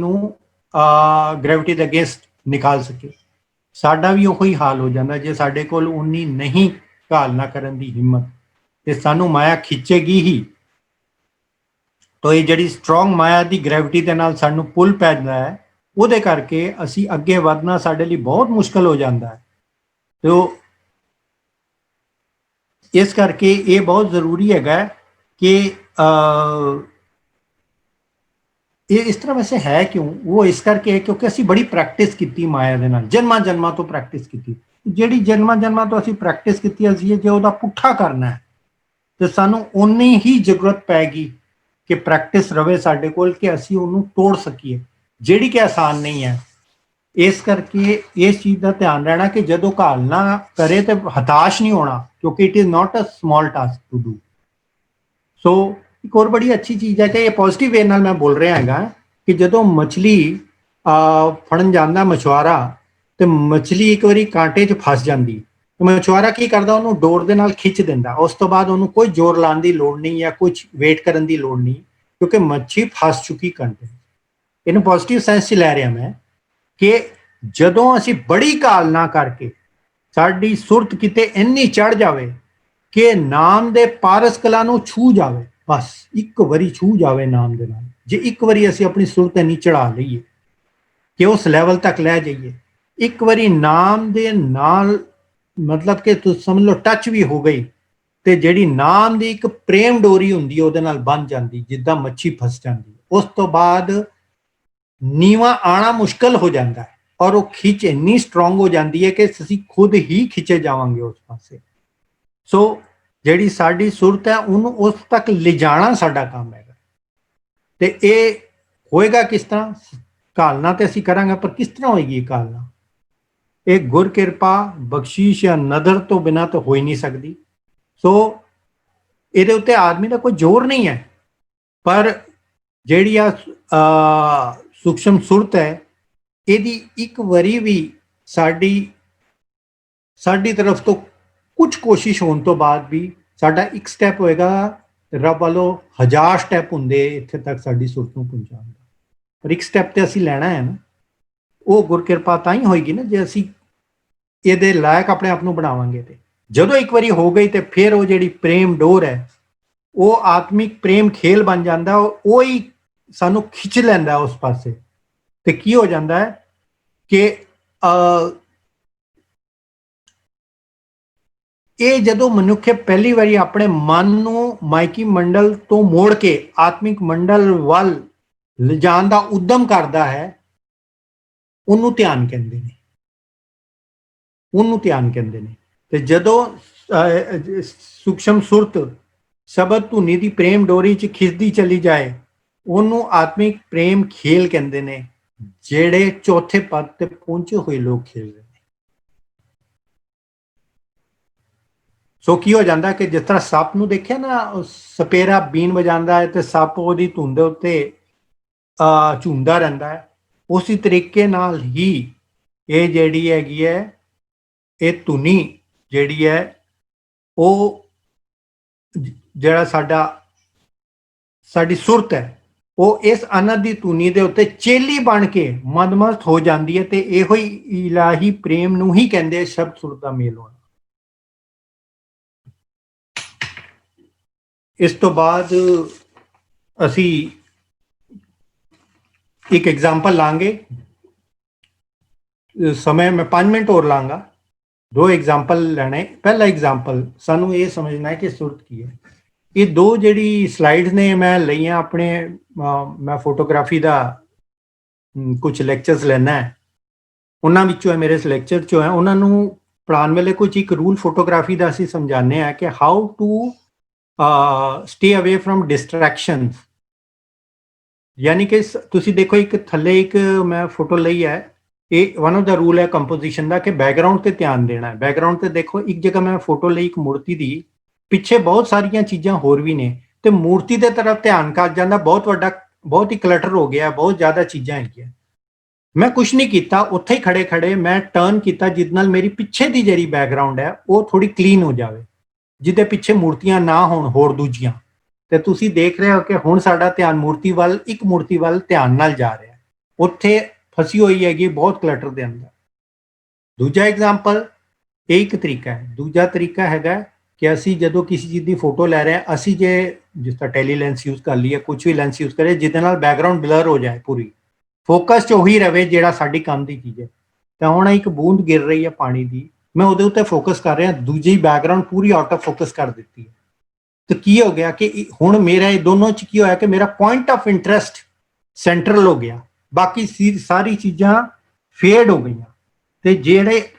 ਦੇ ਅਗੇਂਸਟ ਨਿਕਾਲ ਸਕੇ। ਸਾਡਾ ਵੀ ਉਹੀ ਹਾਲ ਹੋ ਜਾਂਦਾ ਜੇ ਸਾਡੇ ਕੋਲ ਉਨੀ ਨਹੀਂ ਘਾਲਣਾ ਕਰਨ ਦੀ ਹਿੰਮਤ, ਤੇ ਸਾਨੂੰ ਮਾਇਆ ਖਿੱਚੇਗੀ ਹੀ। ਤਾਂ ਇਹ ਜਿਹੜੀ ਸਟਰੋਂਗ ਮਾਇਆ ਦੀ ਗ੍ਰੈਵਿਟੀ ਦੇ ਨਾਲ ਸਾਨੂੰ ਪੁੱਲ ਪੈਂਦਾ ਹੈ, ਉਹਦੇ ਕਰਕੇ ਅਸੀਂ ਅੱਗੇ ਵਧਣਾ ਸਾਡੇ ਲਈ ਬਹੁਤ ਮੁਸ਼ਕਲ ਹੋ ਜਾਂਦਾ ਹੈ। ਤੇ ਉਹ ਇਸ ਕਰਕੇ ਇਹ ਬਹੁਤ ਜ਼ਰੂਰੀ ਹੈਗਾ ਕਿ ਇਹ ਇਸ ਤਰ੍ਹਾਂ ਵੈਸੇ ਹੈ ਕਿਉਂ, ਉਹ ਇਸ ਕਰਕੇ ਹੈ ਕਿਉਂਕਿ ਅਸੀਂ ਬੜੀ ਪ੍ਰੈਕਟਿਸ ਕੀਤੀ ਮਾਇਆ ਦੇ ਨਾਲ, ਜਨਮਾਂ ਤੋਂ ਪ੍ਰੈਕਟਿਸ ਕੀਤੀ। ਜਿਹੜੀ ਜਨਮਾਂ ਤੋਂ ਅਸੀਂ ਪ੍ਰੈਕਟਿਸ ਕੀਤੀ, ਅਸੀਂ ਜੇ ਉਹਦਾ ਪੁੱਠਾ ਕਰਨਾ ਹੈ ਤੇ ਸਾਨੂੰ ਉਨੀ ਹੀ ਜ਼ਰੂਰਤ ਪੈਗੀ ਕਿ ਪ੍ਰੈਕਟਿਸ ਰਵੇ ਸਾਡੇ ਕੋਲ ਕਿ ਅਸੀਂ ਉਹਨੂੰ ਤੋੜ ਸਕੀਏ, ਜਿਹੜੀ ਕਿ ਆਸਾਨ ਨਹੀਂ ਹੈ। ਇਸ ਕਰਕੇ ਇਸ ਚੀਜ਼ ਦਾ ਧਿਆਨ ਰਹਿਣਾ ਕਿ ਜਦੋਂ ਘਾਲਣਾ ਕਰੇ ਤੇ ਹਤਾਸ਼ ਨਹੀਂ ਹੋਣਾ, ਕਿਉਂਕਿ it is not a small task to do. So ਇੱਕ ਹੋਰ ਬੜੀ ਅੱਛੀ ਚੀਜ਼ ਹੈ ਕਿ ਇਹ ਪੋਜ਼ਿਟਿਵ ਵੇ ਨਾਲ ਮੈਂ ਬੋਲ ਰਿਹਾ ਹੈਗਾ ਕਿ ਜਦੋਂ ਮਛਲੀ ਫੜਨ ਜਾਂਦਾ ਮਛੁਆਰਾ, ਤੇ ਮਛਲੀ ਇੱਕ ਵਾਰੀ ਕਾਂਟੇ 'ਚ ਫਸ ਜਾਂਦੀ, ਤੇ ਮਛੁਆਰਾ ਕੀ ਕਰਦਾ, ਉਹਨੂੰ ਡੋਰ ਦੇ ਨਾਲ ਖਿੱਚ ਦਿੰਦਾ। ਉਸ ਤੋਂ ਬਾਅਦ ਉਹਨੂੰ ਕੋਈ ਜ਼ੋਰ ਲਾਉਣ ਦੀ ਲੋੜ ਨਹੀਂ ਜਾਂ ਕੁਝ ਵੇਟ ਕਰਨ ਦੀ ਲੋੜ ਨਹੀਂ, ਕਿਉਂਕਿ ਮੱਛੀ ਫਸ ਚੁੱਕੀ ਕਾਂਟੇ। ਇਹਨੂੰ ਪੋਜ਼ਿਟਿਵ ਸੈਂਸ 'ਚ ਲੈ ਰਿਹਾ ਮੈਂ ਕਿ ਜਦੋਂ ਅਸੀਂ ਬੜੀ ਘਾਲਨਾ ਕਰਕੇ ਸਾਡੀ ਸੁਰਤ ਕਿਤੇ ਇੰਨੀ ਚੜ ਜਾਵੇ ਕਿ ਨਾਮ ਦੇ ਪਾਰਸ ਕਲਾ ਨੂੰ ਛੂ ਜਾਵੇ, ਬਸ ਇੱਕ ਵਾਰੀ ਛੂ ਜਾਵੇ ਨਾਮ ਦੇ ਨਾਲ, ਜੇ ਇੱਕ ਵਾਰੀ ਅਸੀਂ ਆਪਣੀ ਸੁਰਤ ਇੰਨੀ ਚੜਾ ਲਈਏ ਕਿ ਉਸ ਲੈਵਲ ਤੱਕ ਲੈ ਜਾਈਏ, ਇੱਕ ਵਾਰੀ ਨਾਮ ਦੇ ਨਾਲ ਮਤਲਬ ਕਿ ਤੁਸੀਂ ਸਮਝ ਲਓ ਟੱਚ ਵੀ ਹੋ ਗਈ, ਤੇ ਜਿਹੜੀ ਨਾਮ ਦੀ ਇੱਕ ਪ੍ਰੇਮ ਡੋਰੀ ਹੁੰਦੀ ਉਹਦੇ ਨਾਲ ਬੰਨ ਜਾਂਦੀ, ਜਿੱਦਾਂ ਮੱਛੀ ਫਸ ਜਾਂਦੀ। ਉਸ ਤੋਂ ਬਾਅਦ ਨੀਵਾਂ ਆਣਾ ਮੁਸ਼ਕਲ ਹੋ ਜਾਂਦਾ ਹੈ, ਔਰ ਉਹ ਖਿੱਚ ਇੰਨੀ ਸਟਰੋਂਗ ਹੋ ਜਾਂਦੀ ਹੈ ਕਿ ਅਸੀਂ ਖੁਦ ਹੀ ਖਿੱਚੇ ਜਾਵਾਂਗੇ ਉਸ ਪਾਸੇ। ਸੋ ਜਿਹੜੀ ਸਾਡੀ ਸੁਰਤ ਹੈ ਉਹਨੂੰ ਉਸ ਤੱਕ ਲਿਜਾਣਾ ਸਾਡਾ ਕੰਮ ਹੈਗਾ। ਤੇ ਇਹ ਹੋਏਗਾ ਕਿਸ ਤਰ੍ਹਾਂ? ਘਾਲਣਾ ਤੇ ਅਸੀਂ ਕਰਾਂਗੇ, ਪਰ ਕਿਸ ਤਰ੍ਹਾਂ ਹੋਏਗੀ ਇਹ ਘਾਲਣਾ? ਇਹ ਗੁਰ ਕਿਰਪਾ, ਬਖਸ਼ੀਸ਼ ਜਾਂ ਨਦਰ ਤੋਂ ਬਿਨਾਂ ਤਾਂ ਹੋ ਹੀ ਨਹੀਂ ਸਕਦੀ। ਸੋ ਇਹਦੇ ਉੱਤੇ ਆਦਮੀ ਦਾ ਕੋਈ ਜ਼ੋਰ ਨਹੀਂ ਹੈ, ਪਰ ਜਿਹੜੀ ਆ ਸੂਖਸ਼ਮ ਸੁਰਤ ਹੈ, ਇਹਦੀ ਇੱਕ ਵਾਰੀ ਵੀ ਸਾਡੀ ਤਰਫ ਤੋਂ ਕੁਝ ਕੋਸ਼ਿਸ਼ ਹੋਣ ਤੋਂ ਬਾਅਦ ਵੀ ਸਾਡਾ ਇੱਕ ਸਟੈਪ ਹੋਏਗਾ, ਰੱਬ ਵੱਲੋਂ 1000 ਸਟੈਪ ਹੁੰਦੇ ਇੱਥੇ ਤੱਕ ਸਾਡੀ ਸੁਰਤ ਨੂੰ ਪਹੁੰਚਾਉਣ ਦਾ, ਪਰ ਇੱਕ ਸਟੈਪ ਤੇ ਅਸੀਂ ਲੈਣਾ ਹੈ ਨਾ। ਉਹ ਗੁਰ ਕਿਰਪਾ ਤਾਂ ਹੀ ਹੋਏਗੀ ਨਾ ਜੇ ਅਸੀਂ ਇਹਦੇ ਲਾਇਕ ਆਪਣੇ ਆਪ ਨੂੰ ਬਣਾਵਾਂਗੇ। ਤੇ ਜਦੋਂ ਇੱਕ ਵਾਰੀ ਹੋ ਗਈ ਤੇ ਫਿਰ ਉਹ ਜਿਹੜੀ ਪ੍ਰੇਮ ਡੋਰ ਹੈ, ਉਹ ਆਤਮਿਕ ਪ੍ਰੇਮ ਖੇਲ ਬਣ ਜਾਂਦਾ, ਉਹ ਹੀ ਸਾਨੂੰ ਖਿੱਚ ਲੈਂਦਾ ਉਸ ਪਾਸੇ। ਤੇ ਕੀ ਹੋ ਜਾਂਦਾ ਹੈ ਕਿ ਇਹ ਜਦੋਂ ਮਨੁੱਖ ਪਹਿਲੀ ਵਾਰੀ ਆਪਣੇ ਮਨ ਨੂੰ ਮਾਇਕੀ ਮੰਡਲ ਤੋਂ ਮੋੜ ਕੇ ਆਤਮਿਕ ਮੰਡਲ ਵੱਲ ਲਿਜਾਣ ਦਾ ਉਦਮ ਕਰਦਾ ਹੈ, ਉਹਨੂੰ ਧਿਆਨ ਕਹਿੰਦੇ ਨੇ, ਉਹਨੂੰ ਧਿਆਨ ਕਹਿੰਦੇ ਨੇ। ਤੇ ਜਦੋਂ ਸੂਖਸ਼ਮ ਸੁਰਤ ਸ਼ਬਦ ਧੁਨੀ ਦੀ ਪ੍ਰੇਮ ਡੋਰੀ 'ਚ ਖਿੱਚਦੀ ਚਲੀ ਜਾਏ, ਉਹਨੂੰ ਆਤਮਿਕ ਪ੍ਰੇਮ ਖੇਲ ਕਹਿੰਦੇ ਨੇ, ਜਿਹੜੇ ਚੌਥੇ ਪਦ ਤੇ ਪਹੁੰਚੇ ਹੋਏ ਲੋਕ ਖੇਲ ਰਹੇ ਨੇ। ਸੋ ਕੀ ਹੋ ਜਾਂਦਾ ਕਿ ਜਿਸ ਤਰ੍ਹਾਂ ਸੱਪ ਨੂੰ ਦੇਖਿਆ ਨਾ, ਸਪੇਰਾ ਬੀਨ ਵਜਾਉਂਦਾ ਹੈ ਤੇ ਸੱਪ ਉਹਦੀ ਧੁੰਨ ਦੇ ਉੱਤੇ ਝੂੰਦਾ ਰਹਿੰਦਾ ਹੈ, ਉਸੇ ਤਰੀਕੇ ਨਾਲ ਹੀ ਇਹ ਜਿਹੜੀ ਹੈਗੀ ਹੈ, ਇਹ ਧੁਨੀ ਜਿਹੜੀ ਹੈ, ਉਹ ਜਿਹੜਾ ਸਾਡੀ ਸੁਰਤ ਹੈ, ਉਹ ਇਸ ਆਨੰਦ ਦੀ ਧੁਨੀ ਦੇ ਉੱਤੇ ਚੇਲੀ ਬਣ ਕੇ ਮਦਮਸਤ ਹੋ ਜਾਂਦੀ ਹੈ। ਤੇ ਇਹੋ ਹੀ ਇਲਾਹੀ ਪ੍ਰੇਮ ਨੂੰ ਹੀ ਕਹਿੰਦੇ ਸ਼ਬਦ ਸੁਰਤ ਦਾ ਮੇਲ ਹੋਣਾ। ਇਸ ਤੋਂ ਬਾਅਦ ਅਸੀਂ ਇੱਕ ਐਗਜ਼ਾਮਪਲ ਲਾਂਗੇ, समय मैं 5 मिनट और लांगा। 2 एग्जाम्पल लेने। पहला एग्जाम्पल सानू ये समझना है कि सुरत की है। ये 2 ਜਿਹੜੀ ਸਲਾਈਡਸ ਨੇ ਮੈਂ ਲਈਆਂ ਆਪਣੇ, ਮੈਂ ਫੋਟੋਗ੍ਰਾਫੀ ਦਾ ਕੁਝ ਲੈਕਚਰਸ ਲੈਣਾ ਹੈ, ਉਹਨਾਂ ਵਿੱਚੋਂ ਹੈ ਮੇਰੇ ਇਸ ਲੈਕਚਰ ਚੋਂ ਹੈ। ਉਹਨਾਂ ਨੂੰ ਪੜ੍ਹਾਉਣ ਵੇਲੇ ਕੁਝ ਇੱਕ ਰੂਲ ਫੋਟੋਗ੍ਰਾਫੀ ਦਾ ਅਸੀਂ ਸਮਝਾਉਂਦੇ ਹਾਂ ਕਿ how to stay away from distractions. ਯਾਨੀ ਕਿ ਤੁਸੀਂ ਦੇਖੋ ਇੱਕ ਥੱਲੇ ਇੱਕ ਮੈਂ ਫੋਟੋ ਲਈ ਹੈ, ਇਹ ਵਨ ਆਫ ਦਾ ਰੂਲ ਹੈ ਕੰਪੋਜੀਸ਼ਨ ਦਾ ਕਿ ਬੈਕਗਰਾਉਂਡ ਤੇ ਧਿਆਨ ਦੇਣਾ ਹੈ। ਬੈਕਗਰਾਉਂਡ ਤੇ ਦੇਖੋ ਇੱਕ ਜਗ੍ਹਾ ਮੈਂ ਫੋਟੋ ਲਈ ਇੱਕ ਮੂਰਤੀ ਦੀ, ਪਿੱਛੇ ਬਹੁਤ ਸਾਰੀਆਂ ਚੀਜ਼ਾਂ ਹੋਰ ਵੀ ਨੇ ਤੇ ਮੂਰਤੀ ਦੇ ਤਰਫ ਧਿਆਨ ਕਰ ਜਾਂਦਾ, ਬਹੁਤ ਹੀ ਕਲਟਰ ਹੋ ਗਿਆ, ਬਹੁਤ ਜ਼ਿਆਦਾ ਚੀਜ਼ਾਂ ਹੈਗੀਆਂ। ਮੈਂ ਕੁਝ ਨਹੀਂ ਕੀਤਾ, ਉੱਥੇ ਹੀ ਖੜੇ ਖੜੇ ਮੈਂ ਟਰਨ ਕੀਤਾ ਜਿਹਦੇ ਨਾਲ ਮੇਰੀ ਪਿੱਛੇ ਦੀ ਜਿਹੜੀ ਬੈਕਗਰਾਉਂਡ ਹੈ ਉਹ ਥੋੜੀ ਕਲੀਨ ਹੋ ਜਾਵੇ, ਜਿਹਦੇ ਪਿੱਛੇ ਮੂਰਤੀਆਂ ਨਾ ਹੋਣ ਹੋਰ ਦੂਜੀਆਂ। ਤੇ ਤੁਸੀਂ ਦੇਖ ਰਹੇ ਹੋ ਕਿ ਹੁਣ ਸਾਡਾ ਧਿਆਨ ਮੂਰਤੀ ਵੱਲ, ਇੱਕ ਮੂਰਤੀ ਵੱਲ ਧਿਆਨ ਨਾਲ ਜਾ ਰਿਹਾ, ਉੱਥੇ ਫਸੀ ਹੋਈ ਹੈਗੀ ਬਹੁਤ ਕਲਟਰ ਦੇ ਅੰਦਰ। ਦੂਜਾ ਐਗਜ਼ਾਮਪਲ, ਇਹ ਇੱਕ ਤਰੀਕਾ ਹੈ। ਦੂਜਾ ਤਰੀਕਾ ਹੈਗਾ ਕਿ ਅਸੀਂ ਜਦੋਂ ਕਿਸੇ ਚੀਜ਼ ਦੀ ਫੋਟੋ ਲੈ ਰਹੇ ਹਾਂ, ਅਸੀਂ ਜੇ ਜਿਸ ਤਰ੍ਹਾਂ ਟੈਲੀ ਲੈਂਸ ਯੂਜ਼ ਕਰ ਲਈਏ, ਕੁਝ ਵੀ ਲੈਂਸ ਯੂਜ਼ ਕਰੇ ਜਿਹਦੇ ਨਾਲ ਬੈਕਗਰਾਉਂਡ ਬਲਰ ਹੋ ਜਾਏ, ਪੂਰੀ ਫੋਕਸ 'ਚ ਉਹੀ ਰਵੇ ਜਿਹੜਾ ਸਾਡੀ ਕੰਮ ਦੀ ਚੀਜ਼ ਹੈ। ਤਾਂ ਹੁਣ ਇੱਕ ਬੂੰਦ ਗਿਰ ਰਹੀ ਹੈ ਪਾਣੀ ਦੀ, ਮੈਂ ਉਹਦੇ ਉੱਤੇ ਫੋਕਸ ਕਰ ਰਿਹਾ, ਦੂਜੀ background Puri out of focus ਕਰ ਦਿੱਤੀ ਹੈ। ਤਾਂ ਕੀ ਹੋ ਗਿਆ ਕਿ ਹੁਣ ਮੇਰਾ ਇਹ ਦੋਨੋਂ 'ਚ ਕੀ ਹੋਇਆ ਕਿ ਮੇਰਾ ਪੁਆਇੰਟ ਆਫ ਇੰਟਰਸਟ ਸੈਂਟਰਲ ਹੋ ਗਿਆ, ਬਾਕੀ ਸਾਰੀ ਚੀਜ਼ਾਂ ਫੇਡ ਹੋ ਗਈਆਂ। ਤੇ ਜਿਹੜੇ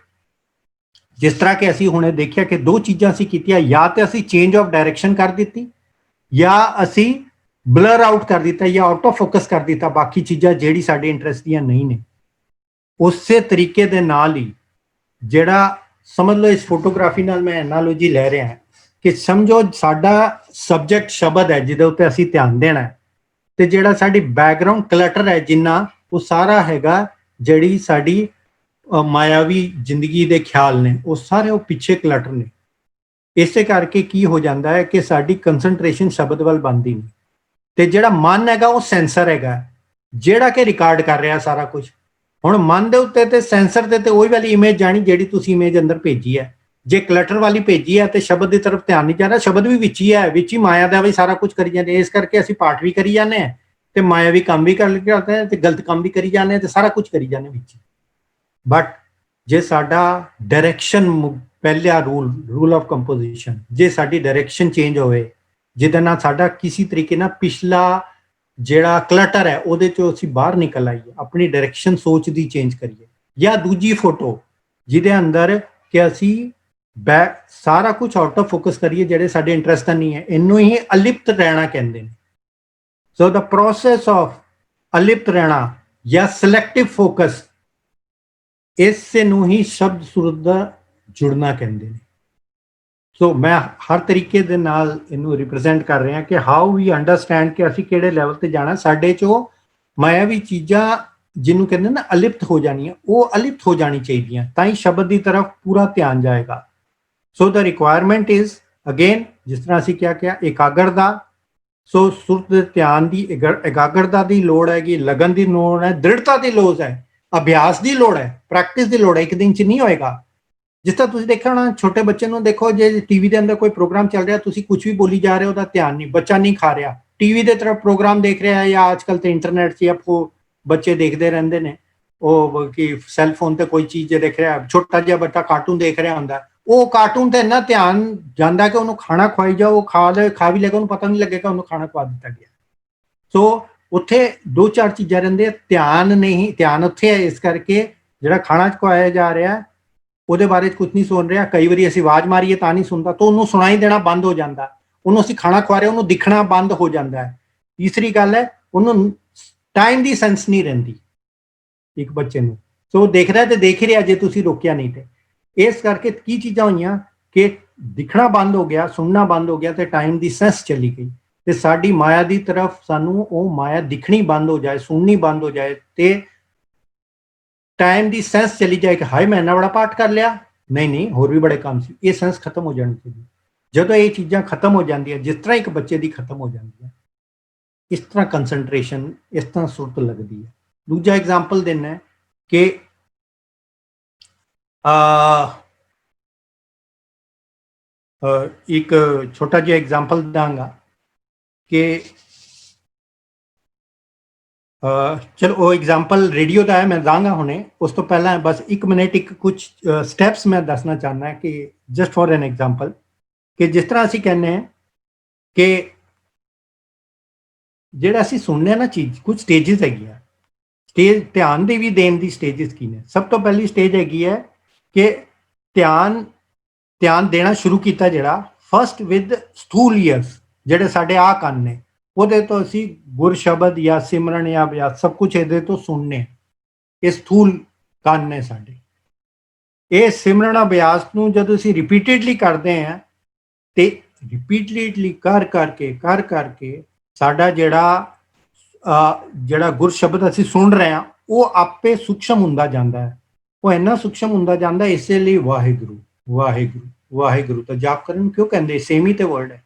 ਜਿਸ ਤਰ੍ਹਾਂ ਕਿ ਅਸੀਂ ਹੁਣੇ ਦੇਖਿਆ ਕਿ ਦੋ ਚੀਜ਼ਾਂ ਅਸੀਂ ਕੀਤੀਆਂ, ਜਾਂ ਤੇ ਅਸੀਂ ਚੇਂਜ ਆਫ ਡਾਇਰੈਕਸ਼ਨ ਕਰ ਦਿੱਤੀ, ਜਾਂ ਅਸੀਂ ਬਲਰ ਆਊਟ ਕਰ ਦਿੱਤਾ, ਜਾਂ ਆਊਟ ਆਫ ਫੋਕਸ ਕਰ ਦਿੱਤਾ ਬਾਕੀ ਚੀਜ਼ਾਂ ਜਿਹੜੀ ਸਾਡੇ ਇੰਟਰਸਟ ਦੀਆਂ ਨਹੀਂ ਨੇ। ਉਸੇ ਤਰੀਕੇ ਦੇ ਨਾਲ ਹੀ ਜਿਹੜਾ ਸਮਝ ਲਓ, ਇਸ ਫੋਟੋਗ੍ਰਾਫੀ ਨਾਲ ਮੈਂ ਐਨਾਲੋਜੀ ਲੈ ਰਿਹਾ ਹਾਂ ਕਿ ਸਮਝੋ ਸਾਡਾ ਸਬਜੈਕਟ ਸ਼ਬਦ ਹੈ ਜਿਹਦੇ ਉੱਤੇ ਅਸੀਂ ਧਿਆਨ ਦੇਣਾ ਹੈ, ਤੇ ਜਿਹੜਾ ਸਾਡੀ ਬੈਕਗਰਾਉਂਡ ਕਲਟਰ ਹੈ ਜਿੰਨਾ, ਉਹ ਸਾਰਾ ਹੈਗਾ ਜਿਹੜੀ ਸਾਡੀ ਮਾਇਆਵੀ ਜ਼ਿੰਦਗੀ ਦੇ ਖਿਆਲ ਨੇ, ਉਹ ਸਾਰੇ ਉਹ ਪਿੱਛੇ ਕਲਟਰ ਨੇ। ਇਸੇ ਕਰਕੇ ਕੀ ਹੋ ਜਾਂਦਾ ਹੈ ਕਿ ਸਾਡੀ ਕੰਸੰਟਰੇਸ਼ਨ ਸ਼ਬਦ ਵੱਲ ਬਣਦੀ ਨਹੀਂ, ਤੇ ਜਿਹੜਾ ਮਨ ਹੈਗਾ ਉਹ ਸੈਂਸਰ ਹੈਗਾ ਜਿਹੜਾ ਕਿ ਰਿਕਾਰਡ ਕਰ ਰਿਹਾ ਸਾਰਾ ਕੁਝ। ਹੁਣ ਮਨ ਦੇ ਉੱਤੇ ਤੇ ਸੈਂਸਰ ਤੇ ਉਹੀ ਵਾਲੀ ਇਮੇਜ ਜਾਣੀ ਜਿਹੜੀ ਤੁਸੀਂ ਇਮੇਜ ਅੰਦਰ ਭੇਜੀ ਹੈ। ਜੇ ਕਲਟਰ ਵਾਲੀ ਭੇਜੀ ਹੈ ਤੇ ਸ਼ਬਦ ਦੀ ਤਰਫ ਧਿਆਨ ਨਹੀਂ ਜਾ ਰਿਹਾ, ਸ਼ਬਦ ਵੀ ਵਿੱਚ ਹੀ ਹੈ, ਵਿੱਚ ਹੀ ਮਾਇਆ ਦਾ ਵੀ ਸਾਰਾ ਕੁਝ ਕਰੀ ਜਾਂਦੇ। ਇਸ ਕਰਕੇ ਅਸੀਂ ਪਾਠ ਵੀ ਕਰੀ ਜਾਂਦੇ ਹਾਂ ਤੇ ਮਾਇਆਵੀ ਕੰਮ ਵੀ ਕਰ ਕਰਦੇ ਹਾਂ ਤੇ ਗਲਤ ਕੰਮ ਵੀ ਕਰੀ ਜਾਂਦੇ ਹਾਂ ਤੇ ਸਾਰਾ ਕੁਝ ਕਰੀ ਜਾਂਦੇ ਵਿੱਚ। ਬਟ ਜੇ ਸਾਡਾ ਡਾਇਰੈਕਸ਼ਨ, ਪਹਿਲਾ ਰੂਲ ਆਫ ਕੰਪੋਜੀਸ਼ਨ, ਜੇ ਸਾਡੀ ਡਾਇਰੈਕਸ਼ਨ ਚੇਂਜ ਹੋਵੇ ਜਿਹਦੇ ਨਾਲ ਸਾਡਾ ਕਿਸੇ ਤਰੀਕੇ ਨਾਲ ਪਿਛਲਾ ਜਿਹੜਾ ਕਲਟਰ ਹੈ ਉਹਦੇ ਚੋਂ ਅਸੀਂ ਬਾਹਰ ਨਿਕਲ ਆਈਏ, ਆਪਣੀ ਡਾਇਰੈਕਸ਼ਨ ਸੋਚ ਦੀ ਚੇਂਜ ਕਰੀਏ। ਜਾਂ ਦੂਜੀ ਫੋਟੋ ਜਿਹਦੇ ਅੰਦਰ ਕਿ ਅਸੀਂ ਸਾਰਾ ਕੁਝ ਆਊਟ ਆਫ ਫੋਕਸ ਕਰੀਏ ਜਿਹੜੇ ਸਾਡੇ ਇੰਟਰਸਟ ਦਾ ਨਹੀਂ ਹੈ, ਇਹਨੂੰ ਹੀ ਅਲਿਪਤ ਰਹਿਣਾ ਕਹਿੰਦੇ ਨੇ। ਸੋ ਦਾ ਪ੍ਰੋਸੈਸ ਆਫ ਅਲਿਪਤ ਰਹਿਣਾ ਜਾਂ ਸਿਲੈਕਟਿਵ ਫੋਕਸ, ਇਸੇ ਨੂੰ ਹੀ ਸ਼ਬਦ ਸੂਰਤ ਦਾ ਜੁੜਨਾ ਕਹਿੰਦੇ ਨੇ। ਸੋ ਮੈਂ ਹਰ ਤਰੀਕੇ ਦੇ ਨਾਲ ਇਹਨੂੰ ਰਿਪਰੈਜ਼ੈਂਟ ਕਰ ਰਿਹਾ ਕਿ ਹਾਊ ਵੀ ਅੰਡਰਸਟੈਂਡ ਕਿ ਅਸੀਂ ਕਿਹੜੇ ਲੈਵਲ ਤੇ ਜਾਣਾ। ਸਾਡੇ ਚੋਂ ਮਾਇਆਵੀ ਚੀਜ਼ਾਂ ਜਿਹਨੂੰ ਕਹਿੰਦੇ ਨਾ ਅਲਿਪਤ ਹੋ ਜਾਣੀਆਂ, ਉਹ ਅਲਿਪਤ ਹੋ ਜਾਣੀ ਚਾਹੀਦੀਆਂ, ਤਾਂ ਹੀ ਸ਼ਬਦ ਦੀ ਤਰਫ ਪੂਰਾ ਧਿਆਨ ਜਾਏਗਾ। ਸੋ ਦਾ ਰਿਕੁਆਇਰਮੈਂਟ ਇਜ਼ ਅਗੇਨ, ਜਿਸ ਤਰ੍ਹਾਂ ਅਸੀਂ ਕਿਹਾ ਇਕਾਗਰਤਾ। ਸੋ ਸੁਰਤ ਦੇ ਧਿਆਨ ਦੀ ਇਕਾਗਰਤਾ ਦੀ ਲੋੜ ਹੈਗੀ, ਲਗਨ ਦੀ ਲੋੜ ਹੈ, ਦ੍ਰਿੜਤਾ ਦੀ ਲੋੜ ਹੈ, ਅਭਿਆਸ ਦੀ ਲੋੜ ਹੈ, ਪ੍ਰੈਕਟਿਸ ਦੀ ਲੋੜ ਹੈ। ਇੱਕ ਦਿਨ 'ਚ ਨਹੀਂ ਹੋਏਗਾ। ਜਿਸ ਤਰ੍ਹਾਂ ਤੁਸੀਂ ਦੇਖਿਆ ਹੋਣਾ, ਛੋਟੇ ਬੱਚੇ ਨੂੰ ਦੇਖੋ, ਜੇ ਟੀਵੀ ਦੇ ਅੰਦਰ ਕੋਈ ਪ੍ਰੋਗਰਾਮ ਚੱਲ ਰਿਹਾ, ਤੁਸੀਂ ਕੁਝ ਵੀ ਬੋਲੀ ਜਾ ਰਹੇ ਹੋ, ਉਹਦਾ ਧਿਆਨ ਨਹੀਂ, ਬੱਚਾ ਨਹੀਂ ਖਾ ਰਿਹਾ, ਟੀਵੀ ਦੇ ਤਰਫ ਪ੍ਰੋਗਰਾਮ ਦੇਖ ਰਿਹਾ ਹੈ, ਜਾਂ ਅੱਜ ਕੱਲ ਤੇ ਇੰਟਰਨੈਟ 'ਚ ਆਪਕੋ ਬੱਚੇ ਦੇਖਦੇ ਰਹਿੰਦੇ ਨੇ, ਉਹ ਕਿ ਸੈੱਲ ਫੋਨ ਤੇ ਕੋਈ ਚੀਜ਼ ਦੇਖ ਰਿਹਾ, ਛੋਟਾ ਜਿਹਾ ਬੱਚਾ ਕਾਰਟੂਨ ਦੇਖ ਰਿਹਾ ਹੁੰਦਾ, ਉਹ ਕਾਰਟੂਨ ਤੇ ਇੰਨਾ ਧਿਆਨ ਜਾਂਦਾ ਕਿ ਉਹਨੂੰ ਖਾਣਾ ਖਵਾਈ ਜਾਓ, ਉਹ ਖਾ ਵੀ ਲੇਗਾ, ਉਹਨੂੰ ਪਤਾ ਨਹੀਂ ਲੱਗੇਗਾ ਉਹਨੂੰ ਖਾਣਾ ਖਵਾ ਦਿੱਤਾ ਗਿਆ। ਸੋ ਉੱਥੇ ਦੋ ਚਾਰ ਚੀਜ਼ਾਂ ਰਹਿੰਦੇ, ਧਿਆਨ ਨਹੀਂ, ਧਿਆਨ ਉੱਥੇ ਹੈ। ਇਸ ਕਰਕੇ ਜਿਹੜਾ ਖਾਣਾ ਖਵਾਇਆ ਜਾ ਰਿਹਾ ਉਹਦੇ ਬਾਰੇ ਕੁਝ ਨਹੀਂ ਸੁਣ ਰਿਹਾ। ਕਈ ਵਾਰੀ ਅਸੀਂ ਆਵਾਜ਼ ਮਾਰੀਏ ਤਾਂ ਨਹੀਂ ਸੁਣਦਾ, ਤਾਂ ਉਹਨੂੰ ਸੁਣਾਈ ਦੇਣਾ ਬੰਦ ਹੋ ਜਾਂਦਾ। ਉਹਨੂੰ ਅਸੀਂ ਖਾਣਾ ਖਵਾ ਰਹੇ, ਉਹਨੂੰ ਦਿਖਣਾ ਬੰਦ ਹੋ ਜਾਂਦਾ ਹੈ। ਤੀਸਰੀ ਗੱਲ ਹੈ, ਉਹਨੂੰ ਟਾਈਮ ਦੀ ਸੈਂਸ ਨਹੀਂ ਰਹਿੰਦੀ ਇੱਕ ਬੱਚੇ ਨੂੰ। ਸੋ ਦੇਖ ਰਿਹਾ ਤੇ ਦੇਖ ਹੀ ਰਿਹਾ ਜੇ ਤੁਸੀਂ ਰੋਕਿਆ ਨਹੀਂ ਤੇ। ਇਸ ਕਰਕੇ ਕੀ ਚੀਜ਼ਾਂ ਹੋਈਆਂ ਕਿ ਦਿਖਣਾ ਬੰਦ ਹੋ ਗਿਆ, ਸੁਣਨਾ ਬੰਦ ਹੋ ਗਿਆ, ਤੇ ਟਾਈਮ ਦੀ ਸੈਂਸ ਚਲੀ ਗਈ। ਤੇ ਸਾਡੀ ਮਾਇਆ ਦੀ ਤਰਫ ਸਾਨੂੰ ਉਹ ਮਾਇਆ ਦਿਖਣੀ ਬੰਦ ਹੋ ਜਾਏ, ਸੁਣਨੀ ਬੰਦ ਹੋ ਜਾਏ, ਤੇ ਟਾਈਮ ਦੀ ਸੈਂਸ ਚਲੀ ਜਾਏ ਕਿ ਹਾਏ ਮੈਂ ਇੰਨਾ ਬੜਾ ਪਾਠ ਕਰ ਲਿਆ, ਨਹੀਂ ਹੋਰ ਵੀ ਬੜੇ ਕੰਮ ਸੀ। ਇਹ ਸੈਂਸ ਖਤਮ ਹੋ ਜਾਣੀ ਚਾਹੀਦੀ। ਜਦੋਂ ਇਹ ਚੀਜ਼ਾਂ ਖਤਮ ਹੋ ਜਾਂਦੀਆਂ, ਜਿਸ ਤਰ੍ਹਾਂ ਇੱਕ ਬੱਚੇ ਦੀ ਖਤਮ ਹੋ ਜਾਂਦੀ ਹੈ, ਇਸ ਤਰ੍ਹਾਂ ਕੰਸੰਟਰੇਸ਼ਨ, ਇਸ ਤਰ੍ਹਾਂ ਸੁਰਤ ਲੱਗਦੀ ਹੈ। ਦੂਜਾ ਐਗਜ਼ਾਮਪਲ ਦੇਣਾ ਕਿ ਇੱਕ ਛੋਟਾ ਜਿਹਾ ਐਗਜ਼ਾਮਪਲ ਦਾਂਗਾ ਕਿ ਚਲੋ ਉਹ ਐਗਜ਼ਾਮਪਲ ਰੇਡੀਓ ਦਾ ਹੈ, ਮੈਂ ਦਾਂਗਾ ਹੁਣੇ। ਉਸ ਤੋਂ ਪਹਿਲਾਂ ਬਸ 1 ਮਿੰਟ ਇੱਕ ਕੁਝ ਸਟੈਪਸ ਮੈਂ ਦੱਸਣਾ ਚਾਹੁੰਦਾ ਕਿ ਜਸਟ ਫॉर ਐਨ ਐਗਜ਼ਾਮਪਲ, ਕਿ ਜਿਸ ਤਰ੍ਹਾਂ ਅਸੀਂ ਕਹਿੰਦੇ ਹਾਂ ਕਿ ਜਿਹੜਾ ਅਸੀਂ ਸੁਣਨੇ ਆ ਨਾ ਚੀਜ਼, ਕੁਝ ਸਟੇਜਸ ਹੈਗੀਆਂ। ਸਟੇਜ ਧਿਆਨ ਦੇ ਵੀ ਦੇਣ ਦੀ ਸਟੇਜਸ ਕੀ ਨੇ? ਸਭ ਤੋਂ ਪਹਿਲੀ ਸਟੇਜ ਹੈਗੀ ਹੈ ਕਿ ਧਿਆਨ ਦੇਣਾ ਸ਼ੁਰੂ ਕੀਤਾ ਜਿਹੜਾ ਫਸਟ ਵਿਦ ਸਥੂਲ ਈਅਰਸ, ਜਿਹੜੇ ਸਾਡੇ ਆਹ ਕੰਨ ਨੇ, ਉਹਦੇ ਤੋਂ ਅਸੀਂ ਗੁਰ ਸ਼ਬਦ ਜਾਂ ਸਿਮਰਨ ਜਾਂ ਅਭਿਆਸ ਸਭ ਕੁਝ ਇਹਦੇ ਤੋਂ ਸੁਣਨੇ। ਇਹ ਸਥੂਲ ਕੰਨ ਨੇ ਸਾਡੇ। ਇਹ ਸਿਮਰਨ ਅਭਿਆਸ ਨੂੰ ਜਦੋਂ ਅਸੀਂ ਰਿਪੀਟਡਲੀ ਕਰਦੇ ਹਾਂ ਤੇ ਰਿਪੀਟਡਲੀ ਕਰ ਕਰਕੇ ਸਾਡਾ ਜਿਹੜਾ ਗੁਰ ਸ਼ਬਦ ਅਸੀਂ ਸੁਣ ਰਹੇ ਹਾਂ ਉਹ ਆਪੇ ਸੂਖਸ਼ਮ ਹੁੰਦਾ ਜਾਂਦਾ ਹੈ। ਉਹ ਇੰਨਾ ਸੂਖਸ਼ਮ ਹੁੰਦਾ ਜਾਂਦਾ, ਇਸੇ ਲਈ ਵਾਹਿਗੁਰੂ ਵਾਹਿਗੁਰੂ ਵਾਹਿਗੁਰੂ ਤਾਂ ਜਾਪ ਕਰਨ ਕਿਉਂ ਕਹਿੰਦੇ? ਸੇਮ ਹੀ ਤੇ ਵਰਡ ਹੈ।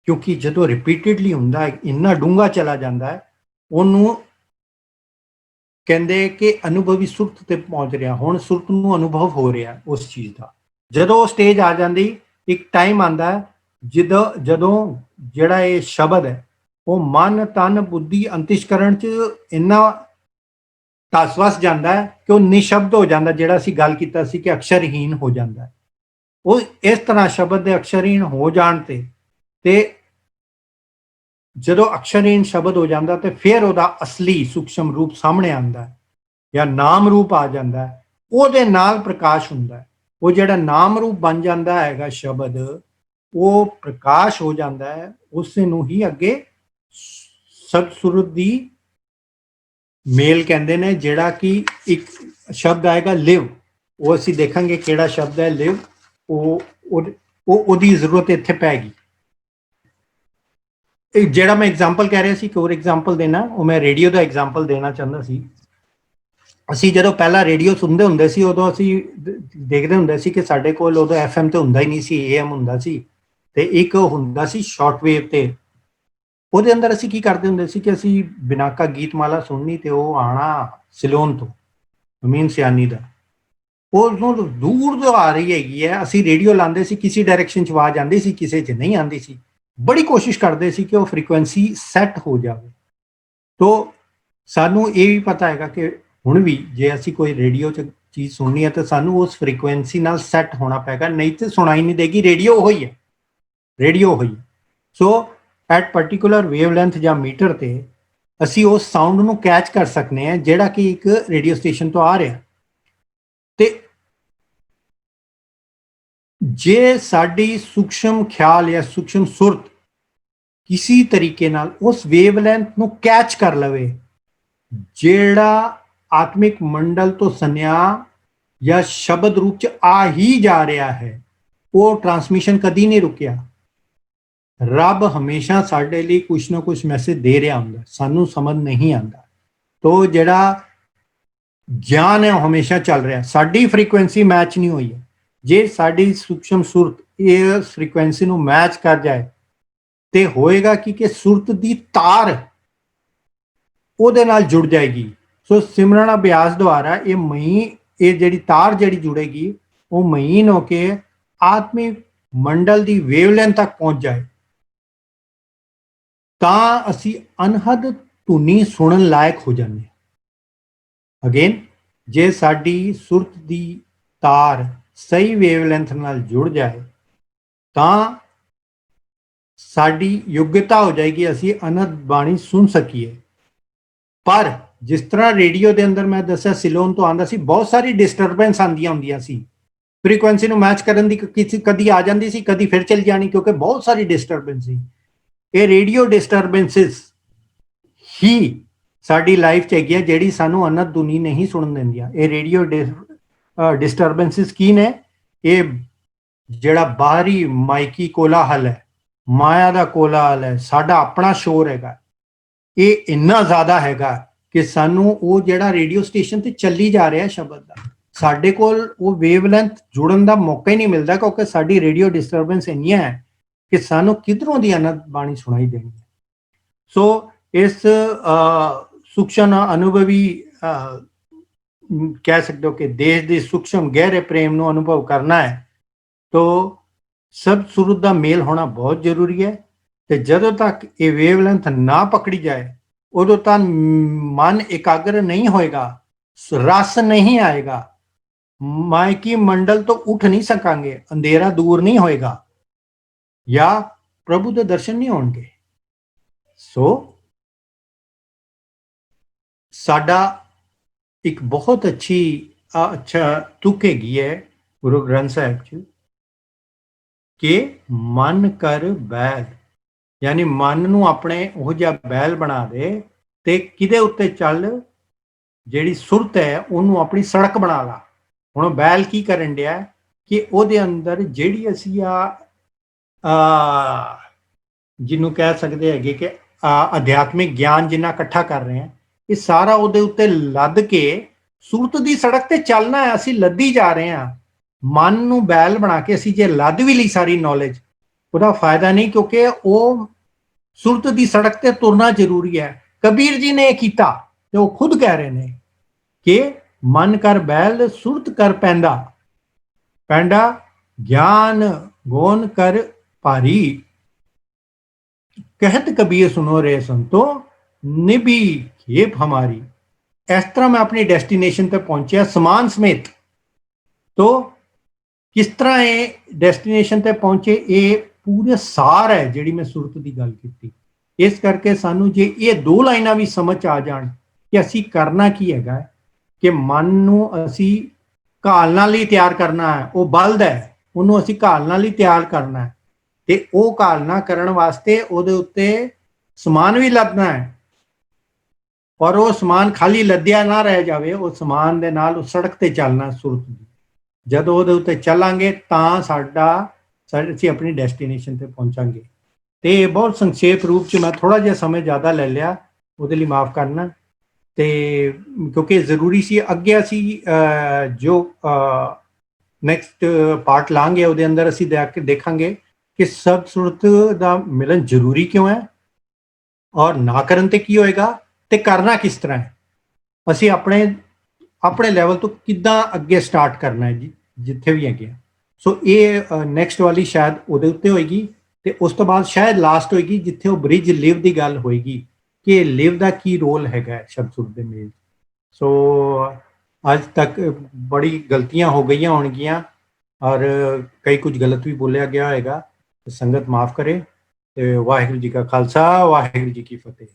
ਕਿਉਂਕਿ ਜਦੋਂ ਰਿਪੀਟਡਲੀ ਹੁੰਦਾ ਇੰਨਾ ਡੂੰਘਾ ਚਲਾ ਜਾਂਦਾ ਹੈ, ਉਹਨੂੰ ਕਹਿੰਦੇ ਕਿ ਅਨੁਭਵੀ ਸੁਰਤ ਤੇ ਪਹੁੰਚ ਰਿਹਾ, ਹੁਣ ਸੁਰਤ ਨੂੰ ਅਨੁਭਵ ਹੋ ਰਿਹਾ ਉਸ ਚੀਜ਼ ਦਾ। ਜਦੋਂ ਉਹ ਸਟੇਜ ਆ ਜਾਂਦੀ, ਇੱਕ ਟਾਈਮ ਆਂਦਾ ਜਦੋਂ ਜਿਹੜਾ ਇਹ ਸ਼ਬਦ ਹੈ ਉਹ ਮਨ ਤਨ ਬੁੱਧੀ ਅੰਤਿਸ਼ਕਰਣ ਚ ਇੰਨਾ ਧਸ ਵਸ ਜਾਂਦਾ ਹੈ ਕਿ ਉਹ ਨਿਸ਼ਬਦ ਹੋ ਜਾਂਦਾ, ਜਿਹੜਾ ਅਸੀਂ ਗੱਲ ਕੀਤਾ ਸੀ ਕਿ ਅਕਸ਼ਰਹੀਨ ਹੋ ਜਾਂਦਾ। ਉਹ ਇਸ ਤਰ੍ਹਾਂ ਸ਼ਬਦ ਦੇ ਅਕਸ਼ਰਹੀਨ ਹੋ ਜਾਣ ਤੇ ਜਦੋਂ ਅਕਸ਼ਰਹੀਨ ਸ਼ਬਦ ਹੋ ਜਾਂਦਾ ਤੇ ਫਿਰ ਉਹਦਾ ਅਸਲੀ ਸੂਖਸ਼ਮ ਰੂਪ ਸਾਹਮਣੇ ਆਉਂਦਾ ਜਾਂ ਨਾਮ ਰੂਪ ਆ ਜਾਂਦਾ, ਉਹਦੇ ਨਾਲ ਪ੍ਰਕਾਸ਼ ਹੁੰਦਾ। ਉਹ ਜਿਹੜਾ ਨਾਮ ਰੂਪ ਬਣ ਜਾਂਦਾ ਹੈਗਾ ਸ਼ਬਦ, ਉਹ ਪ੍ਰਕਾਸ਼ ਹੋ ਜਾਂਦਾ ਹੈ, ਉਸ ਨੂੰ ਹੀ ਅੱਗੇ ਸਤਸੁਰਤ ਦੀ ਮੇਲ ਕਹਿੰਦੇ ਨੇ, ਜਿਹੜਾ ਕਿ ਇੱਕ ਸ਼ਬਦ ਆਏਗਾ ਲਿਵ। ਉਹ ਅਸੀਂ ਦੇਖਾਂਗੇ ਕਿਹੜਾ ਸ਼ਬਦ ਹੈ ਲਿਵ, ਉਹਦੀ ਜ਼ਰੂਰਤ ਇੱਥੇ ਪੈ ਗਈ। ਜਿਹੜਾ ਮੈਂ ਐਗਜ਼ਾਮਪਲ ਕਹਿ ਰਿਹਾ ਸੀ, ਇੱਕ ਹੋਰ ਐਗਜ਼ਾਮਪਲ ਦੇਣਾ, ਉਹ ਮੈਂ ਰੇਡੀਓ ਦਾ ਐਗਜ਼ਾਮਪਲ ਦੇਣਾ ਚਾਹੁੰਦਾ ਸੀ। ਅਸੀਂ ਜਦੋਂ ਪਹਿਲਾਂ ਰੇਡੀਓ ਸੁਣਦੇ ਹੁੰਦੇ ਸੀ, ਉਦੋਂ ਅਸੀਂ ਦੇਖਦੇ ਹੁੰਦੇ ਸੀ ਕਿ ਸਾਡੇ ਕੋਲ ਉਦੋਂ FM ਤੇ ਹੁੰਦਾ ਹੀ ਨਹੀਂ ਸੀ, AM ਹੁੰਦਾ ਸੀ, ਤੇ ਇੱਕ ਹੁੰਦਾ ਸੀ ਸ਼ਾਰਟਵੇਵ ਤੇ। ਉਹਦੇ ਅੰਦਰ ਅਸੀਂ ਕੀ ਕਰਦੇ ਹੁੰਦੇ ਸੀ ਕਿ ਅਸੀਂ ਬਿਨਾਕਾ ਗੀਤਮਾਲਾ ਸੁਣਨੀ, ਤੇ ਉਹ ਆਣਾ ਸਿਲੋਨ ਤੋਂ, ਅਮੀਨ ਸਿਆਨੀ ਦਾ, ਉਹ ਦੂਰ ਤੋਂ ਆ ਰਹੀ ਹੈਗੀ ਹੈ। ਅਸੀਂ ਰੇਡੀਓ ਲਾਉਂਦੇ ਸੀ, ਕਿਸੇ ਡਾਇਰੈਕਸ਼ਨ 'ਚ ਆਵਾਜ਼ ਆਉਂਦੀ ਸੀ, ਕਿਸੇ 'ਚ ਨਹੀਂ ਆਉਂਦੀ ਸੀ। ਬੜੀ ਕੋਸ਼ਿਸ਼ ਕਰਦੇ ਸੀ ਕਿ ਉਹ ਫ੍ਰੀਕੁਐਂਸੀ ਸੈੱਟ ਹੋ ਜਾਵੇ। ਤੋ ਸਾਨੂੰ ਇਹ ਵੀ ਪਤਾ ਹੈਗਾ ਕਿ ਹੁਣ ਵੀ ਜੇ ਅਸੀਂ ਕੋਈ ਰੇਡੀਓ 'ਚ ਚੀਜ਼ ਸੁਣਨੀ ਹੈ ਤਾਂ ਸਾਨੂੰ ਉਸ ਫ੍ਰੀਕੁਐਂਸੀ ਨਾਲ ਸੈੱਟ ਹੋਣਾ ਪਏਗਾ, ਨਹੀਂ ਤੇ ਸੁਣਾਈ ਨਹੀਂ ਦੇਗੀ। ਰੇਡੀਓ ਉਹੀ ਹੈ, ਰੇਡੀਓ ਉਹੀ। ਸੋ ਐਟ ਪਾਰਟਿਕੂਲਰ ਵੇਵਲੈਂਥ ਜਾਂ ਮੀਟਰ ਤੇ ਅਸੀਂ ਉਸ ਸਾਊਂਡ ਨੂੰ ਕੈਚ ਕਰ ਸਕਦੇ ਹਾਂ ਜਿਹੜਾ ਕਿ ਇੱਕ ਰੇਡੀਓ ਸਟੇਸ਼ਨ ਤੋਂ ਆ ਰਿਹਾ। ਤੇ ਜੇ ਸਾਡੀ ਸੂਖਸ਼ਮ ਖਿਆਲ ਜਾਂ ਸੂਖਸ਼ਮ ਸੁਰਤ ਕਿਸੇ ਤਰੀਕੇ ਨਾਲ ਉਸ ਵੇਵਲੈਂਥ ਨੂੰ ਕੈਚ ਕਰ ਲਵੇ, ਜਿਹੜਾ ਆਤਮਿਕ ਮੰਡਲ ਤੋਂ ਸੰਨਿਆ ਜਾਂ ਸ਼ਬਦ ਰੂਪ ਚ ਆ ਹੀ ਜਾ ਰਿਹਾ ਹੈ, ਉਹ ਟਰਾਂਸਮਿਸ਼ਨ ਕਦੀ ਨਹੀਂ ਰੁਕਿਆ। ਰੱਬ ਹਮੇਸ਼ਾ ਸਾਡੇ ਲਈ ਕੁਛ ਨਾ ਕੁਛ ਮੈਸੇਜ ਦੇ ਰਿਹਾ ਹੁੰਦਾ, ਸਾਨੂੰ ਸਮਝ ਨਹੀਂ ਆਉਂਦਾ। ਤੋ ਜਿਹੜਾ ਗਿਆਨ ਹੈ ਉਹ ਹਮੇਸ਼ਾ ਚੱਲ ਰਿਹਾ, ਸਾਡੀ ਫ੍ਰੀਕੁਐਂਸੀ ਮੈਚ ਨਹੀਂ ਹੋਈ ਹੈ। ਜੇ ਸਾਡੀ ਸੂਖਸ਼ਮ ਸੁਰਤ ਇਸ ਫ੍ਰੀਕੁਐਂਸੀ ਨੂੰ ਮੈਚ ਕਰ ਜਾਏ ਤੇ ਹੋਏਗਾ ਕਿ ਸੁਰਤ ਦੀ ਤਾਰ ਉਹਦੇ ਨਾਲ ਜੁੜ ਜਾਏਗੀ। ਸੋ ਸਿਮਰਨ ਅਭਿਆਸ ਦੁਆਰਾ ਇਹ ਜਿਹੜੀ ਤਾਰ ਜਿਹੜੀ ਜੁੜੇਗੀ, ਉਹ ਮਹੀਨ ਹੋ ਕੇ ਆਤਮਿਕ ਮੰਡਲ ਦੀ ਵੇਵਲੈਂਥ ਤੱਕ ਪਹੁੰਚ ਜਾਏ, ਤਾਂ ਅਸੀਂ ਅਨਹਦ ਧੁਨੀ ਸੁਣਨ ਲਾਇਕ ਹੋ ਜਾਂਦੇ ਹਾਂ। ਅਗੇਨ, ਜੇ ਸਾਡੀ ਸੁਰਤ ਦੀ ਤਾਰ ਸਹੀ ਵੇਵਲੈਂਥ ਨਾਲ ਜੁੜ ਜਾਏ ਤਾਂ ਸਾਡੀ ਯੋਗਤਾ ਹੋ ਜਾਏਗੀ, ਅਸੀਂ ਅਨਹਦ ਬਾਣੀ ਸੁਣ ਸਕੀਏ। ਪਰ ਜਿਸ ਤਰ੍ਹਾਂ ਰੇਡੀਓ ਦੇ ਅੰਦਰ ਮੈਂ ਦੱਸਿਆ ਸਿਲੋਨ ਤੋਂ ਆਉਂਦਾ ਸੀ, ਬਹੁਤ ਸਾਰੀ ਡਿਸਟਰਬੈਂਸ ਆਉਂਦੀਆਂ ਹੁੰਦੀਆਂ ਸੀ। ਫ੍ਰੀਕੁਐਂਸੀ ਨੂੰ ਮੈਚ ਕਰਨ ਦੀ ਕਦੀ ਆ ਜਾਂਦੀ ਸੀ, ਕਦੀ ਫਿਰ ਚਲ ਜਾਣੀ, ਕਿਉਂਕਿ ਬਹੁਤ ਸਾਰੀ ਡਿਸਟਰਬੈਂਸ ਸੀ। ਇਹ ਰੇਡੀਓ ਡਿਸਟਰਬੈਂਸਿਸ ਹੀ ਸਾਡੀ ਲਾਈਫ 'ਚ ਹੈਗੀ ਹੈ, ਜਿਹੜੀ ਸਾਨੂੰ ਅਨਹਦ ਧੁਨੀ ਨਹੀਂ ਸੁਣਨ ਦਿੰਦੀਆਂ। ਇਹ ਰੇਡੀਓ ਡਿਸਟਰਬੈਂਸਿਸ ਕੀ ਨੇ? ਇਹ ਜਿਹੜਾ ਬਾਹਰੀ ਮਾਇਕੀ ਕੋਲਾਹਲ ਹੈ, ਮਾਇਆ ਦਾ ਕੋਲਾਹਲ ਹੈ, ਸਾਡਾ ਆਪਣਾ ਸ਼ੋਰ ਹੈਗਾ, ਇਹ ਇੰਨਾ ਜ਼ਿਆਦਾ ਹੈਗਾ ਕਿ ਸਾਨੂੰ ਉਹ ਜਿਹੜਾ ਰੇਡੀਓ ਸਟੇਸ਼ਨ ਤੇ ਚੱਲੀ ਜਾ ਰਿਹਾ ਸ਼ਬਦ ਦਾ, ਸਾਡੇ ਕੋਲ ਉਹ ਵੇਵਲੈਂਥ ਜੁੜਨ ਦਾ ਮੌਕਾ ਹੀ ਨਹੀਂ ਮਿਲਦਾ, ਕਿਉਂਕਿ ਸਾਡੀ ਰੇਡੀਓ ਡਿਸਟਰਬੈਂਸ ਇੰਨੀਆਂ ਹੈ ਕਿ ਸਾਨੂੰ ਕਿਧਰੋਂ ਦੀ ਅਨੰਦ ਬਾਣੀ ਸੁਣਾਈ ਦੇਣੀ ਹੈ। ਸੋ ਇਸ ਸੂਖਸ਼ਮ ਅਨੁਭਵੀ ਕਹਿ ਸਕਦੇ ਹੋ ਕਿ ਦੇਸ਼ ਦੇ ਸੂਖਸ਼ਮ ਗਹਿਰੇ ਪ੍ਰੇਮ ਨੂੰ ਅਨੁਭਵ ਕਰਨਾ ਹੈ ਤਾਂ ਸਭ ਸੁਰਤ ਦਾ ਮੇਲ ਹੋਣਾ ਬਹੁਤ ਜ਼ਰੂਰੀ ਹੈ। ਤੇ ਜਦੋਂ ਤੱਕ ਇਹ ਵੇਵਲੈਂਥ ਨਾ ਪਕੜੀ ਜਾਏ, ਉਦੋਂ ਤੱਕ ਮਨ ਇਕਾਗਰ ਨਹੀਂ ਹੋਏਗਾ, ਰਸ ਨਹੀਂ ਆਏਗਾ, ਮਾਇਕੀ ਮੰਡਲ ਤੋਂ ਉੱਠ ਨਹੀਂ ਸਕਾਂਗੇ, ਅੰਧੇਰਾ ਦੂਰ ਨਹੀਂ ਹੋਏਗਾ ਜਾਂ ਪ੍ਰਭੂ ਦੇ ਦਰਸ਼ਨ ਨਹੀਂ ਹੋਣਗੇ। ਸੋ ਸਾਡਾ ਇੱਕ ਬਹੁਤ ਅੱਛਾ ਤੁਕ ਹੈਗੀ ਹੈ ਗੁਰੂ ਗ੍ਰੰਥ ਸਾਹਿਬ 'ਚ ਕਿ ਮਨ ਕਰ ਬੈਲ, ਯਾਨੀ ਮਨ ਨੂੰ ਆਪਣੇ ਉਹ ਜਿਹਾ ਬੈਲ ਬਣਾ ਦੇ ਤੇ ਕਿਹਦੇ ਉੱਤੇ ਚੱਲ, ਜਿਹੜੀ ਸੁਰਤ ਹੈ ਉਹਨੂੰ ਆਪਣੀ ਸੜਕ ਬਣਾ ਲਾ। ਹੁਣ ਬੈਲ ਕੀ ਕਰਨ ਡਿਆ ਕਿ ਉਹਦੇ ਅੰਦਰ ਜਿਹੜੀ ਅਸੀਂ ਜਿਹਨੂੰ ਕਹਿ ਸਕਦੇ ਹੈਗੇ ਕਿ ਅਧਿਆਤਮਿਕ ਗਿਆਨ ਜਿੰਨਾ ਇਕੱਠਾ ਕਰ ਰਹੇ ਹਾਂ, ਇਹ ਸਾਰਾ ਉਹਦੇ ਉੱਤੇ ਲੱਦ ਕੇ ਸੁਰਤ ਦੀ ਸੜਕ ਤੇ ਚੱਲਣਾ ਹੈ। ਅਸੀਂ ਲੱਦੀ ਜਾ ਰਹੇ ਹਾਂ, ਮਨ ਨੂੰ ਬੈਲ ਬਣਾ ਕੇ ਅਸੀਂ ਜੇ ਲੱਦ ਵੀ ਲਈ ਸਾਰੀ ਨੌਲੇਜ, ਉਹਦਾ ਫਾਇਦਾ ਨਹੀਂ, ਕਿਉਂਕਿ ਉਹ ਸੁਰਤ ਦੀ ਸੜਕ ਤੇ ਤੁਰਨਾ ਜ਼ਰੂਰੀ ਹੈ। ਕਬੀਰ ਜੀ ਨੇ ਇਹ ਕੀਤਾ ਤੇ ਉਹ ਖੁਦ ਕਹਿ ਰਹੇ ਨੇ कि मन कर बैल सुरत कर पैंदा, पैंडा ज्ञान गोन कर भारी, कहत कबीर सुनो रे संतो निभी खेप हमारी। इस तरह मैं अपनी डेस्टिनेशन पे पहुंचा समान समेत। तो किस तरह ये डेस्टिनेशन ते पहुंचे, ये पूरे सार है जिहड़ी मैं सुरत की गल की। इस करके सानू जे ये दो लाइनां भी समझ आ जाण कि असी करना की हैगा कि मन नू असी घालना लई तैयार करना है, वो बल्द है, उन्होंने असी घालना लई तैयार करना है, ते वो घालना करन वास्ते उहदे उत्ते समान भी लदना है, और वो समान खाली लद्या ना रह जाए, उस समान दे नाल उस सड़क ते चलना सुरत दी। जदों उहदे उत्ते चलांगे तां साडा असीं अपनी डेस्टिनेशन ते पहुंचांगे। ते बहुत संक्षेप रूप च मैं थोड़ा जिहा समय ज़्यादा ले लिया, उहदे लई माफ़ करना। ते क्योंकि ज़रूरी सी अगे असी जो नैक्सट पार्ट लांगे उहदे अंदर असी देखांगे कि सब सुरत दा मिलन जरूरी क्यों है, और ना करन ते की होएगा, ते करना किस तरह है, असी अपने अपने लैवल तो किद्दां अगे स्टार्ट करना है जी, जिथे भी है। सो ये नैक्सट वाली शायद उहदे उत्ते होएगी, ते उस तो बाद शायद लास्ट होएगी जिथे वो ब्रिज लिव की गल होएगी कि लिव का की रोल है शब्द सुर दे मेल। सो आज तक बड़ी गलतियां हो गई होणगियां, और कई कुछ गलत भी बोलिया गया होएगा, तो संगत माफ़ करे। वाहिगुरू जी का खालसा, वाहिगुरू जी की फतेह।